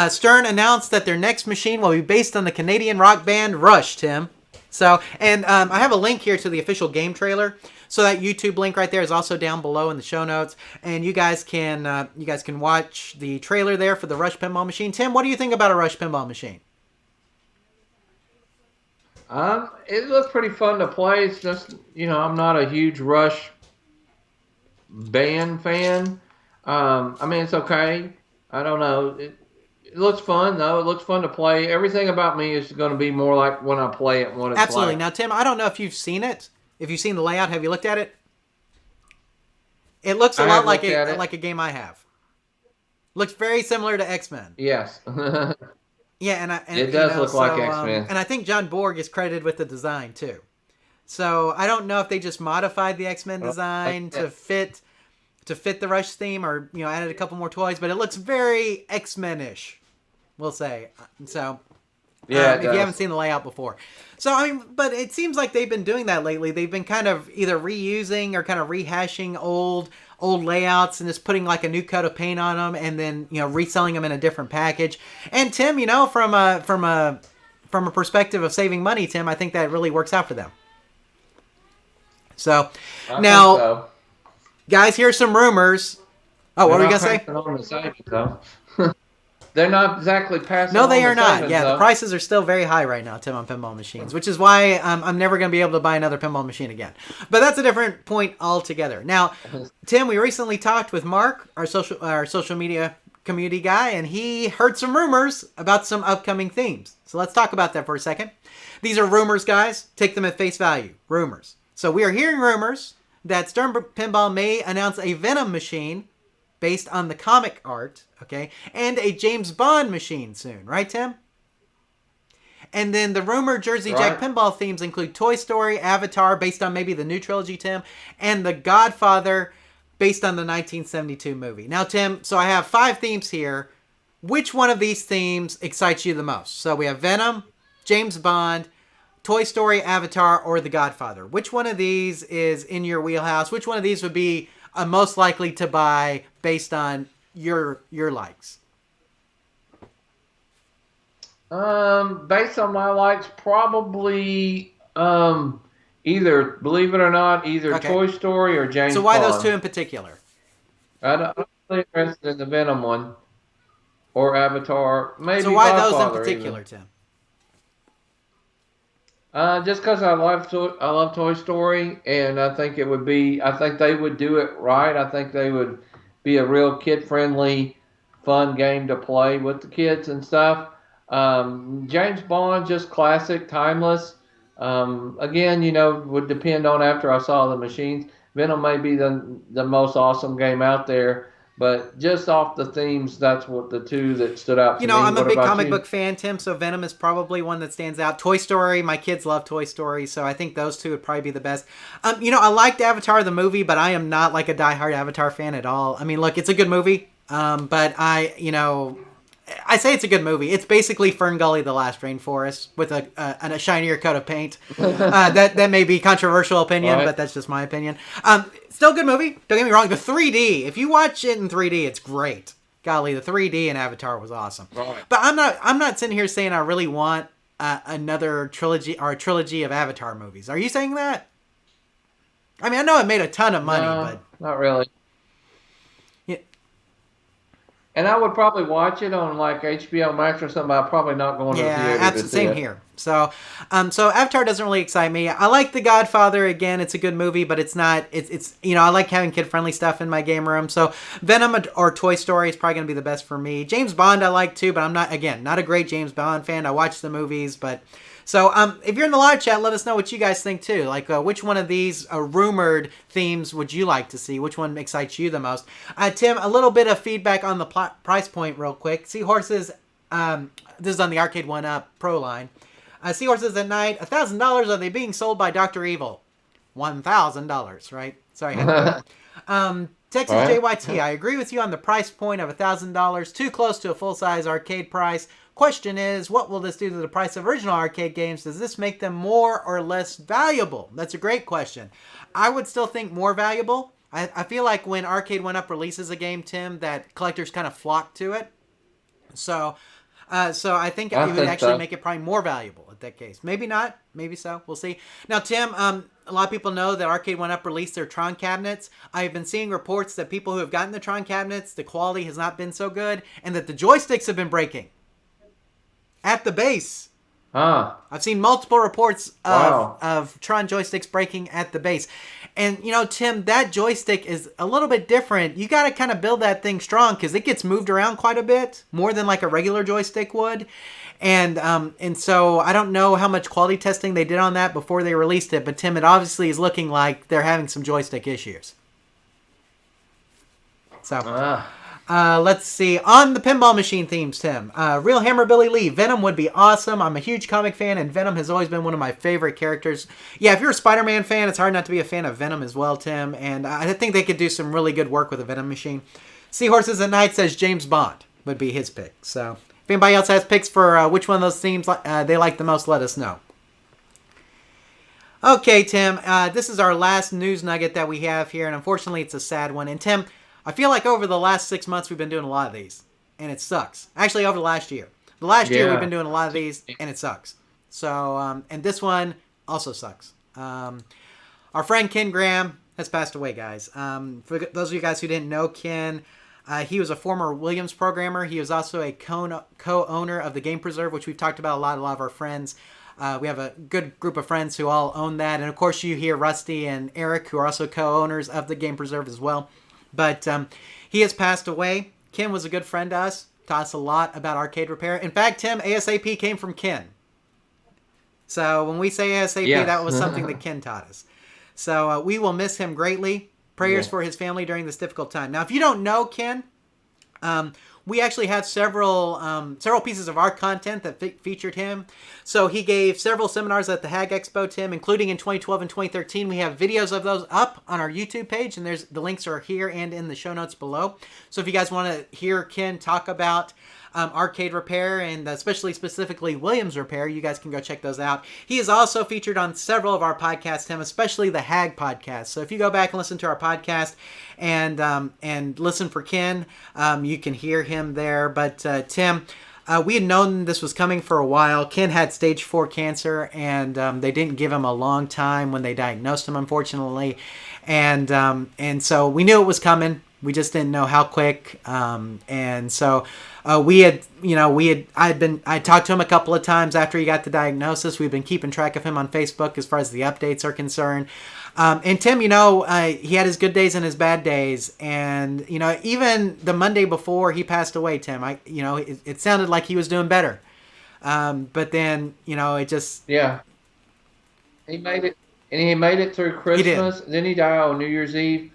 B: Stern announced that their next machine will be based on the Canadian rock band Rush, Tim. So, and I have a link here to the official game trailer. So that YouTube link right there is also down below in the show notes, and you guys can watch the trailer there for the Rush pinball machine. Tim, what do you think about a Rush pinball machine?
C: It looks pretty fun to play. It's just, I'm not a huge Rush band fan. I mean, it's okay. I don't know. It looks fun, though. It looks fun to play. Everything about me is going to be more like when I play it, what it's
B: Absolutely.
C: like.
B: Now, Tim, I don't know if you've seen it. If you've seen the layout, have you looked at it? It looks a lot like a game I have. Looks very similar to X-Men.
C: Yes.
B: Yeah,
C: it does look like X-Men.
B: and I think John Borg is credited with the design too. So I don't know if they just modified the X-Men design to fit the Rush theme, or added a couple more toys, but it looks very X-Men-ish, we'll say. So
C: yeah,
B: if you haven't seen the layout before. So I mean, but it seems like they've been doing that lately. They've been kind of either reusing or kind of rehashing old layouts and just putting like a new coat of paint on them, and then reselling them in a different package. And Tim, from a perspective of saving money, Tim, I think that really works out for them. So now, guys, here's some rumors. Oh, what were you gonna say?
C: They're not exactly passing.
B: No, they are not. Yeah, the prices are still very high right now, Tim, on pinball machines, which is why I'm never going to be able to buy another pinball machine again. But that's a different point altogether. Now, Tim, we recently talked with Mark, our social media community guy, and he heard some rumors about some upcoming themes. So let's talk about that for a second. These are rumors, guys. Take them at face value. Rumors. So we are hearing rumors that Stern Pinball may announce a Venom machine based on the comic art, okay, and a James Bond machine soon, right, Tim? And then the rumored Jersey Jack pinball themes include Toy Story, Avatar, based on maybe the new trilogy, Tim, and The Godfather, based on the 1972 movie. Now, Tim, so I have 5 themes here. Which one of these themes excites you the most? So we have Venom, James Bond, Toy Story, Avatar, or The Godfather. Which one of these is in your wheelhouse? Which one of these would be most likely to buy based on your likes?
C: Based on my likes, probably either, believe it or not, either Toy Story or James Bond.
B: So why those two in particular?
C: I'm really interested in the Venom one or Avatar. Maybe
B: so why
C: Godfather
B: those in particular,
C: even.
B: Tim?
C: Just because I love Toy Story, and I think they would do it right. I think they would be a real kid-friendly, fun game to play with the kids and stuff. James Bond, just classic, timeless. Again, would depend on after I saw the machines. Venom may be the most awesome game out there. But just off the themes, that's what the two that stood out to me.
B: I'm a big comic book fan, Tim, so Venom is probably one that stands out. Toy Story, my kids love Toy Story, so I think those two would probably be the best. I liked Avatar the movie, but I am not like a diehard Avatar fan at all. I mean, look, it's a good movie, but I say it's a good movie. It's basically Fern Gully, The Last Rainforest, with a shinier coat of paint. That may be controversial opinion, but that's just my opinion. Still a good movie. Don't get me wrong. The 3D, if you watch it in 3D, it's great. Golly, the 3D in Avatar was awesome. Right. But I'm not sitting here saying I really want another trilogy or a trilogy of Avatar movies. Are you saying that? I mean, I know it made a ton of money, but
C: not really. And I would probably watch it on like HBO Max or something. But I'm probably not going to the theater.
B: Yeah, same here. So Avatar doesn't really excite me. I like The Godfather. Again, it's a good movie, but it's not. It's I like having kid friendly stuff in my game room. So Venom or Toy Story is probably going to be the best for me. James Bond I like too, but I'm not a great James Bond fan. I watch the movies, but. So, if you're in the live chat, let us know what you guys think too. Like, which one of these rumored themes would you like to see? Which one excites you the most? Tim, a little bit of feedback on the price point, real quick. Seahorses. This is on the Arcade One Up Pro line. Seahorses at night, $1,000. Are they being sold by Dr. Evil? $1,000, right? Sorry. Texas JYT. I agree with you on the price point of $1,000. Too close to a full size arcade price. Question is, what will this do to the price of original arcade games? Does this make them more or less valuable? That's a great question. I would still think more valuable. I feel like when Arcade One Up releases a game, Tim, that collectors kind of flock to it. So I think it would actually make it probably more valuable in that case. Maybe not. Maybe so. We'll see. Now, Tim, a lot of people know that Arcade One Up released their Tron cabinets. I've been seeing reports that people who have gotten the Tron cabinets, the quality has not been so good, and that the joysticks have been breaking. At the base. I've seen multiple reports of Tron joysticks breaking at the base. And, Tim, that joystick is a little bit different. You got to kind of build that thing strong because it gets moved around quite a bit, more than like a regular joystick would. And so I don't know how much quality testing they did on that before they released it, but Tim, it obviously is looking like they're having some joystick issues. So, Let's see. On the pinball machine themes, Tim. Real Hammer Billy Lee. Venom would be awesome. I'm a huge comic fan, and Venom has always been one of my favorite characters. Yeah, if you're a Spider-Man fan, it's hard not to be a fan of Venom as well, Tim. And I think they could do some really good work with a Venom machine. Seahorses at Night says James Bond would be his pick. So if anybody else has picks for which one of those themes they like the most, let us know. Okay, Tim. This is our last news nugget that we have here, and unfortunately it's a sad one. And Tim, I feel like over the last 6 months we've been doing a lot of these, and it sucks. Actually, over the last year. The last year we've been doing a lot of these, and it sucks. So, and this one also sucks. Our friend Ken Graham has passed away, guys. For those of you guys who didn't know Ken, he was a former Williams programmer. He was also a co-owner of the Game Preserve, which we've talked about a lot of our friends. We have a good group of friends who all own that. And, of course, you hear Rusty and Eric, who are also co-owners of the Game Preserve as well. But he has passed away. Ken was a good friend to us. Taught us a lot about arcade repair. In fact, Tim, ASAP came from Ken. So when we say ASAP, that was something that Ken taught us. So we will miss him greatly. Prayers for his family during this difficult time. Now, if you don't know Ken, we actually have several pieces of our content that featured him. So he gave several seminars at the Hag Expo, Tim, including in 2012 and 2013. We have videos of those up on our YouTube page, and the links are here and in the show notes below. So if you guys want to hear Ken talk about arcade repair and specifically Williams repair, you guys can go check those out. He is also featured on several of our podcasts, Tim, especially the Hag podcast. So if you go back and listen to our podcast and listen for Ken, you can hear him there. But Tim, we had known this was coming for a while. Ken had stage 4 cancer, and they didn't give him a long time when they diagnosed him, unfortunately. And so we knew it was coming. We just didn't know how quick. And so I talked to him a couple of times after he got the diagnosis. We've been keeping track of him on Facebook as far as the updates are concerned. And Tim, he had his good days and his bad days. And, even the Monday before he passed away, Tim, it sounded like he was doing better. But then, it just...
C: Yeah. He made it. And he made it through Christmas. Then he died on New Year's Eve,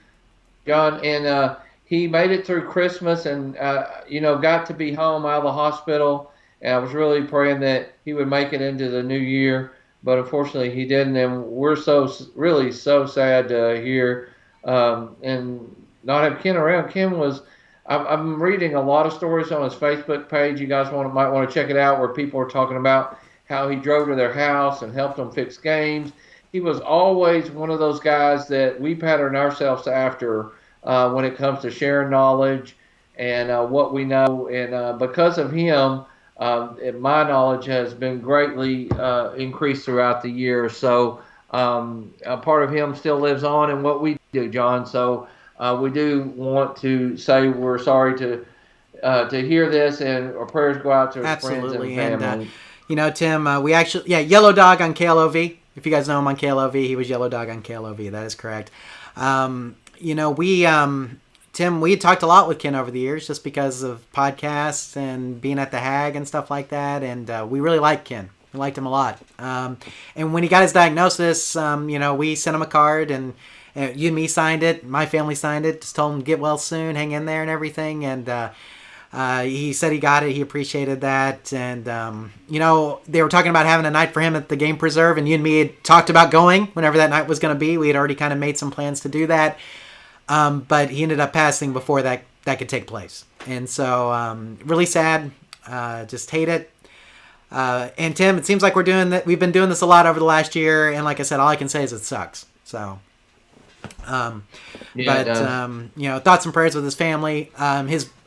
C: John. And he made it through Christmas and, got to be home out of the hospital. And I was really praying that he would make it into the new year. But unfortunately, he didn't, and we're really so sad to hear and not have Ken around. Ken was, I'm reading a lot of stories on his Facebook page. You guys might want to check it out, where people are talking about how he drove to their house and helped them fix games. He was always one of those guys that we pattern ourselves after when it comes to sharing knowledge and what we know. And because of him, my knowledge has been greatly increased throughout the year. So a part of him still lives on in what we do, John. So we do want to say we're sorry to hear this, and our prayers go out to his friends and family.
B: And, Tim, we actually, Yellow Dog on KLOV. If you guys know him on KLOV, he was Yellow Dog on KLOV. That is correct. Tim, we had talked a lot with Ken over the years just because of podcasts and being at the Hag and stuff like that, and we really liked Ken. We liked him a lot. And when he got his diagnosis, we sent him a card, and you and me signed it. My family signed it. Just told him get well soon, hang in there and everything. And he said he got it. He appreciated that. And, they were talking about having a night for him at the Game Preserve, and you and me had talked about going whenever that night was going to be. We had already kind of made some plans to do that. But he ended up passing before that could take place. And so, really sad. Just hate it. And Tim, it seems like we've been doing this a lot over the last year. And like I said, all I can say is it sucks. So, thoughts and prayers with his family. I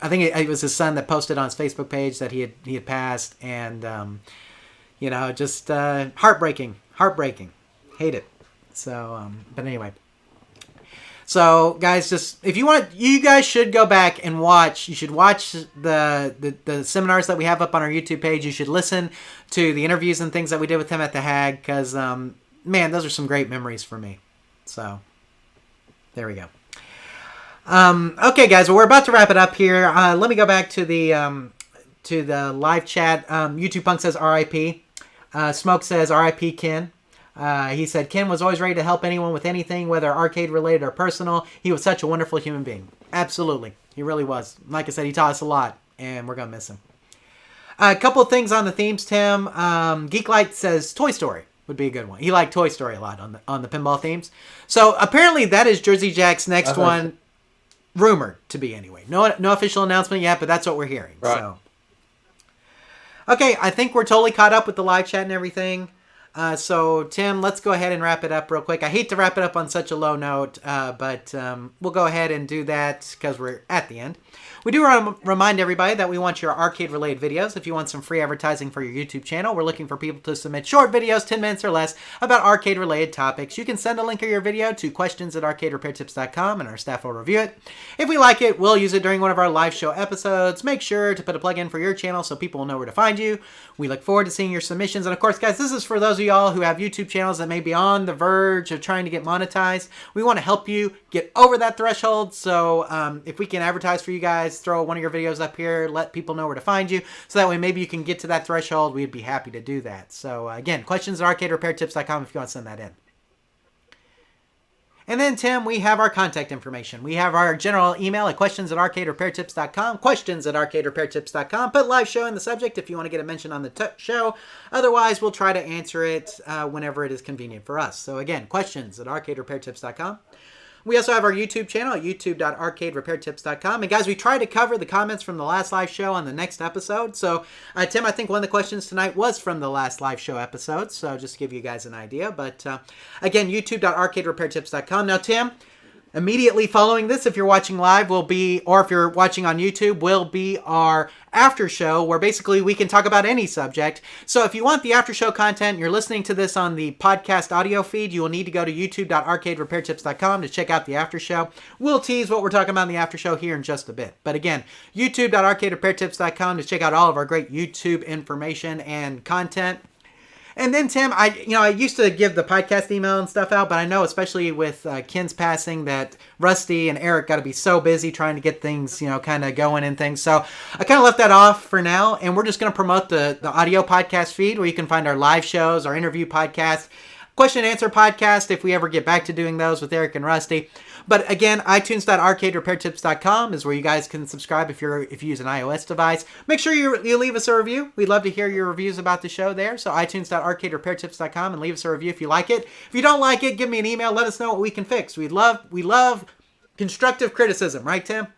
B: think it was his son that posted on his Facebook page that he had passed. And, just heartbreaking. Hate it. So, but anyway. So, guys, just if you want, you guys should go back and watch. You should watch the seminars that we have up on our YouTube page. You should listen to the interviews and things that we did with him at the Hag, because, man, those are some great memories for me. So, there we go. Okay, guys, well, we're about to wrap it up here. Let me go back to the live chat. YouTube Punk says R.I.P. Smoke says R.I.P. Ken. He said, Ken was always ready to help anyone with anything, whether arcade related or personal. He was such a wonderful human being. Absolutely. He really was. Like I said, he taught us a lot, and we're going to miss him. A couple of things on the themes, Tim. Geeklight says Toy Story would be a good one. He liked Toy Story a lot on the pinball themes. So apparently that is Jersey Jack's next one, rumored to be anyway. No official announcement yet, but that's what we're hearing. Right. So, okay, I think we're totally caught up with the live chat and everything. So Tim, let's go ahead and wrap it up real quick. I hate to wrap it up on such a low note, but we'll go ahead and do that because we're at the end. We do want to remind everybody that we want your arcade-related videos. If you want some free advertising for your YouTube channel, we're looking for people to submit short videos, 10 minutes or less, about arcade-related topics. You can send a link of your video to questions@arcaderepairtips.com, and our staff will review it. If we like it, we'll use it during one of our live show episodes. Make sure to put a plug-in for your channel so people will know where to find you. We look forward to seeing your submissions. And of course, guys, this is for those of y'all who have YouTube channels that may be on the verge of trying to get monetized. We want to help you get over that threshold. So if we can advertise for you guys, throw one of your videos up here, let people know where to find you, so that way maybe you can get to that threshold. We'd be happy to do that. So again, questions@arcaderepairtips.com if you want to send that in. And then, Tim, we have our contact information. We have our general email at questions@arcaderepairtips.com, questions@arcaderepairtips.com. Put live show in the subject if you want to get a mention on the show. Otherwise, we'll try to answer it whenever it is convenient for us. So again, questions@arcaderepairtips.com. We also have our YouTube channel at youtube.arcaderepairtips.com. And guys, we try to cover the comments from the last live show on the next episode. So, Tim, I think one of the questions tonight was from the last live show episode. So just to give you guys an idea. But again, youtube.arcaderepairtips.com. Now, Tim, immediately following this, if you're watching live, will be, or if you're watching on YouTube, will be our after show, where basically we can talk about any subject. So if you want the after show content, you're listening to this on the podcast audio feed, you will need to go to youtube.arcaderepairtips.com to check out the after show. We'll tease what we're talking about in the after show here in just a bit. But again, youtube.arcaderepairtips.com to check out all of our great YouTube information and content. And then, Tim, I used to give the podcast email and stuff out, but I know, especially with Ken's passing, that Rusty and Eric got to be so busy trying to get things, kind of going and things. So I kind of left that off for now, and we're just going to promote the audio podcast feed, where you can find our live shows, our interview podcast, question and answer podcast, if we ever get back to doing those with Eric and Rusty. But again, itunes.arcaderepairtips.com is where you guys can subscribe if you use an iOS device. Make sure you leave us a review. We'd love to hear your reviews about the show there. So itunes.arcaderepairtips.com, and leave us a review if you like it. If you don't like it, give me an email. Let us know what we can fix. We love constructive criticism, right, Tim?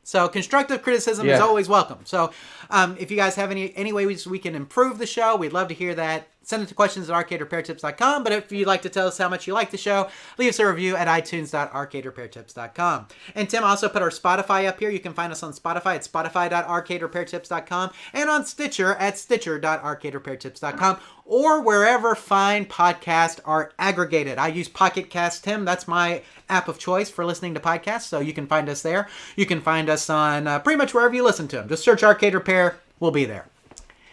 B: So constructive criticism is always welcome. So if you guys have any ways we can improve the show, we'd love to hear that. Send it to questions@arcaderepairtips.com. But if you'd like to tell us how much you like the show, leave us a review at itunes.arcaderepairtips.com. And Tim also put our Spotify up here. You can find us on Spotify at spotify.arcaderepairtips.com, and on Stitcher at stitcher.arcaderepairtips.com, or wherever fine podcasts are aggregated. I use Pocket Cast, Tim. That's my app of choice for listening to podcasts, so you can find us there. You can find us on pretty much wherever you listen to them. Just search Arcade Repair. We'll be there.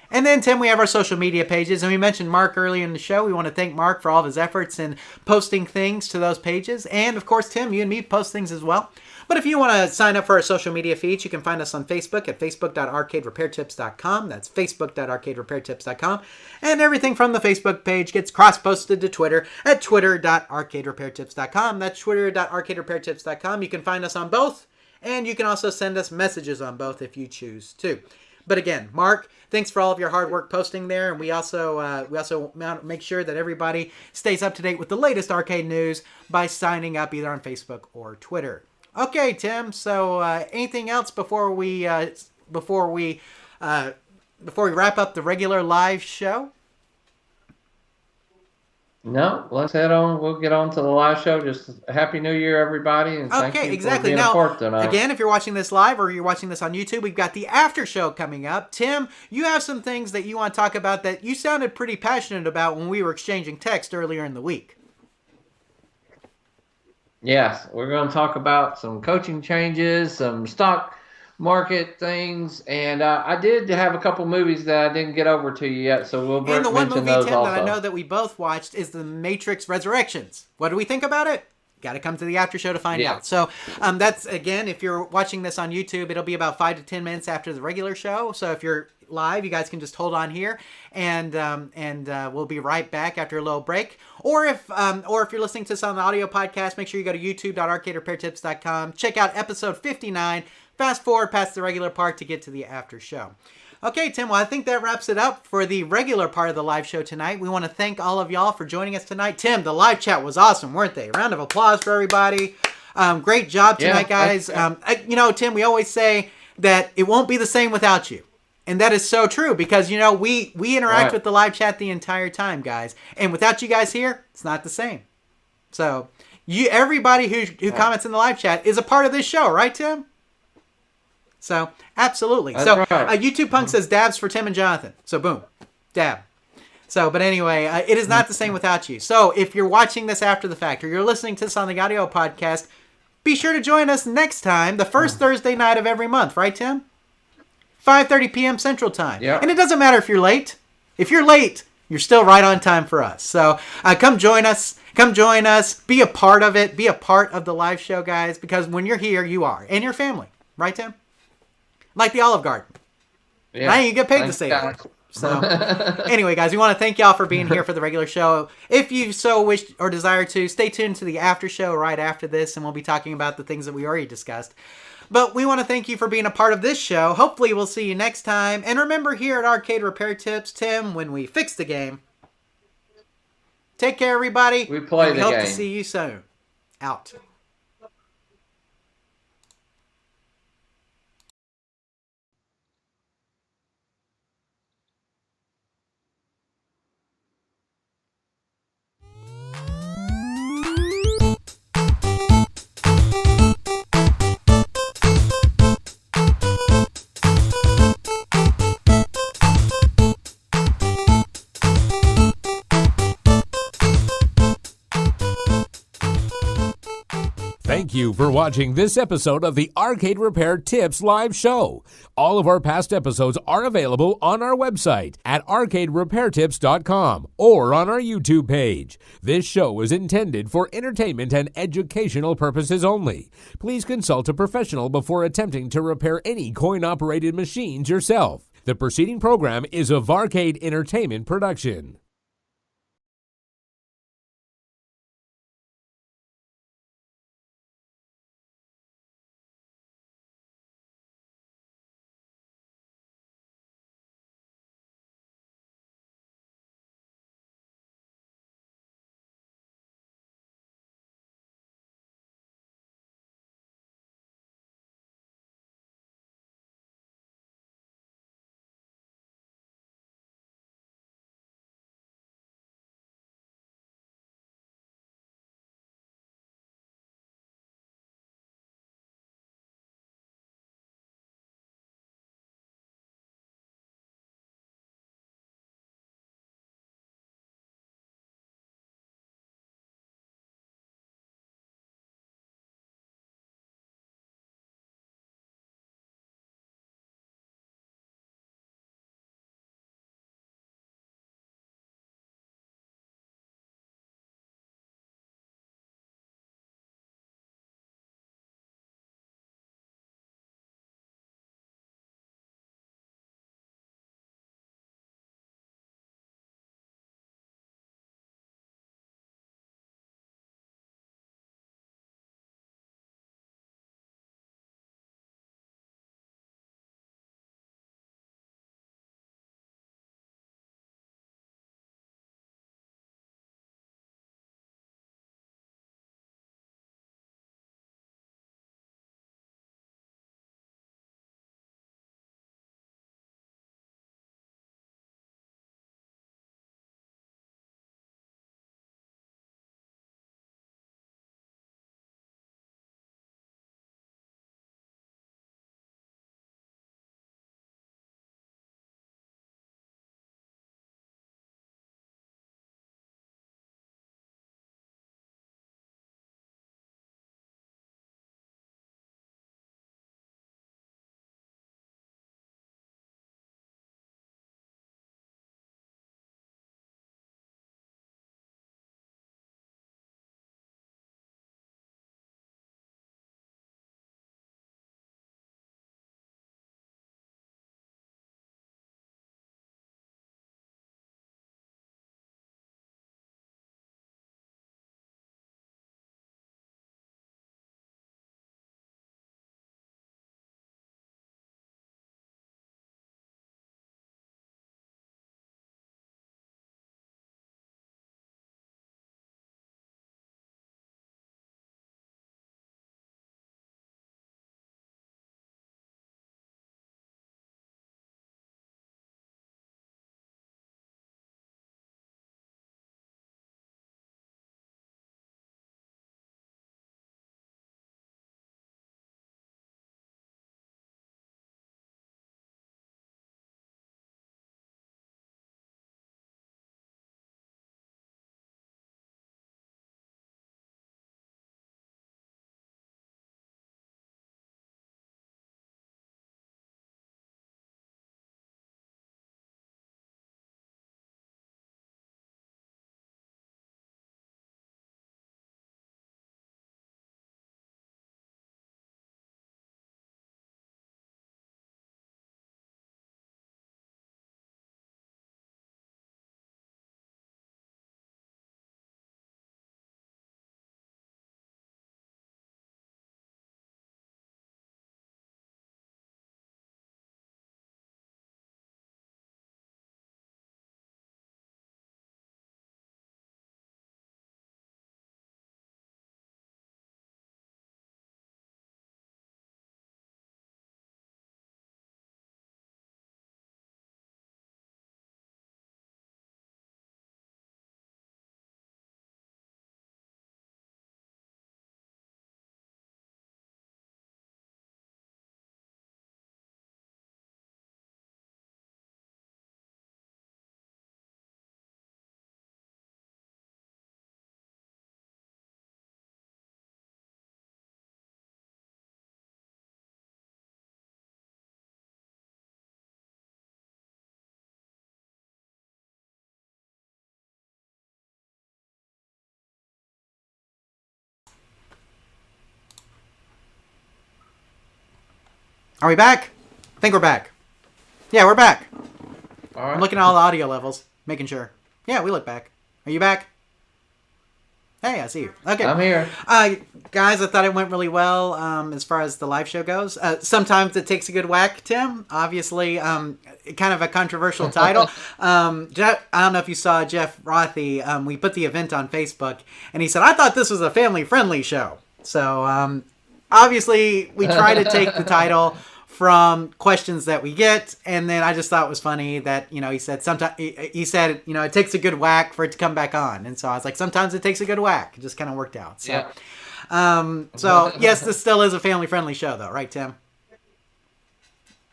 B: And then, Tim, we have our social media pages, and we mentioned Mark earlier in the show. We want to thank Mark for all of his efforts in posting things to those pages. And, of course, Tim, you and me post things as well. But if you want to sign up for our social media feeds, you can find us on Facebook at facebook.arcaderepairtips.com. That's facebook.arcaderepairtips.com. And everything from the Facebook page gets cross-posted to Twitter at twitter.arcaderepairtips.com. That's twitter.arcaderepairtips.com. You can find us on both, and you can also send us messages on both if you choose to. But again, Mark, thanks for all of your hard work posting there, and we also make sure that everybody stays up to date with the latest arcade news by signing up either on Facebook or Twitter. Okay, Tim. So anything else before we wrap up the regular live show?
C: No, let's head on. We'll get on to the live show. Just Happy New Year, everybody. And thank you for being a part tonight.
B: Again, if you're watching this live or you're watching this on YouTube, we've got the after show coming up. Tim, you have some things that you want to talk about that you sounded pretty passionate about when we were exchanging text earlier in the week.
C: Yes, we're going to talk about some coaching changes, some stock market things, and I did have a couple movies that I didn't get over to you yet, so we'll mention those also. And the one movie, Tim, that I know that we both watched is The Matrix Resurrections. What do we think about it? Got to come to the after show to find out. So that's, again, if you're watching this on YouTube, it'll be about 5 to 10 minutes after the regular show. So if you're
B: live, you guys can just hold on here, and we'll be right back after a little break. Or if you're listening to this on the audio podcast, make sure you go to youtube.arcaderepairtips.com. Check out episode 59. Fast forward past the regular part to get to the after show. Okay, Tim, well, I think that wraps it up for the regular part of the live show tonight. We want to thank all of y'all for joining us tonight. Tim, the live chat was awesome, weren't they? Round of applause for everybody. Great job tonight, guys. Tim, we always say that it won't be the same without you. And that is so true because, we interact with the live chat the entire time, guys. And without you guys here, it's not the same. So, everybody who comments in the live chat is a part of this show, right, Tim? So, absolutely.
C: That's right.
B: YouTube Punk says dabs for Tim and Jonathan. So, boom. Dab. So, but anyway, it is not the same without you. So, if you're watching this after the fact or you're listening to this on the audio podcast, be sure to join us next time, the first Thursday night of every month. Right, Tim? 5:30 p.m. Central Time.
C: Yep.
B: And it doesn't matter if you're late. If you're late, you're still right on time for us. So, come join us. Come join us. Be a part of it. Be a part of the live show, guys, because when you're here, you are. And your family. Right, Tim? Like the Olive Garden.
C: Yeah.
B: Now you get paid to say that. So, anyway, guys, we want to thank y'all for being here for the regular show. If you so wish or desire to, stay tuned to the after show right after this, and we'll be talking about the things that we already discussed. But we want to thank you for being a part of this show. Hopefully, we'll see you next time. And remember, here at Arcade Repair Tips, Tim, when we fix the game, take care, everybody.
C: We play the game.
B: We hope to see you soon. Out.
A: Thank you for watching this episode of the Arcade Repair Tips live show. All of our past episodes are available on our website at arcaderepairtips.com or on our YouTube page. This show is intended for entertainment and educational purposes only. Please consult a professional before attempting to repair any coin-operated machines yourself. The preceding program is a Varcade Entertainment production.
B: Are we back? I think we're back. Yeah, we're back.
C: All right.
B: I'm looking at all the audio levels, making sure. Yeah, we look back. Are you back? Hey, I see you. Okay.
C: I'm here.
B: Guys, I thought it went really well as far as the live show goes. Sometimes it takes a good whack, Tim. Obviously, kind of a controversial title. Jeff, I don't know if you saw Jeff Rothy. We put the event on Facebook, and he said, I thought this was a family-friendly show. So, obviously, we try to take the title from questions that we get, and then I just thought it was funny that, he said sometimes he said, it takes a good whack for it to come back on, and so I was like, sometimes it takes a good whack. It just kind of worked out. So,
C: Yeah.
B: So yes, this still is a family-friendly show, though, right, Tim?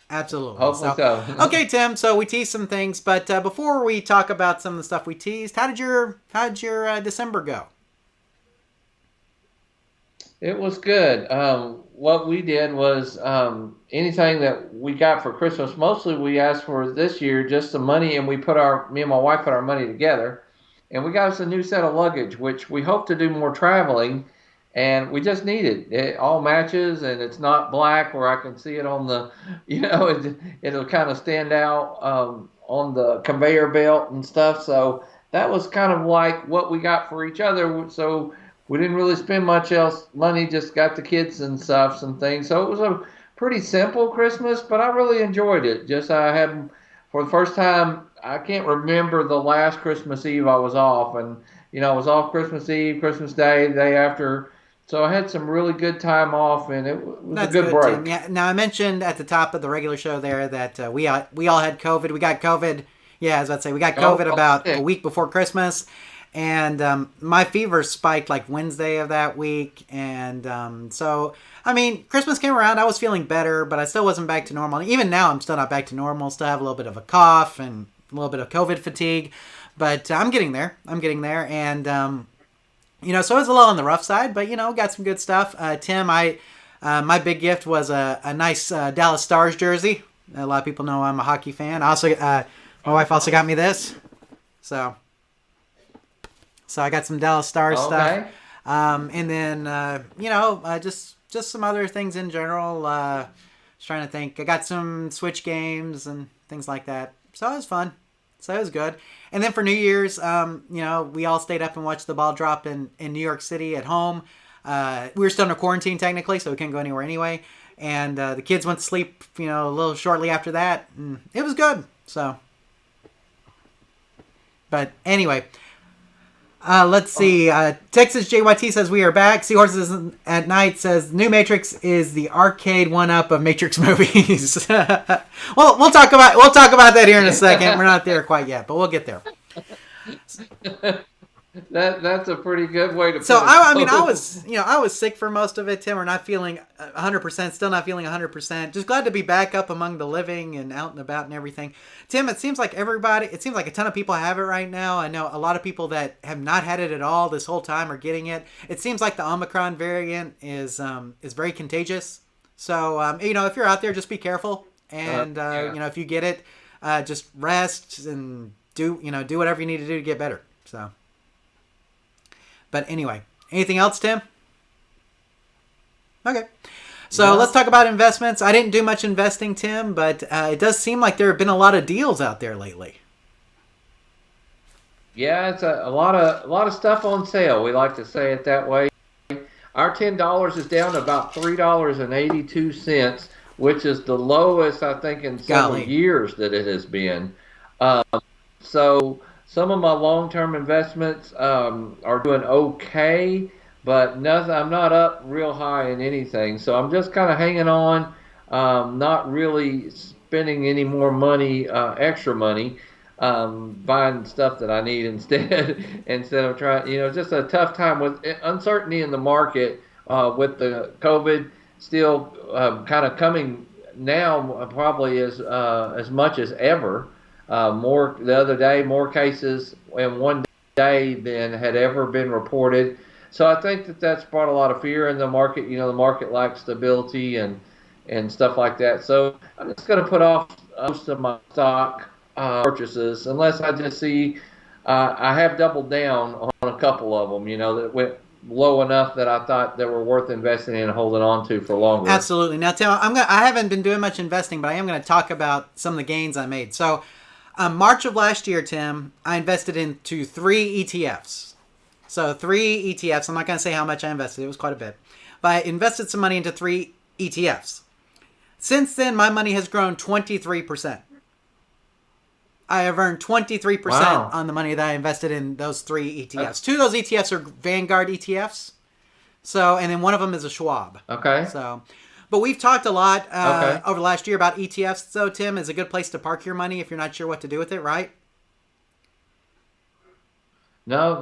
B: Absolutely.
C: Hopefully so.
B: Okay, Tim. So we teased some things, but before we talk about some of the stuff we teased, how did your December go?
C: It was good. What we did was anything that we got for Christmas, mostly we asked for this year just some money, and me and my wife put our money together, and we got us a new set of luggage, which we hope to do more traveling, and we just need it. It all matches, and it's not black where I can see it on the, it'll kind of stand out on the conveyor belt and stuff. So that was kind of like what we got for each other. So we didn't really spend much else money, just got the kids and stuff, some things. So it was a pretty simple Christmas, but I really enjoyed it. Just I had, for the first time, I can't remember the last Christmas Eve I was off. And, I was off Christmas Eve, Christmas Day, the day after. So I had some really good time off, and it was a good break.
B: Tim. Yeah. Now, I mentioned at the top of the regular show there that we all had COVID. We got COVID. Yeah, as I'd say, we got COVID about a week before Christmas. And my fever spiked like Wednesday of that week. And so, Christmas came around. I was feeling better, but I still wasn't back to normal. Even now, I'm still not back to normal. Still have a little bit of a cough and a little bit of COVID fatigue. But I'm getting there. And, so it was a little on the rough side, but, got some good stuff. Tim, my big gift was a nice Dallas Stars jersey. A lot of people know I'm a hockey fan. Also, my wife also got me this. So I got some Dallas Stars stuff. And then, just some other things in general. Just trying to think. I got some Switch games and things like that. So it was fun. So it was good. And then for New Year's, we all stayed up and watched the ball drop in New York City at home. We were still under quarantine technically, so we couldn't go anywhere anyway. And the kids went to sleep, a little shortly after that. And it was good. So, but anyway. Let's see. Texas JYT says we are back. Seahorses at Night says New Matrix is the arcade one-up of Matrix movies. Well, we'll talk about that here in a second. We're not there quite yet, but we'll get there.
C: That's a pretty good way to put it.
B: So I was sick for most of it, Tim. We're not feeling 100%. Still not feeling 100%. Just glad to be back up among the living and out and about and everything. Tim, it seems like a ton of people have it right now. I know a lot of people that have not had it at all this whole time are getting it. It seems like the Omicron variant is very contagious. So if you're out there, just be careful. And if you get it, just rest and do whatever you need to do to get better. So. But anyway, anything else, Tim? Okay. So let's talk about investments. I didn't do much investing, Tim, but it does seem like there have been a lot of deals out there lately.
C: Yeah, it's a lot of stuff on sale. We like to say it that way. Our $10 is down to about $3.82, which is the lowest I think in several years that it has been. So some of my long-term investments are doing okay, but nothing. I'm not up real high in anything, so I'm just kind of hanging on, not really spending any more money, extra money, buying stuff that I need instead of trying. Just a tough time with uncertainty in the market, with the COVID still kind of coming now, probably as much as ever. More the other day, more cases in one day than had ever been reported. So I think that's brought a lot of fear in the market. The market lacks stability and stuff like that. So I'm just going to put off most of my stock purchases unless I just see I have doubled down on a couple of them. That low enough that I thought they were worth investing in and holding on to for longer.
B: Absolutely. Now, Tim, I haven't been doing much investing, but I am going to talk about some of the gains I made. So, March of last year, Tim, I invested into 3 ETFs. So 3 ETFs. I'm not going to say how much I invested. It was quite a bit. But I invested some money into 3 ETFs. Since then, my money has grown 23%. I have earned 23%
C: Wow.
B: on the money that I invested in those 3 ETFs. 2 of those ETFs are Vanguard ETFs. So, and then one of them is a Schwab.
C: Okay.
B: So, but we've talked a lot over the last year about ETFs. So, Tim, is a good place to park your money if you're not sure what to do with it, right?
C: No,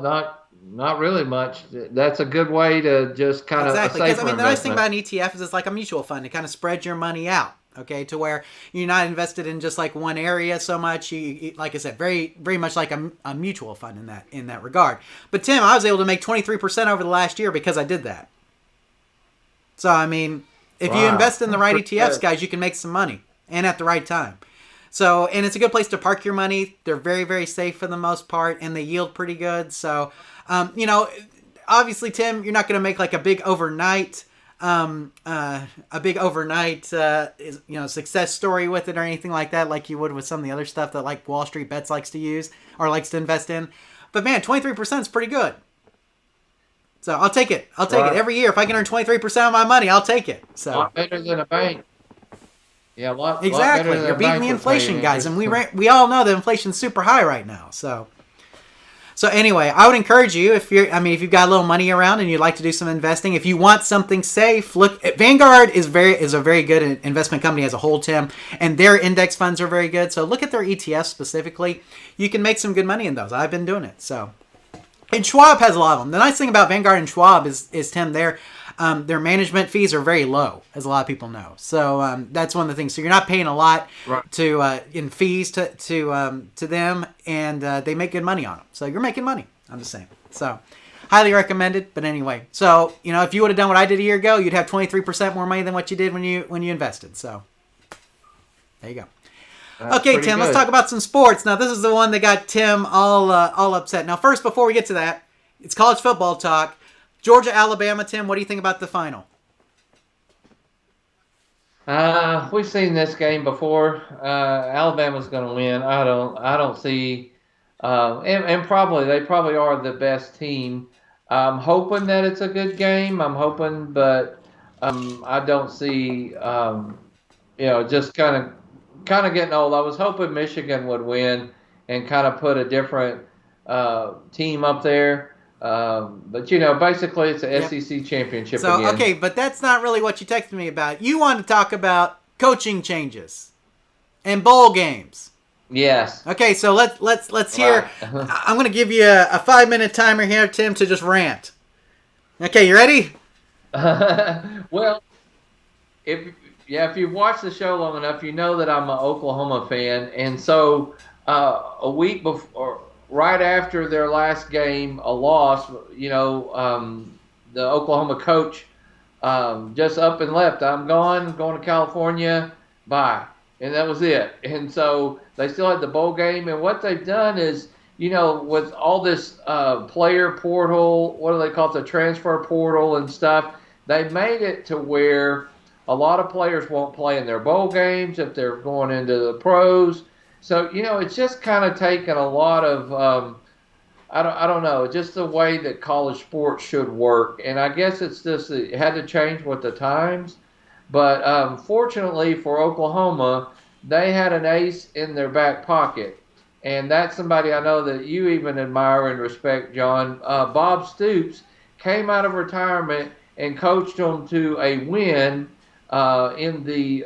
C: not really much. That's a good way to just kind of
B: Exactly.
C: a
B: Because
C: safer
B: the nice thing
C: investment.
B: about an ETF is it's like a mutual fund. It kind of spreads your money out. Okay, to where you're not invested in just like one area so much. You like I said, very very much like a mutual fund in that regard. But Tim, I was able to make 23% over the last year because I did that. So I mean, if you
C: Wow.
B: invest in the right
C: Pretty
B: ETFs,
C: good.
B: guys, you can make some money and at the right time. So, and it's a good place to park your money. They're very very safe for the most part, and they yield pretty good. So, you know, obviously, Tim, you're not going to make like a big overnight success story with it or anything like that, like you would with some of the other stuff that like Wall Street Bets likes to use or likes to invest in. But man, 23% is pretty good. So I'll take it. I'll take it every year. If I can earn 23% of my money, I'll take it.
C: A
B: So
C: lot better than a bank. Yeah, a lot
B: exactly,
C: better than
B: you're
C: a
B: beating
C: bank
B: the
C: would
B: inflation,
C: pay.
B: guys, and we all know that inflation's super high right now. So anyway, I would encourage you if you've got a little money around and you'd like to do some investing. If you want something safe, look. Vanguard is a very good investment company as a whole, Tim, and their index funds are very good. So look at their ETFs specifically. You can make some good money in those. I've been doing it. So, and Schwab has a lot of them. The nice thing about Vanguard and Schwab is Tim, their management fees are very low, as a lot of people know. So that's one of the things. So you're not paying a lot in fees to them, and they make good money on them. So you're making money. I'm just saying. So highly recommended. But anyway, so you know, if you would have done what I did a year ago, you'd have 23% more money than what you did when you invested. So there you go.
C: That's
B: Okay,
C: pretty
B: Tim, let's
C: good.
B: talk about some sports. Now, this is the one that got Tim all upset. Now, first, before we get to that, it's college football talk. Georgia, Alabama, Tim, what do you think about the final?
C: We've seen this game before. Alabama's going to win. I don't see, and probably they probably are the best team. I'm hoping that it's a good game. I'm hoping, but I don't see, just kind of getting old. I was hoping Michigan would win and kind of put a different team up there. But basically it's a SEC championship
B: So,
C: again.
B: okay, but that's not really what you texted me about. You wanted to talk about coaching changes and bowl games.
C: Yes.
B: Okay, so let's hear.
C: Right.
B: I'm going to give you a 5-minute timer here, Tim, to just rant. Okay, you ready?
C: Well, if you've watched the show long enough, you know that I'm an Oklahoma fan, and so a week before, right after their last game, a loss, the Oklahoma coach just up and left. I'm going to California, bye, and that was it. And so they still had the bowl game, and what they've done is, with all this player portal, what do they call it, the transfer portal and stuff, they made it to where a lot of players won't play in their bowl games if they're going into the pros. So, it's just kind of taken a lot of, I don't know, just the way that college sports should work. And I guess it's just, it had to change with the times. But fortunately for Oklahoma, they had an ace in their back pocket. And that's somebody I know that you even admire and respect, John. Bob Stoops came out of retirement and coached them to a win in the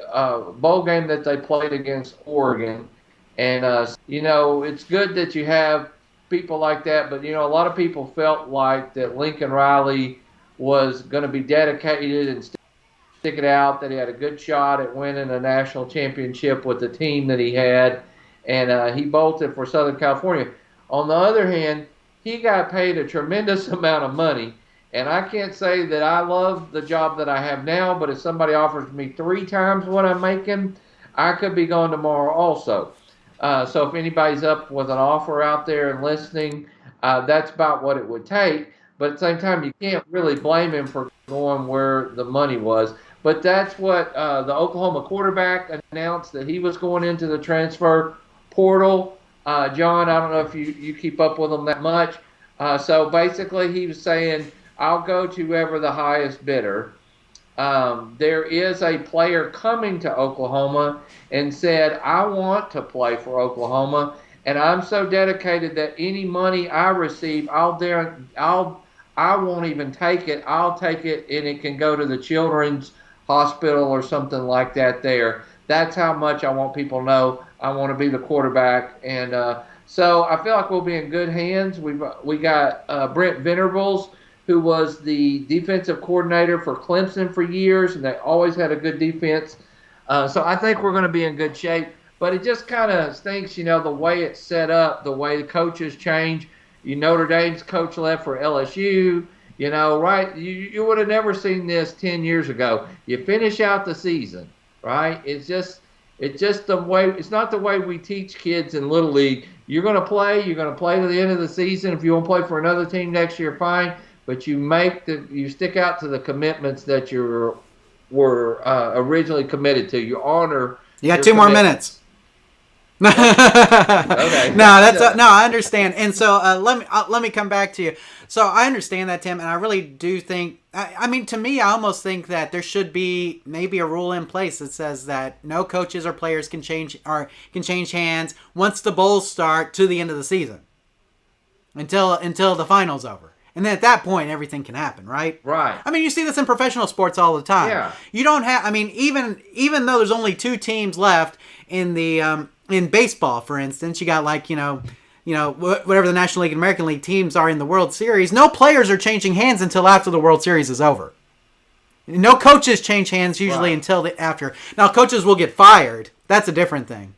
C: bowl game that they played against Oregon. And, it's good that you have people like that, but, a lot of people felt like that Lincoln Riley was going to be dedicated and stick it out, that he had a good shot at winning a national championship with the team that he had, and he bolted for Southern California. On the other hand, he got paid a tremendous amount of money, and I can't say that I love the job that I have now, but if somebody offers me 3 times what I'm making, I could be going tomorrow also. So if anybody's up with an offer out there and listening, that's about what it would take. but at the same time, you can't really blame him for going where the money was. But that's what the Oklahoma quarterback announced, that he was going into the transfer portal. John, I don't know if you keep up with him that much. So basically, he was saying, I'll go to whoever the highest bidder. There is a player coming to Oklahoma and said, I want to play for Oklahoma, and I'm so dedicated that any money I receive, I won't even take it. I'll take it, and it can go to the children's hospital or something like that there. That's how much I want people to know I want to be the quarterback. And so I feel like we'll be in good hands. We got Brent Venables, who was the defensive coordinator for Clemson for years, and they always had a good defense. So I think we're going to be in good shape. But it just kind of stinks, the way it's set up, the way the coaches change. Notre Dame's coach left for LSU. Right? You would have never seen this 10 years ago. You finish out the season, right? It's just the way. It's not the way we teach kids in Little League. You're going to play to the end of the season. If you want to play for another team next year, fine. But you stick out to the commitments that you were originally committed to. You honor.
B: You got 2 more minutes. Okay. No, I understand. And so let me come back to you. So I understand that, Tim, and I really do think. I mean, to me, I almost think that there should be maybe a rule in place that says that no coaches or players can change hands once the bowls start to the end of the season, until the final's over. And then at that point, everything can happen, right?
C: Right.
B: I mean, you see this in professional sports all the time.
C: Yeah.
B: You don't have. I mean, even though there's only 2 teams left in the in baseball, for instance, you got like whatever the National League and American League teams are in the World Series. No players are changing hands until after the World Series is over. No coaches change hands usually until after. Now, coaches will get fired. That's a different thing.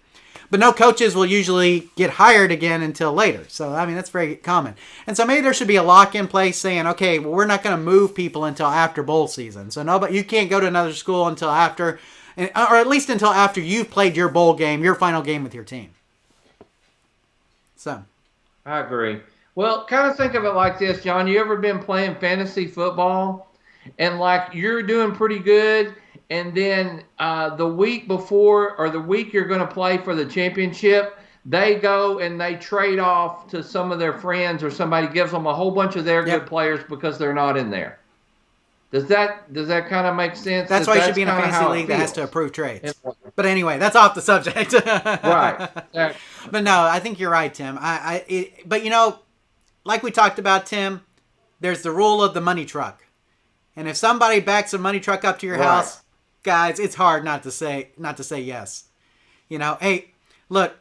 B: But no coaches will usually get hired again until later. So, I mean, that's very common. And so maybe there should be a lock in place saying, okay, well, we're not going to move people until after bowl season. So you can't go to another school until after, or at least until after you've played your bowl game, your final game with your team. So.
C: I agree. Well, kind of think of it like this, John. You ever been playing fantasy football and like you're doing pretty good, and then the week before or the week you're going to play for the championship, they go and they trade off to some of their friends, or somebody gives them a whole bunch of their good players because they're not in there. Does that kind of make sense?
B: That's why you should be in a fantasy league that has to approve trades. But anyway, that's off the subject.
C: Right.
B: But no, I think you're right, Tim. But like we talked about, Tim, there's the rule of the money truck. And if somebody backs a money truck up to your house, guys, it's hard not to say yes. Hey, look,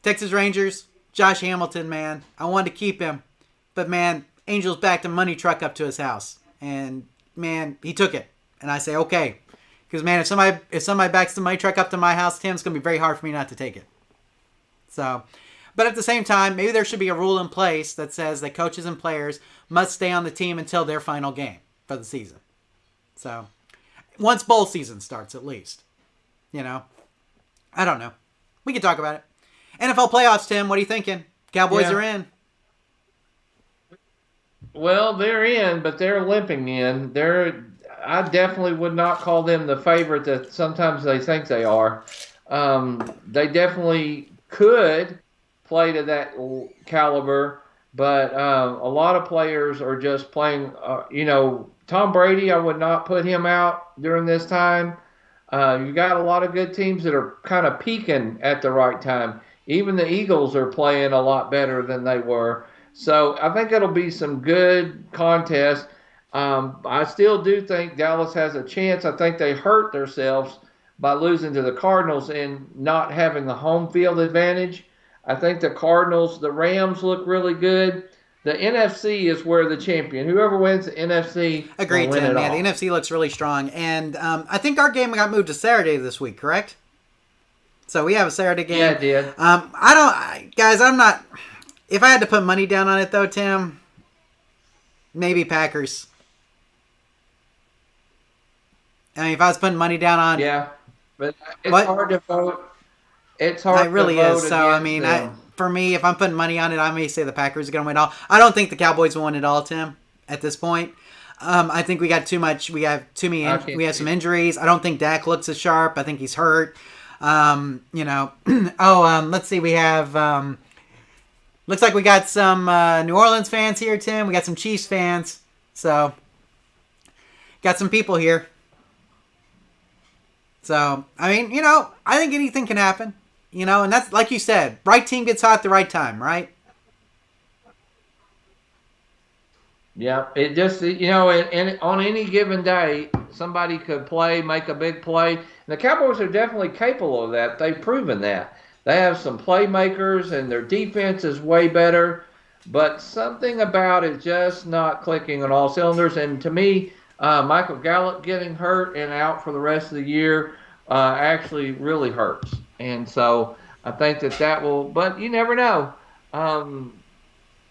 B: Texas Rangers, Josh Hamilton, man, I wanted to keep him, but man, Angels backed a money truck up to his house, and man, he took it. And I say, okay, because man, if somebody backs the money truck up to my house, Tim, it's gonna be very hard for me not to take it. So, but at the same time, maybe there should be a rule in place that says that coaches and players must stay on the team until their final game for the season. So, once bowl season starts, at least. I don't know. We can talk about it. NFL playoffs, Tim. What are you thinking? Cowboys are in.
C: Well, they're in, but they're limping in. I definitely would not call them the favorite that sometimes they think they are. They definitely could play to that caliber, but a lot of players are just playing. Tom Brady, I would not put him out during this time. You got a lot of good teams that are kind of peaking at the right time. Even the Eagles are playing a lot better than they were. So I think it'll be some good contest. I still do think Dallas has a chance. I think they hurt themselves by losing to the Cardinals and not having the home field advantage. I think the Rams look really good. The NFC is where the champion. Whoever wins the NFC
B: Agreed,
C: will win
B: Tim.
C: it
B: Yeah,
C: all.
B: the NFC looks really strong. And I think our game got moved to Saturday this week, correct? So we have a Saturday game.
C: Yeah, it did.
B: I'm not... If I had to put money down on it, though, Tim, maybe Packers. I mean, if I was putting money down on...
C: Yeah, but it's hard to vote. It's hard to vote.
B: It really is. So, I mean, for me, if I'm putting money on it, I may say the Packers are going to win it all. I don't think the Cowboys will win it all, Tim. at this point. I think we got too much. We have we have some injuries. I don't think Dak looks as sharp. I think he's hurt. You know. Let's see. We have. Looks like we got some New Orleans fans here, Tim. We got some Chiefs fans. So, got some people here. So, I mean, you know, I think anything can happen. You know, and that's, like you said, right team gets hot at the right time, right?
C: Yeah, it just, you know, and on any given day, somebody could make a big play. And the Cowboys are definitely capable of that. They've proven that. They have some playmakers, and their defense is way better. But something about it just not clicking on all cylinders. And to me, Michael Gallup getting hurt and out for the rest of the year actually really hurts. And so I think that will, but you never know.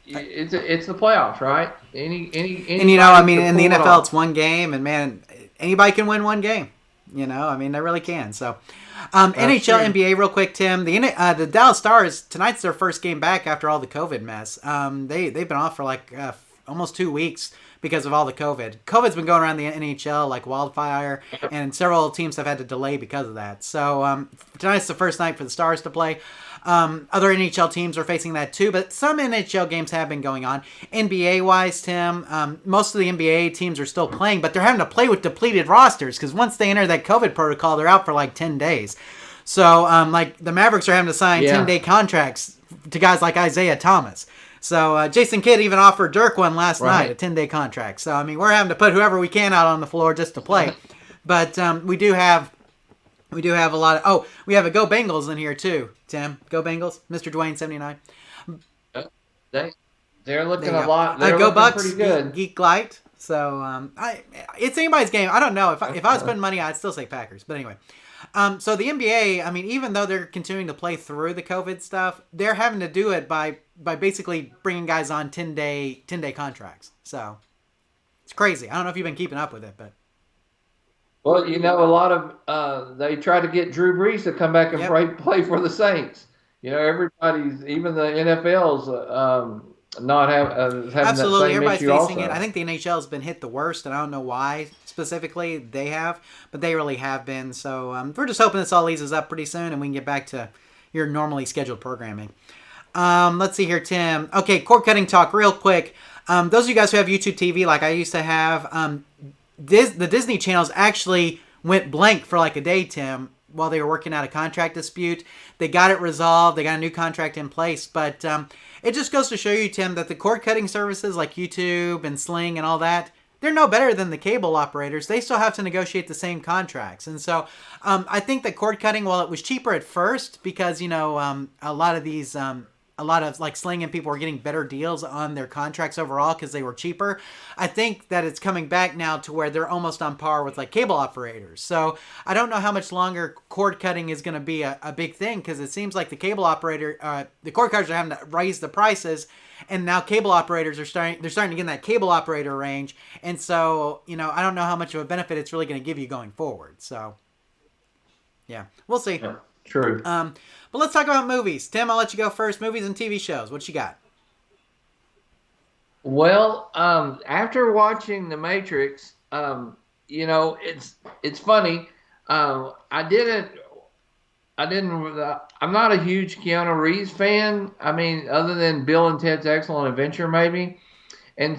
C: It's the playoffs, right?
B: And you know, I mean, in the NFL, it's one game, and man, anybody can win one game. You know, I mean, they really can. So, NHL, NBA, real quick, Tim. The Dallas Stars, tonight's their first game back after all the COVID mess. They've been off for like almost 2 weeks because of all the COVID. COVID's been going around the NHL like wildfire, and several teams have had to delay because of that. So tonight's the first night for the Stars to play. Other NHL teams are facing that too, but some NHL games have been going on. NBA-wise, Tim, most of the NBA teams are still playing, but they're having to play with depleted rosters because once they enter that COVID protocol, they're out for like 10 days. So, like, the Mavericks are having to sign 10-day contracts to guys like Isaiah Thomas. So, Jason Kidd even offered Dirk one last night, a 10-day contract. So, I mean, we're having to put whoever we can out on the floor just to play. But we do have a lot of... Oh, we have a Go Bengals in here, too, Tim. Go Bengals. Mr. Dwayne, 79.
C: They're looking a lot... They're
B: Go
C: looking
B: Bucks,
C: pretty good.
B: Geek Light. So, it's anybody's game. I don't know. If I was putting money, I'd still say Packers. But anyway. So the NBA, I mean, even though they're continuing to play through the COVID stuff, they're having to do it by basically bringing guys on 10-day contracts. So, it's crazy. I don't know if you've been keeping up with it, but...
C: Well, you know, a lot of they try to get Drew Brees to come back and play for the Saints. You know, everybody's, even the NFL's not having
B: Absolutely.
C: that same
B: Everybody's
C: issue
B: facing
C: also.
B: it. I think the NHL has been hit the worst, and I don't know why specifically they have, but they really have been. So we're just hoping this all eases up pretty soon, and we can get back to your normally scheduled programming. Let's see here, Tim. Okay, cord cutting talk real quick. Those of you guys who have YouTube TV, like I used to have, the Disney channels actually went blank for like a day, Tim, while they were working out a contract dispute. They got it resolved. They got a new contract in place. But it just goes to show you, Tim, that the cord-cutting services like YouTube and Sling and all that, they're no better than the cable operators. They still have to negotiate the same contracts. And so I think that cord-cutting, while it was cheaper at first because, you know, a lot of like Sling and people were getting better deals on their contracts overall because they were cheaper. I think that it's coming back now to where they're almost on par with like cable operators. So I don't know how much longer cord cutting is going to be a big thing because it seems like the cable operator, the cord cutters are having to raise the prices, and now cable operators are starting to get in that cable operator range. And so, you know, I don't know how much of a benefit it's really going to give you going forward. So yeah, we'll see.
C: Yeah, true.
B: But let's talk about movies. Tim, I'll let you go first. Movies and TV shows. What you got?
C: Well, after watching The Matrix, you know, it's funny. I'm not a huge Keanu Reeves fan. I mean, other than Bill and Ted's Excellent Adventure, maybe.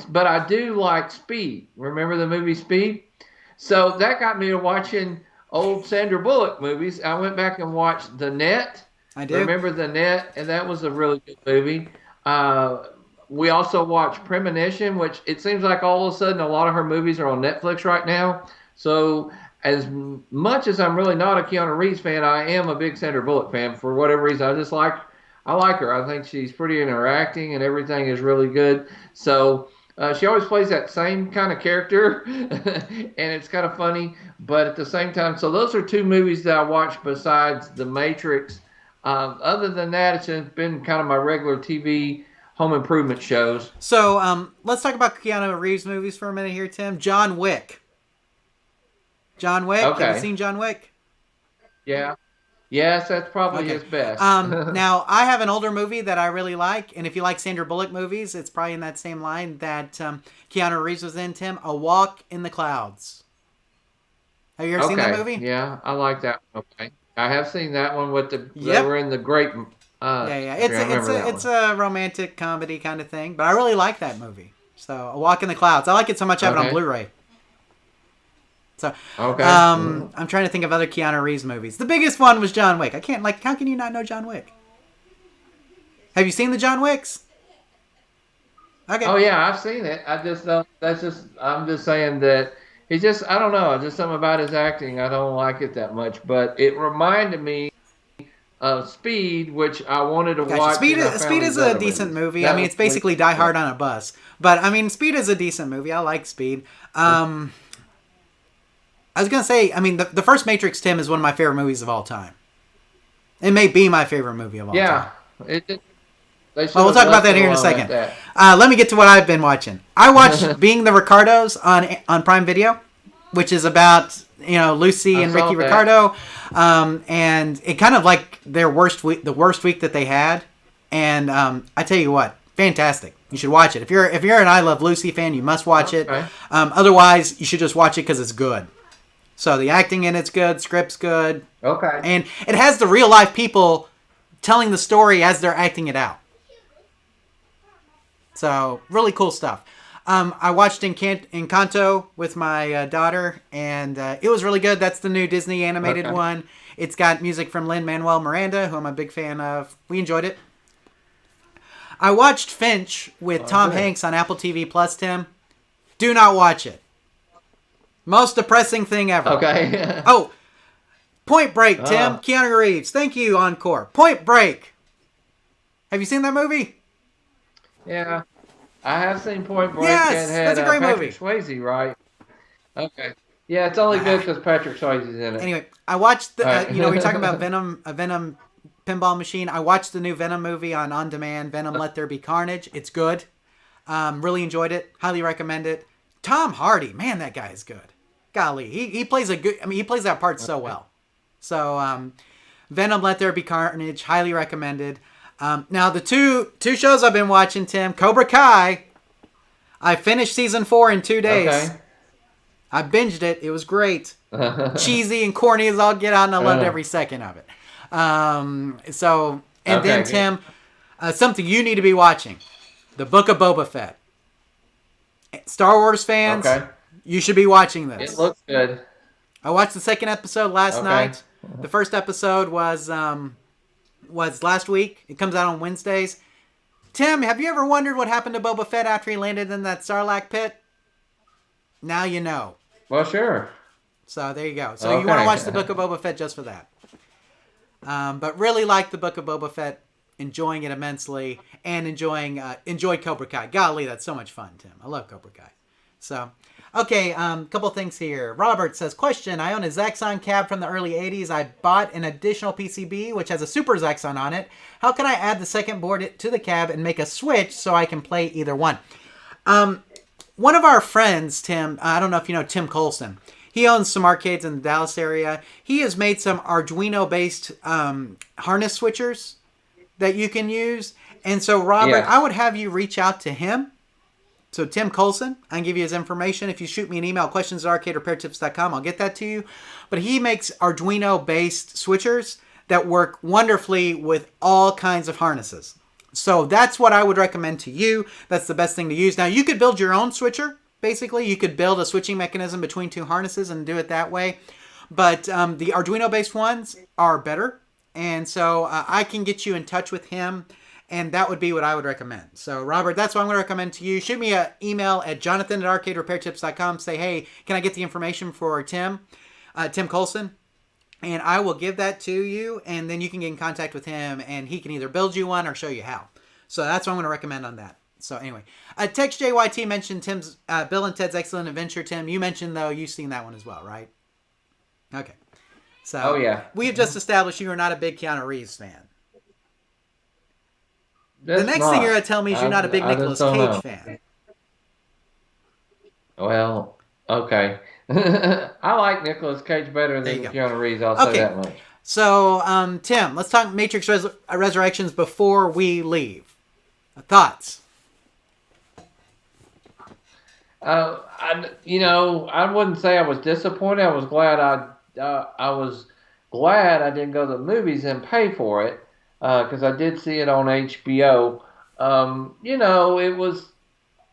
C: But I do like Speed. Remember the movie Speed? So that got me to watching old Sandra Bullock movies. I went back and watched The Net.
B: I do.
C: Remember The Net? And that was a really good movie. We also watched Premonition, which it seems like all of a sudden a lot of her movies are on Netflix right now. So as much as I'm really not a Keanu Reeves fan, I am a big Sandra Bullock fan for whatever reason. I like her. I think she's pretty interacting and everything is really good. So she always plays that same kind of character, and it's kind of funny. But at the same time, so those are two movies that I watched besides The Matrix. Other than that, it's been kind of my regular TV home improvement shows.
B: So let's talk about Keanu Reeves movies for a minute here, Tim. John Wick. Okay. Have you seen John Wick?
C: Yeah. Yes, that's probably
B: Okay.
C: his best.
B: Now, I have an older movie that I really like, and if you like Sandra Bullock movies, it's probably in that same line that Keanu Reeves was in, Tim. A Walk in the Clouds. Have you ever seen that
C: Okay,
B: movie?
C: yeah, I like that one. Okay, I have seen that one with they
B: Yep.
C: were in the grape
B: Yeah, yeah.
C: country. I remember that
B: It's
C: one.
B: a romantic comedy kind of thing, but I really like that movie. So, A Walk in the Clouds. I like it so much I have it on
C: Okay,
B: Blu-ray. So,
C: okay.
B: I'm trying to think of other Keanu Reeves movies. The biggest one was John Wick. I can't like. How can you not know John Wick? Have you seen the John Wicks? Okay.
C: Oh yeah, I've seen it. I just don't. That's just. I'm just saying that he just. I don't know. Just something about his acting. I don't like it that much. But it reminded me of Speed, which I wanted to
B: Gotcha.
C: watch, and I
B: Speed
C: found
B: is
C: these
B: a
C: other
B: decent
C: movies.
B: movie. I
C: That
B: mean,
C: was
B: it's basically Die
C: yeah.
B: Hard on a bus. But I mean, Speed is a decent movie. I like Speed. I was gonna say, I mean, the first Matrix, Tim, is one of my favorite movies of all time. It may be my favorite movie of all time.
C: Yeah. It they should
B: Well, we'll
C: have
B: talk about
C: left
B: that
C: it
B: here in a
C: alone at
B: second.
C: that.
B: Let me get to what I've been watching. I watched Being the Ricardos on Prime Video, which is about Lucy
C: I
B: and
C: saw
B: Ricky
C: that.
B: Ricardo, and it kind of like their worst week, the worst week that they had. And I tell you what, fantastic! You should watch it. If you're an I Love Lucy fan, you must watch it.
C: Okay.
B: Otherwise, you should just watch it because it's good. So the acting in it's good, script's good,
C: Okay.
B: and it has the real life people telling the story as they're acting it out. So really cool stuff. I watched Encanto with my daughter, and it was really good. That's the new Disney animated
C: Okay.
B: one. It's got music from Lin-Manuel Miranda, who I'm a big fan of. We enjoyed it. I watched Finch with Tom
C: good.
B: Hanks on Apple TV Plus, Tim. Do not watch it. Most depressing thing ever.
C: Okay.
B: Oh, Point Break, Tim.
C: Oh.
B: Keanu Reeves. Thank you, Encore. Point Break. Have you seen that movie?
C: Yeah. I have seen Point Break.
B: Yes,
C: It had
B: that's a great
C: Patrick
B: movie.
C: Swayze, right? Okay. Yeah, it's only good because Patrick Swayze's in it.
B: Anyway, I watched the.
C: Right.
B: We were talking about Venom, a Venom pinball machine. I watched the new Venom movie on demand. Venom: Let There Be Carnage. It's good. Really enjoyed it. Highly recommend it. Tom Hardy, man, that guy is good. Golly, he plays a good. I mean, he plays that part so well. So, Venom: Let There Be Carnage. Highly recommended. Now the two shows I've been watching, Tim. Cobra Kai. I finished season 4 in 2 days.
C: Okay.
B: I binged it. It was great. Cheesy and corny as all get out, and I loved every second of it. And
C: Okay,
B: then
C: good.
B: Tim, something you need to be watching: The Book of Boba Fett. Star Wars fans,
C: Okay.
B: you should be watching this.
C: It looks good.
B: I watched the second episode last
C: Okay.
B: night. The first episode was last week. It comes out on Wednesdays. Tim, have you ever wondered what happened to Boba Fett after he landed in that Sarlacc pit? Now you know.
C: Well, sure.
B: So there you go. So you want to
C: Okay.
B: watch the Book of Boba Fett just for that. But really like the Book of Boba Fett, enjoying it immensely, and enjoyed Cobra Kai. Golly, that's so much fun, Tim. I love Cobra Kai. So, okay, couple things here. Robert says, question, I own a Zaxxon cab from the early 80s. I bought an additional PCB, which has a Super Zaxxon on it. How can I add the second board to the cab and make a switch so I can play either one? One of our friends, Tim, I don't know if you know Tim Colson. He owns some arcades in the Dallas area. He has made some Arduino-based harness switchers that you can use. And so, Robert,
C: Yeah.
B: I would have you reach out to him. So, Tim Colson, I can give you his information. If you shoot me an email, questions@arcaderepairtips.com, I'll get that to you. But he makes Arduino-based switchers that work wonderfully with all kinds of harnesses. So that's what I would recommend to you. That's the best thing to use. Now, you could build your own switcher. Basically, you could build a switching mechanism between two harnesses and do it that way. But the Arduino-based ones are better. And so I can get you in touch with him, and that would be what I would recommend. So, Robert, that's what I'm going to recommend to you. Shoot me an email at jonathan@arcaderepairtips.com. Say, hey, can I get the information for Tim Colson? And I will give that to you, and then you can get in contact with him, and he can either build you one or show you how. So that's what I'm going to recommend on that. So anyway, Tex JYT mentioned Tim's Bill and Ted's Excellent Adventure. Tim, you mentioned, though, you've seen that one as well, right? Okay. So
C: Oh, yeah.
B: we have just established you are not a big Keanu Reeves fan.
C: That's
B: The next
C: not.
B: thing you're going to tell me is you're not a big
C: I
B: Nicolas
C: just don't
B: Cage
C: know.
B: fan.
C: Well, okay. I like Nicolas Cage better
B: There you
C: than
B: go.
C: Keanu Reeves. I'll say
B: Okay.
C: that much.
B: So, Tim, let's talk Matrix Resurrections before we leave. Thoughts?
C: I wouldn't say I was disappointed. I was glad I didn't go to the movies and pay for it because I did see it on HBO. It was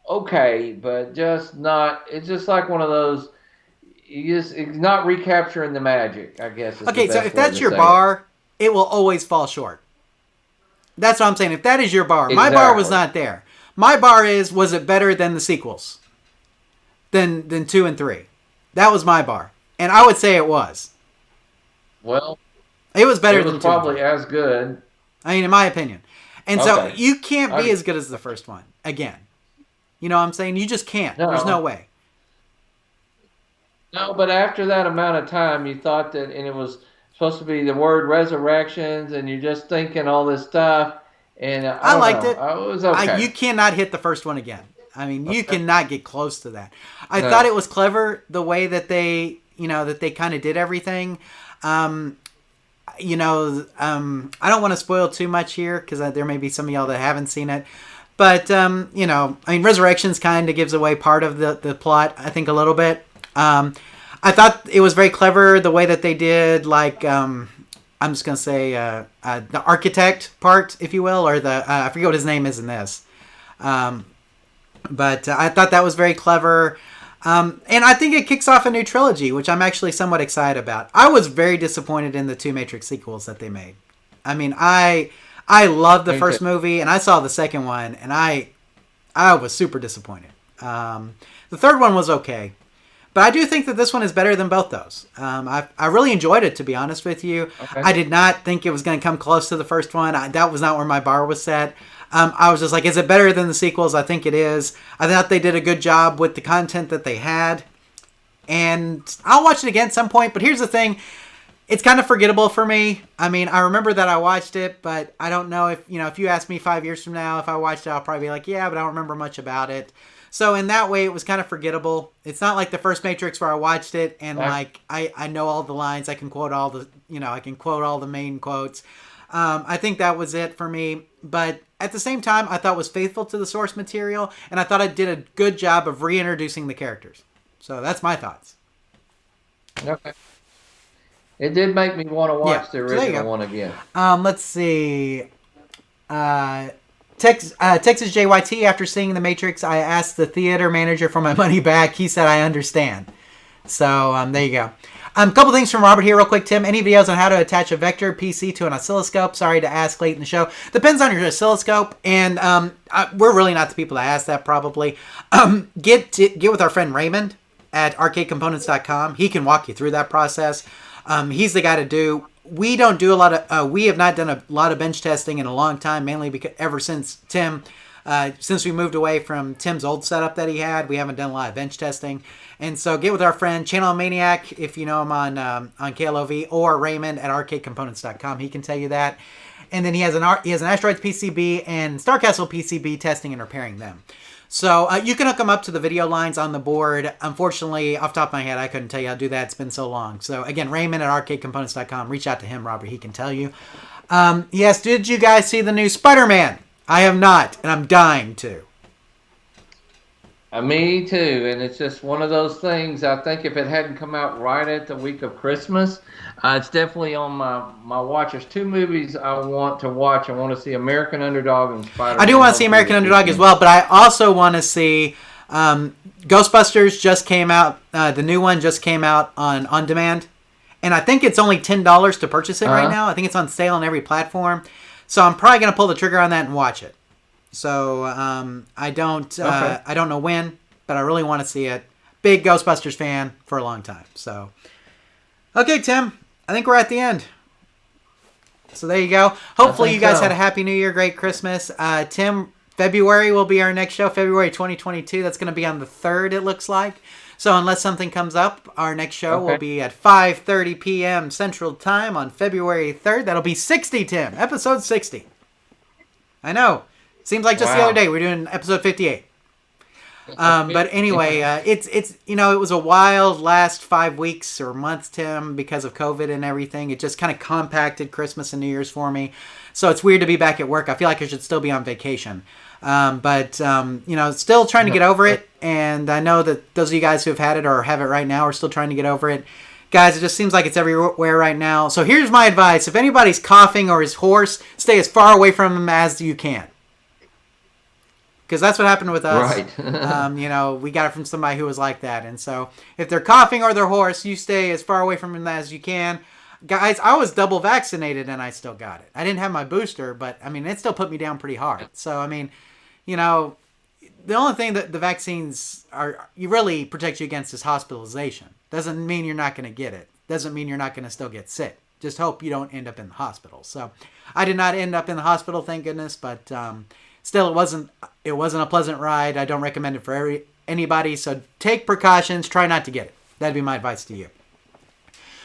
C: okay, but just not. It's just like one of those. It's not recapturing the magic, I guess.
B: Okay, so if that's your bar, it will always fall short. That's what I'm saying. If that is your bar, my bar was not there. My bar was it better than the sequels? Than 2 and 3? That was my bar, and I would say it was.
C: Well,
B: it was better than 2
C: probably as good.
B: I mean, in my opinion. And so you can't be as good as the first one again. You know what I'm saying? You just can't. No. There's no way.
C: No, but after that amount of time, you thought that, and it was supposed to be the word resurrections, and you're just thinking all this stuff, and I liked it. It was okay.
B: You cannot hit the first one again. I mean, you cannot get close to that. I thought it was clever the way that they kind of did everything. I don't want to spoil too much here because there may be some of y'all that haven't seen it. But, Resurrections kind of gives away part of the plot, I think, a little bit. I thought it was very clever the way that they did, I'm just going to say the architect part, if you will, or I forget what his name is in this. But I thought that was very clever. And I think it kicks off a new trilogy, which I'm actually somewhat excited about. I was very disappointed in the 2 Matrix sequels that they made. I mean, I loved the first movie, and I saw the second one, and I was super disappointed. The third one was okay. But I do think that this one is better than both those. I really enjoyed it, to be honest with you. Okay. I did not think it was going to come close to the first one. That was not where my bar was set. I was just like, is it better than the sequels? I think it is. I thought they did a good job with the content that they had. And I'll watch it again at some point. But here's the thing. It's kind of forgettable for me. I mean, I remember that I watched it, but I don't know if you ask me 5 years from now, if I watched it, I'll probably be like, yeah, but I don't remember much about it. So in that way, it was kind of forgettable. It's not like the first Matrix where I watched it and I know all the lines. I can quote all the main quotes. I think that was it for me. But at the same time, I thought it was faithful to the source material, and I thought it did a good job of reintroducing the characters. So that's my thoughts.
C: Okay. It did make me want to watch the original one again.
B: Let's see. Texas JYT, after seeing The Matrix, I asked the theater manager for my money back. He said, I understand. So, there you go. A couple things from Robert here real quick, Tim. Any videos on how to attach a vector PC to an oscilloscope? Sorry to ask late in the show. Depends on your oscilloscope, and we're really not the people to ask that, probably. Get with our friend Raymond at arcadecomponents.com. He can walk you through that process. He's the guy to do. We don't do a lot of. We have not done a lot of bench testing in a long time, mainly because ever since since we moved away from Tim's old setup that he had, we haven't done a lot of bench testing. And so get with our friend Channel Maniac, if you know him on KLOV, or Raymond at arcadecomponents.com. He can tell you that. And then he has an Asteroids PCB and Starcastle PCB testing and repairing them. So you can hook them up to the video lines on the board. Unfortunately, off the top of my head, I couldn't tell you how to do that. It's been so long. So again, Raymond at arcadecomponents.com. Reach out to him, Robert. He can tell you. Yes, did you guys see the new Spider-Man? I have not, and I'm dying to.
C: Me too, and it's just one of those things. I think if it hadn't come out right at the week of Christmas, it's definitely on my watch. There's 2 movies I want to watch. I want to see American Underdog and Spider-Man.
B: I do want to see American Underdog as well, but I also want to see Ghostbusters just came out. The new one just came out on demand, and I think it's only $10 to purchase it right now. I think it's on sale on every platform, so I'm probably going to pull the trigger on that and watch it. So I don't know when, but I really want to see it. Big Ghostbusters fan for a long time. So, okay, Tim, I think we're at the end. So there you go. Hopefully you guys had a happy New Year, great Christmas. Tim, February will be our next show, February 2022. That's going to be on the 3rd, it looks like. So unless something comes up, our next show will be at 5:30 p.m. Central Time on February 3rd. That'll be 60, Tim. Episode 60. I know. Seems like just the other day. We're doing episode 58. But anyway, it's it was a wild last 5 weeks or months, Tim, because of COVID and everything. It just kind of compacted Christmas and New Year's for me. So it's weird to be back at work. I feel like I should still be on vacation. But still trying to get over it. And I know that those of you guys who have had it or have it right now are still trying to get over it. Guys, it just seems like it's everywhere right now. So here's my advice. If anybody's coughing or is hoarse, stay as far away from them as you can. Because that's what happened with us.
C: Right.
B: We got it from somebody who was like that. And so if they're coughing or they're hoarse, you stay as far away from them as you can. Guys, I was double vaccinated and I still got it. I didn't have my booster, but, it still put me down pretty hard. So, the only thing that the vaccines you really protect you against is hospitalization. Doesn't mean you're not going to get it. Doesn't mean you're not going to still get sick. Just hope you don't end up in the hospital. So I did not end up in the hospital, thank goodness. But still, it wasn't a pleasant ride. I don't recommend it for anybody. So take precautions. Try not to get it. That'd be my advice to you.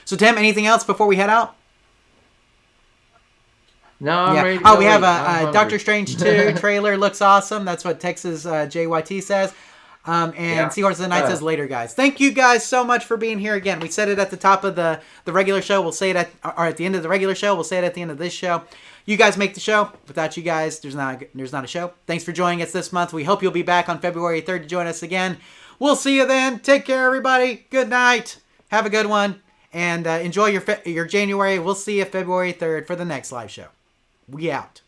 B: So Tim, anything else before we head out?
C: No, I'm ready to
B: Oh,
C: go
B: we have
C: eat.
B: a Doctor Strange 2 trailer. Looks awesome. That's what Texas JYT says. Seahorse of the Night says later, guys. Thank you guys so much for being here again. We said it at the top of the regular show. We'll say it at the end of the regular show. We'll say it at the end of this show. You guys make the show. Without you guys, there's not a show. Thanks for joining us this month. We hope you'll be back on February 3rd to join us again. We'll see you then. Take care, everybody. Good night. Have a good one. And enjoy your January. We'll see you February 3rd for the next live show. We out.